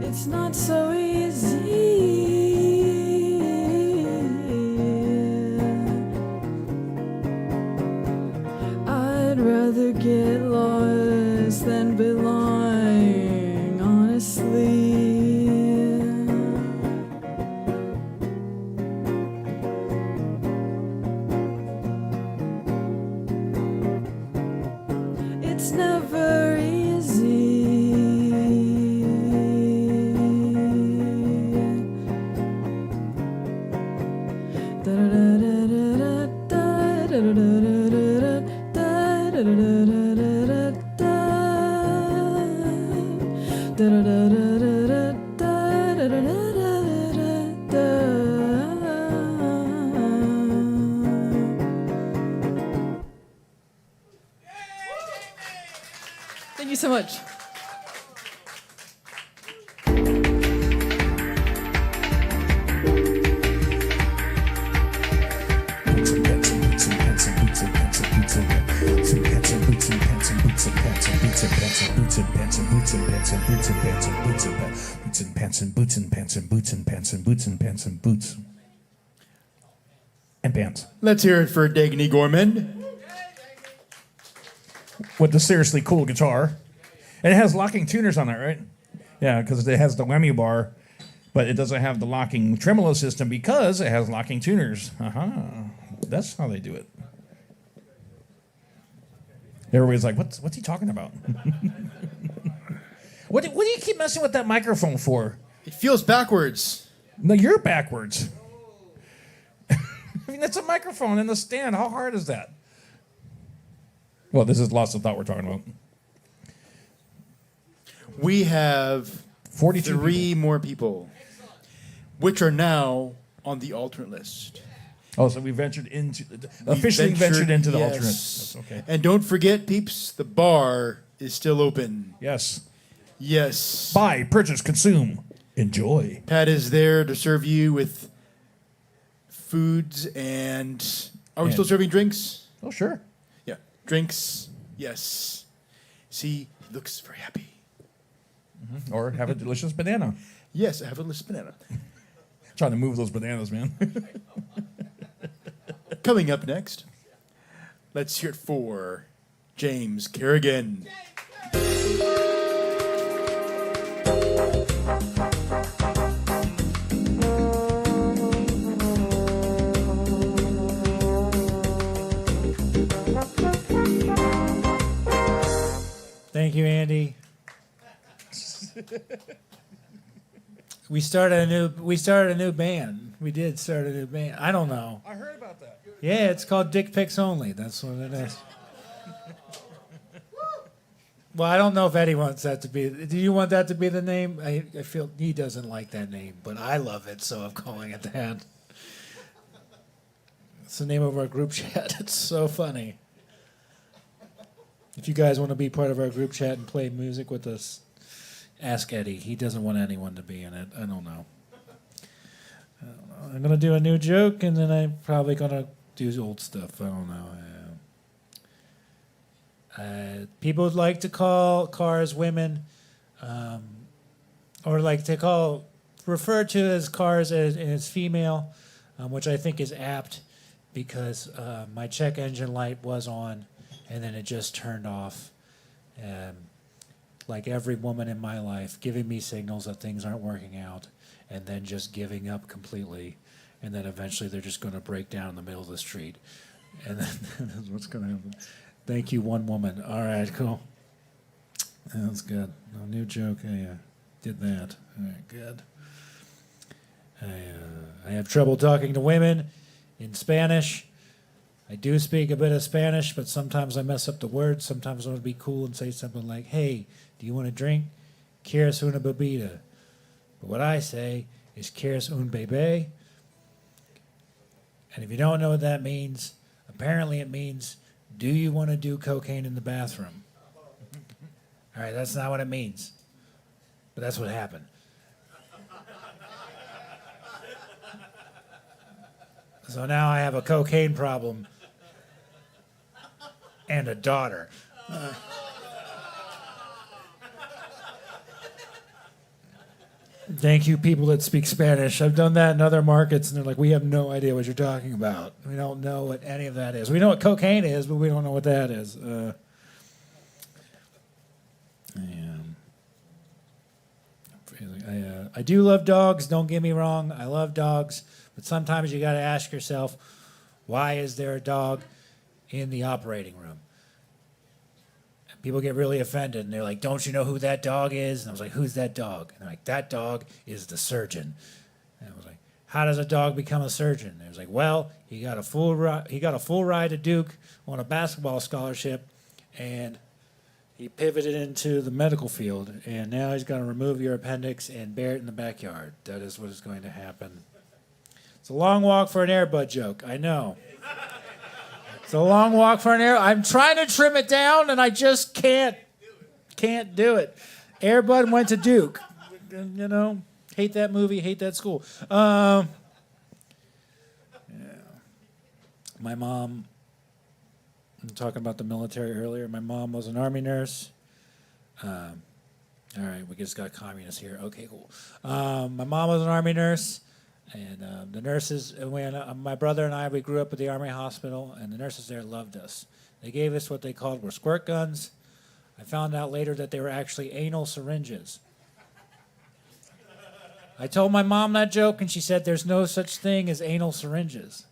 It's not so easy. I'd rather get lost than belong, honestly. It's never easy. Thank you so much. And pants. Let's hear it for Dagny Gorman. With the seriously cool guitar. And it has locking tuners on it, right? Yeah, because it has the whammy bar, but it doesn't have the locking tremolo system because it has locking tuners. That's how they do it. Everybody's like, what's he talking about? What do you keep messing with that microphone for? It feels backwards. No, you're backwards. I mean, that's a microphone in the stand. How hard is that? Well, this is lost of thought we're talking about. We have 43 more people, which are now on the alternate list. Oh, so we ventured into officially ventured into the yes. alternate. That's okay. And don't forget, peeps, the bar is still open. Yes. Yes. Buy, purchase, consume, enjoy. Pat is there to serve you with foods and... Are we And- still serving drinks? Oh, sure. Yeah. Drinks. Yes. See, he looks very happy. Or have a delicious banana. Yes, I have a delicious banana. Trying to move those bananas, man. Coming up next, let's hear it for James Kerrigan. Thank you, Andy. We started a new band. We did start a new band. I don't know. I heard about that. Yeah, it's called Dick Pics Only. That's what it is. Well, I don't know if Eddie wants that to be. Do you want that to be the name? I feel he doesn't like that name, but I love it, so I'm calling it that. It's the name of our group chat. It's so funny. If you guys want to be part of our group chat and play music with us, ask Eddie. He doesn't want anyone to be in it. I don't know. I'm going to do a new joke, and then I'm probably going to do old stuff. I don't know. People would like to call cars women, or like to refer to as cars as female, which I think is apt because my check engine light was on, and then it just turned off. Like every woman in my life, giving me signals that things aren't working out, and then just giving up completely, and then eventually they're just going to break down in the middle of the street, and then that's what's going to happen. Thank you, one woman. All right, cool. That's good. No new joke. I did that. All right, good. I have trouble talking to women in Spanish. I do speak a bit of Spanish, but sometimes I mess up the words. Sometimes I want to be cool and say something like, hey, do you want a drink? ¿Quieres una bebida? But what I say is ¿Quieres un bebé? And if you don't know what that means, apparently it means, do you want to do cocaine in the bathroom? All right, that's not what it means. But that's what happened. So now I have a cocaine problem and a daughter. Thank you, people that speak Spanish. I've done that in other markets, and they're like, we have no idea what you're talking about. We don't know what any of that is. We know what cocaine is, but we don't know what that is. I do love dogs, don't get me wrong. I love dogs, but sometimes you got to ask yourself, why is there a dog in the operating room? And people get really offended, and they're like, don't you know who that dog is? And I was like, who's that dog? And they're like, that dog is the surgeon. And I was like, how does a dog become a surgeon? And I was like, well, he got a full ride to Duke on a basketball scholarship, and he pivoted into the medical field, and now he's going to remove your appendix and bear it in the backyard. That is what is going to happen. It's a long walk for an Air Bud joke, I know. It's a long walk for an air. I'm trying to trim it down, and I just can't can't do it. Airbud went to Duke. You know, hate that movie, hate that school. Yeah. My mom, I'm talking about the military earlier. My mom was an Army nurse. All right, we just got communists here. Okay, cool. My mom was an Army nurse, and the nurses, when my brother and I, we grew up at the Army hospital, and the nurses there loved us. They gave us what they called were squirt guns. I found out later that they were actually anal syringes. I told my mom that joke, and she said there's no such thing as anal syringes.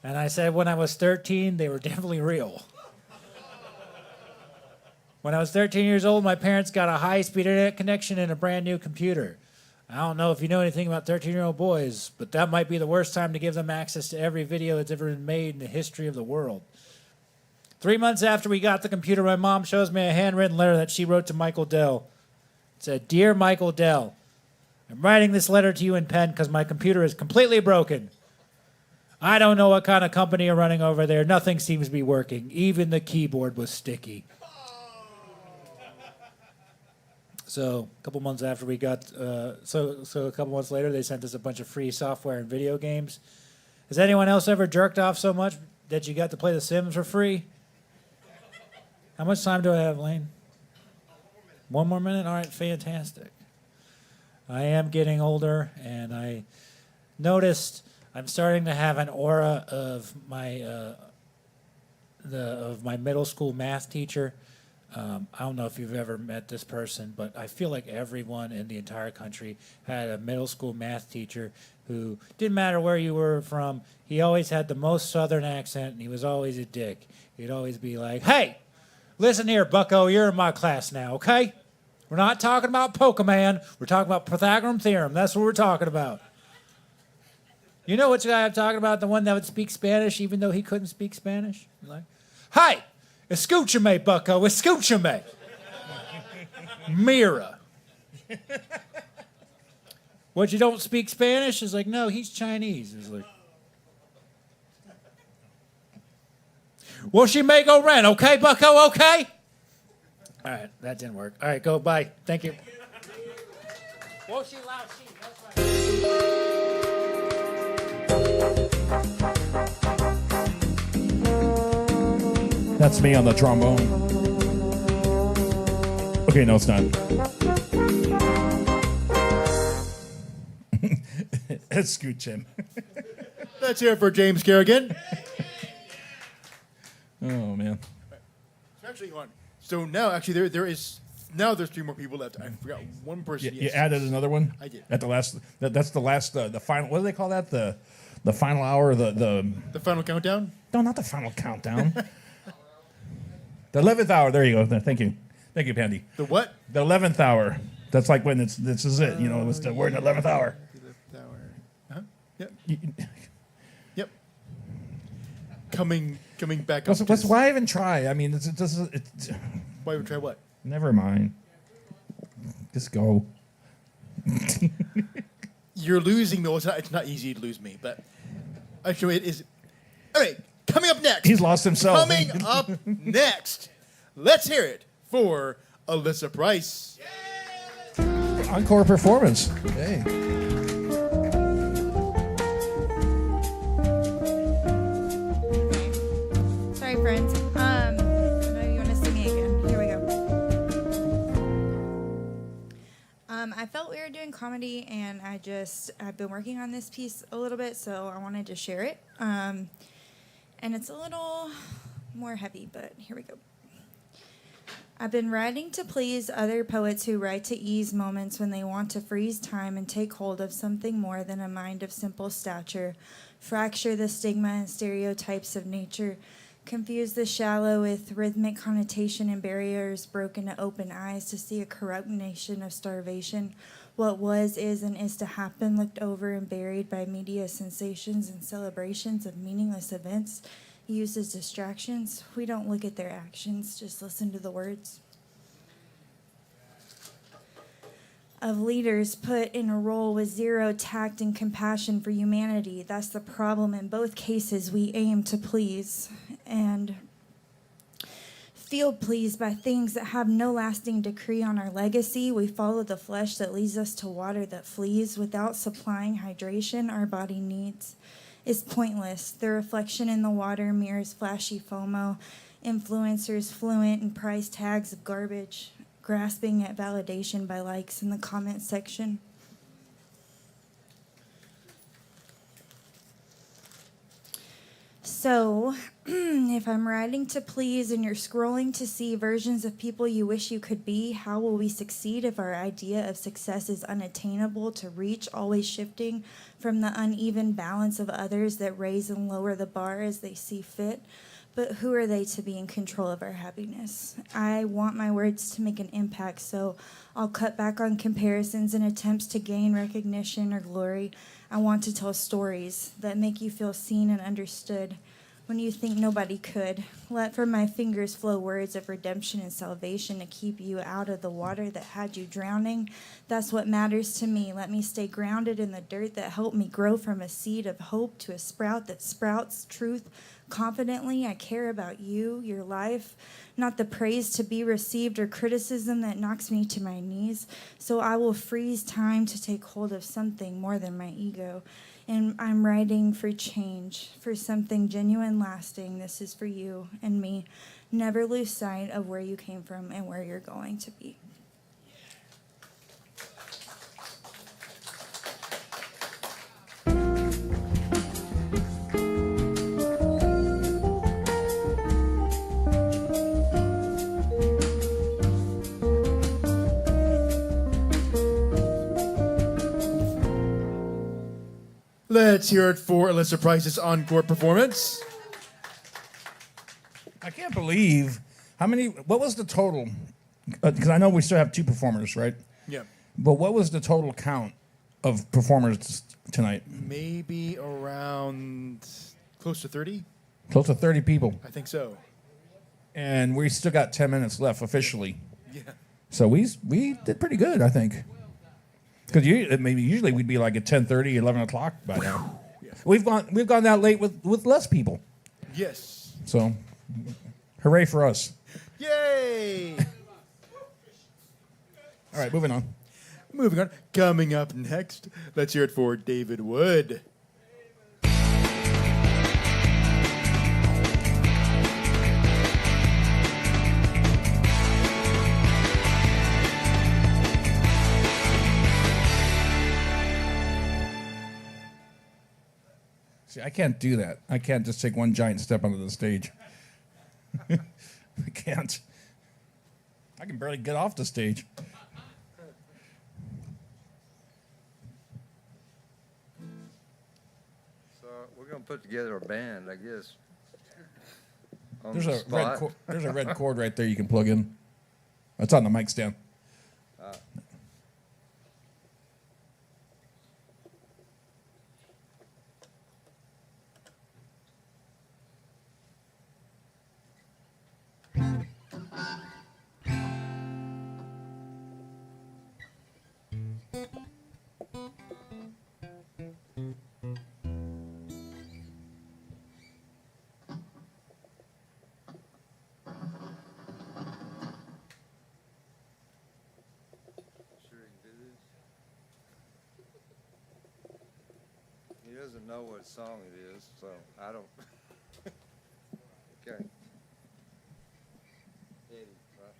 And I said when I was 13, they were definitely real. When I was 13 years old, my parents got a high-speed internet connection and a brand new computer. I don't know if you know anything about 13-year-old boys, but that might be the worst time to give them access to every video that's ever been made in the history of the world. 3 months after we got the computer, my mom shows me a handwritten letter that she wrote to Michael Dell. It said, "Dear Michael Dell, I'm writing this letter to you in pen because my computer is completely broken. I don't know what kind of company you're running over there. Nothing seems to be working. Even the keyboard was sticky." So a couple months after we got, so a couple months later, they sent us a bunch of free software and video games. Has anyone else ever jerked off so much that you got to play The Sims for free? How much time do I have, Lane? 1 more minute? All right, fantastic. I am getting older, and I noticed I'm starting to have an aura of my middle school math teacher. I don't know if you've ever met this person, but I feel like everyone in the entire country had a middle school math teacher who didn't matter where you were from. He always had the most southern accent, and he was always a dick. He'd always be like, "Hey, listen here, bucko, you're in my class now, okay? We're not talking about Pokemon. We're talking about Pythagorean theorem. That's what we're talking about." You know which guy I'm talking about? The one that would speak Spanish even though he couldn't speak Spanish? Like, "Hey, escúchame, bucko, escúchame. Mira. What, you don't speak Spanish?" It's like, "No, he's Chinese." It's like, "Well, she may go rent, okay, bucko, okay?" All right, that didn't work. All right, go, bye. Thank you. That's me on the trombone. Okay, no, it's not. Escuchen. Let's hear it for James Kerrigan. Oh, man. Actually, hold on. So now, actually, there's 3 more people left. I forgot one person. You added another one? I did. At the last, that's the last, the final, what do they call that? The final hour, the final countdown? No, not the final countdown. The 11th hour. There you go. Thank you. Thank you, Pandy. The what? The 11th hour. That's like when this is it. You know, we're in the 11th hour. Huh? Yep. Yep. Coming back up. Why even try? I mean, it's why even try what? Never mind. Just go. You're losing me. Well, it's not easy to lose me, but actually it is. All right, coming up next. He's lost himself. Coming up next. Let's hear it for Alyssa Price. Encore performance. Hey. Sorry, friends. I know you want to see me again. Here we go. I felt we were doing comedy, and I've been working on this piece a little bit, so I wanted to share it. And it's a little more heavy, but here we go. I've been writing to please other poets who write to ease moments when they want to freeze time and take hold of something more than a mind of simple stature, fracture the stigma and stereotypes of nature, confuse the shallow with rhythmic connotation and barriers broken to open eyes to see a corrupt nation of starvation. What was, is, and is to happen looked over and buried by media sensations and celebrations of meaningless events used as distractions. We don't look at their actions, just listen to the words. Of leaders put in a role with zero tact and compassion for humanity. That's the problem. In both cases, we aim to please. And feel pleased by things that have no lasting decree on our legacy. We follow the flesh that leads us to water that flees. Without supplying hydration our body needs is pointless. The reflection in the water mirrors flashy FOMO, influencers fluent in price tags of garbage, grasping at validation by likes in the comment section. So, if I'm writing to please and you're scrolling to see versions of people you wish you could be, how will we succeed if our idea of success is unattainable to reach, always shifting from the uneven balance of others that raise and lower the bar as they see fit? But who are they to be in control of our happiness? I want my words to make an impact, so I'll cut back on comparisons and attempts to gain recognition or glory. I want to tell stories that make you feel seen and understood when you think nobody could. Let from my fingers flow words of redemption and salvation to keep you out of the water that had you drowning. That's what matters to me. Let me stay grounded in the dirt that helped me grow from a seed of hope to a sprout that sprouts truth confidently. I care about you, your life, not the praise to be received or criticism that knocks me to my knees. So I will freeze time to take hold of something more than my ego. And I'm writing for change, for something genuine, lasting. This is for you and me. Never lose sight of where you came from and where you're going to be. Let's hear it for Alyssa Price's encore performance. I can't believe what was the total? Because I know we still have 2 performers, right? Yeah. But what was the total count of performers tonight? Maybe around close to 30? Close to 30 people. I think so. And we still got 10 minutes left officially. Yeah. So we did pretty good, I think. Because usually we'd be like at 10:30, 11 o'clock by now. Yeah. We've gone that late with less people. Yes. So, hooray for us. Yay! All right, moving on. Moving on. Coming up next, let's hear it for David Wood. See, I can't do that. I can't just take one giant step onto the stage. I can't. I can barely get off the stage. So we're gonna put together a band, I guess. On There's the a spot. there's a red cord right there you can plug in. It's on the mic stand. He doesn't know what song it is, so I don't. Okay. Eddie, right?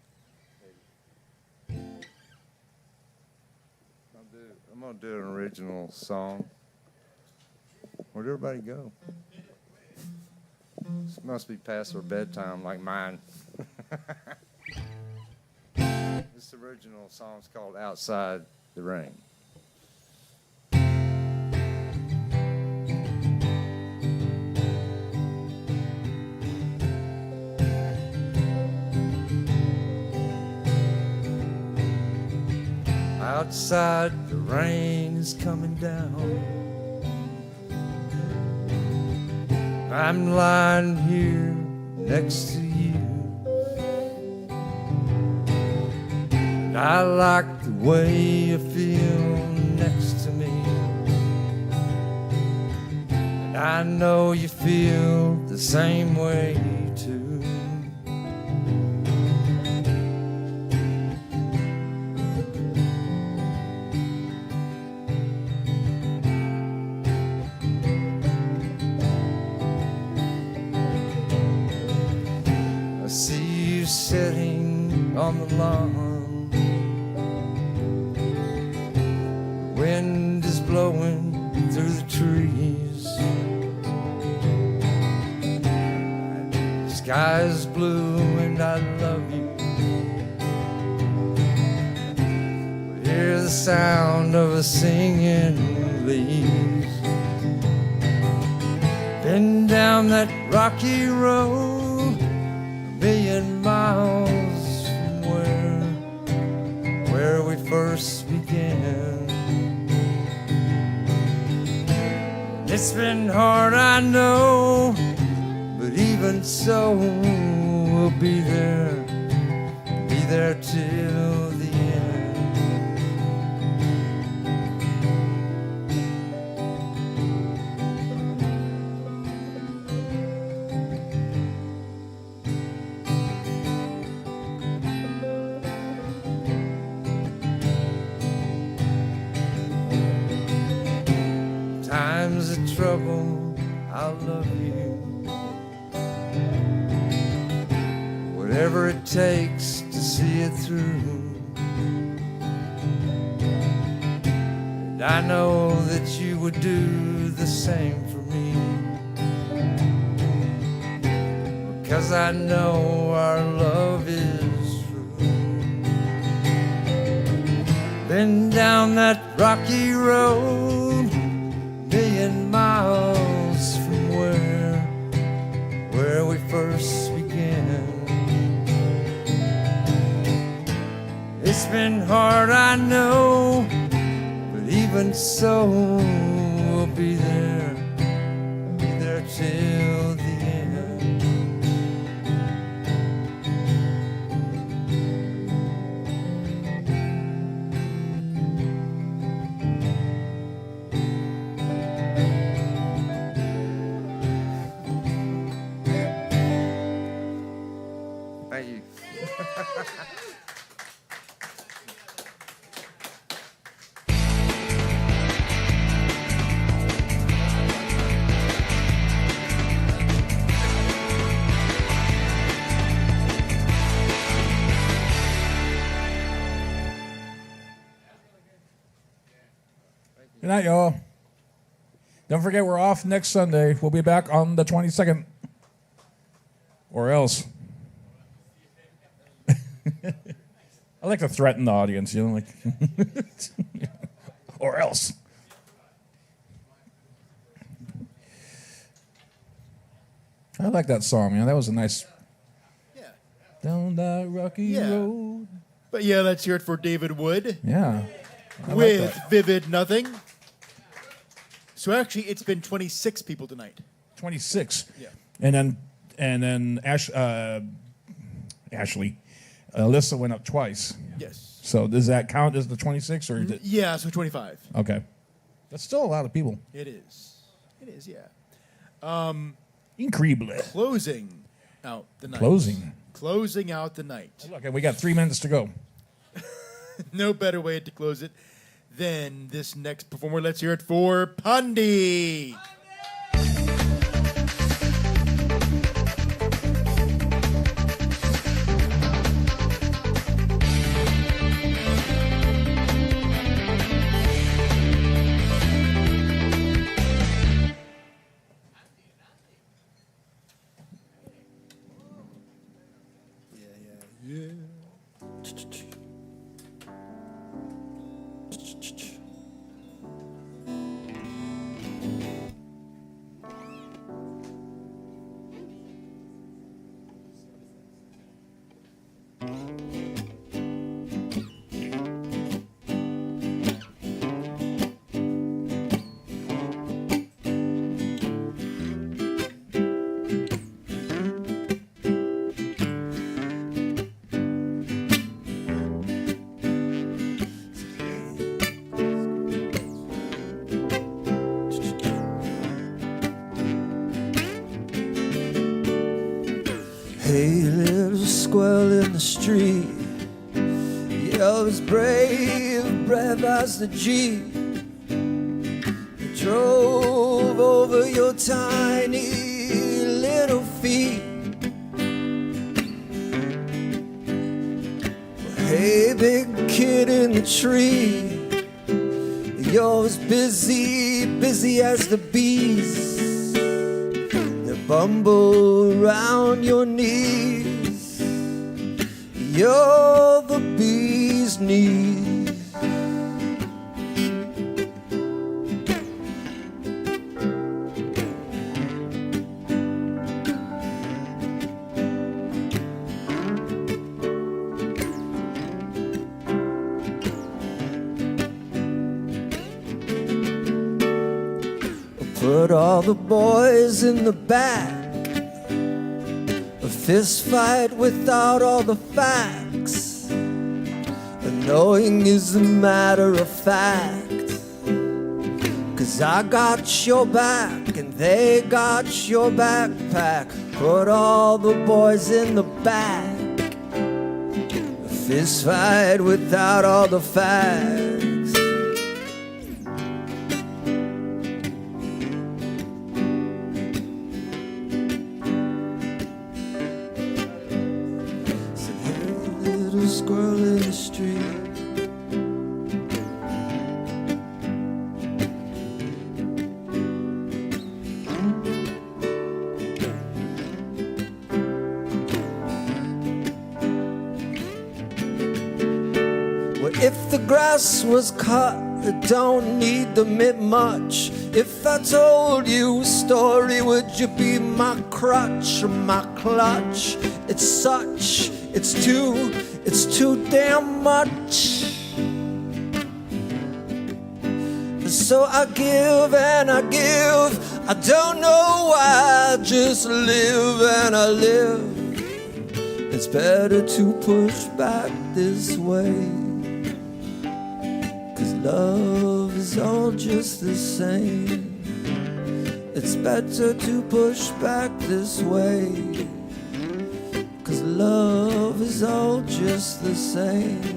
Eddie. I'm gonna do an original song. Where'd everybody go? This must be past their bedtime, like mine. This original song's called "Outside the Rain." Outside the rain is coming down. I'm lying here next to you. And I like the way you feel next to me. And I know you feel the same way too. I see you sitting on the lawn. The wind is blowing through the trees. The sky is blue and I love you. Hear the sound of a singing leaves. Been down that rocky road, a million miles from where we first began. It's been hard, I know, but even so, we'll be there till the end. Times of trouble, I'll love you. Whatever it takes to see it through. And I know that you would do the same for me. Because I know our love is true. Been down that rocky road, million miles from where we first began. It's been hard, I know, but even so, we'll be there till the end. Thank you. Good night, y'all. Don't forget, we're off next Sunday. We'll be back on the 22nd. Or else. I like to threaten the audience, you know, like, or else. I like that song, man. That was a nice. Yeah. Down that rocky road. But yeah, let's hear it for David Wood. Yeah. I like With that. Vivid Nothing. So actually, it's been 26 people tonight. 26. Yeah. And then Ashley, Alyssa went up twice. Yes. So does that count as the 26 or? Yeah, so 25. Okay. That's still a lot of people. It is. It is, yeah. Incredible. Closing out the night. Closing out the night. Okay, we got 3 minutes to go. No better way to close it than this next performer. Let's hear it for Pandi. Hey, lives a squirrel in the street. Yelled as brave as the Jeep. It drove over your tiny little feet. Hey, big kid in the tree, you're as busy as the bees that bumble around your knees. You're the bee's knees. Put all the boys in the back, a fist fight without all the facts. And knowing is a matter of fact. 'Cause I got your back and they got your backpack. Put all the boys in the back, a fist fight without all the facts. Squirrel in the street. Well, if the grass was cut, it don't need to admit much. If I told you a story, would you be my crutch or my clutch? It's too damn much. So I give and I give. I don't know why, I just live and I live. It's better to push back this way, 'cause love is all just the same. It's better to push back this way, 'cause love is all just the same.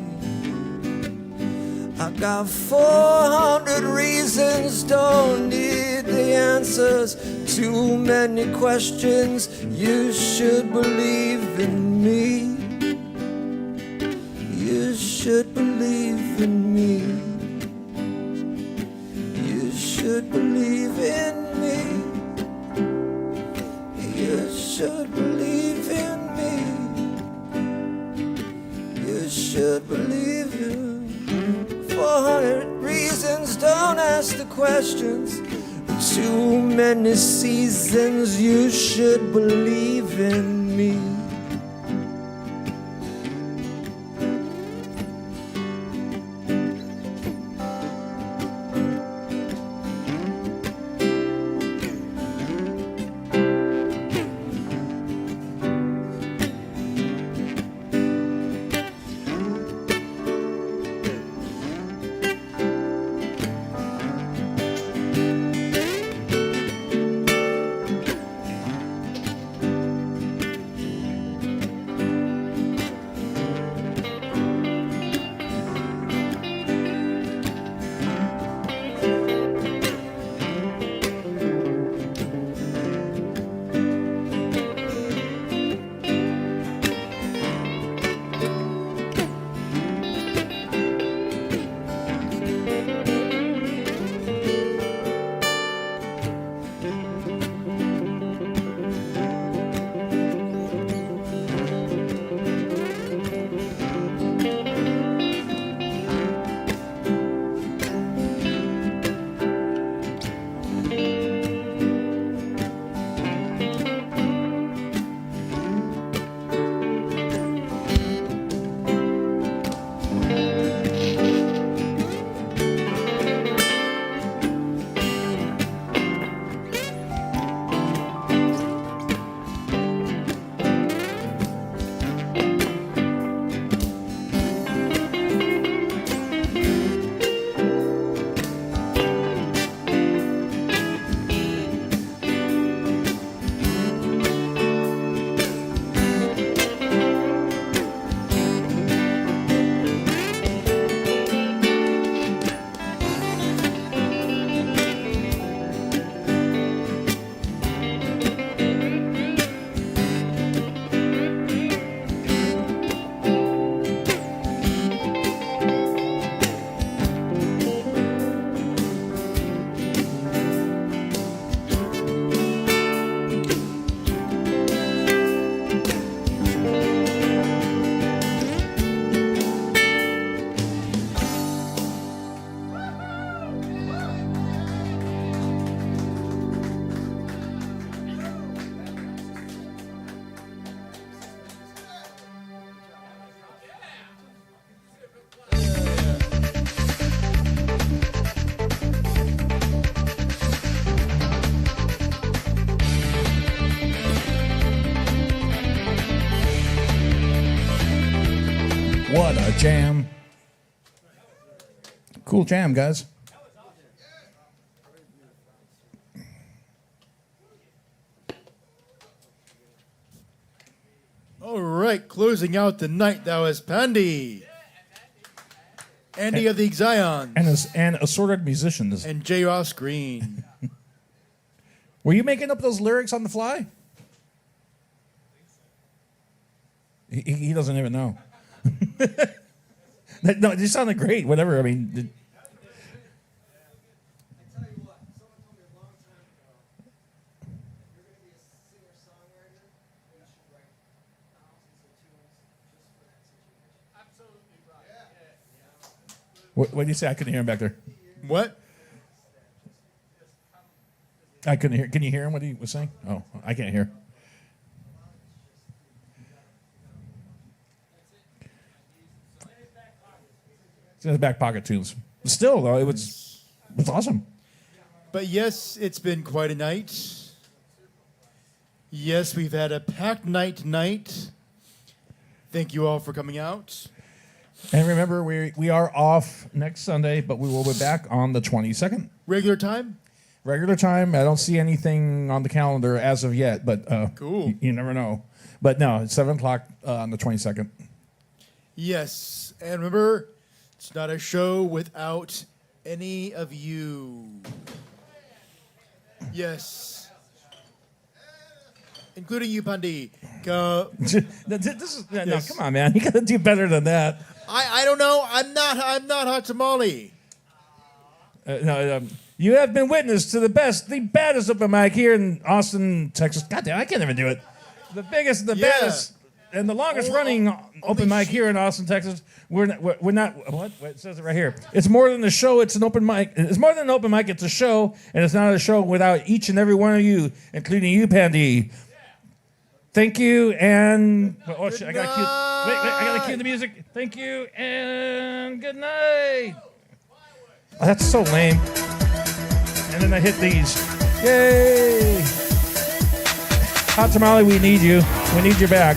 I got 400 reasons, don't need the answers. Too many questions, you should believe in me. You should believe in me. You should believe in me. You should believe in me. You should believe in me. 400 reasons, don't ask the questions. Too many seasons, you should believe in me. What a jam. Cool jam, guys. All right, closing out the night, that was Pandy. Andy of the Zions. And assorted musicians. And J. Ross Green. Were you making up those lyrics on the fly? He doesn't even know. No, it just sounded great. Whatever. I mean, what did you say? I couldn't hear him back there. What? I couldn't hear. Can you hear him? What he was saying? Oh, I can't hear. It's in his back pocket tunes. Still, though, it was awesome. But yes, it's been quite a night. Yes, we've had a packed night tonight. Thank you all for coming out. And remember, we are off next Sunday, but we will be back on the 22nd. Regular time? Regular time. I don't see anything on the calendar as of yet, but cool. You never know. But no, it's 7 o'clock on the 22nd. Yes, and remember, it's not a show without any of you. Yes. Including you, Pandy. This is, no, come on, man. You got to do better than that. I don't know. I'm not Hot Tamale. You have been witness to the baddest open mic here in Austin, Texas. God damn, I can't even do it. The biggest, the baddest, and the longest running open mic here in Austin, Texas. We're not. What? It says it right here. It's more than a show. It's an open mic. It's more than an open mic. It's a show, and it's not a show without each and every one of you, including you, Pandy. Thank you, and oh shit! I gotta cue. Wait! I gotta cue the music. Thank you, and good night. Oh, that's so lame. And then I hit these. Yay! Hot Tamale, we need you. We need you back.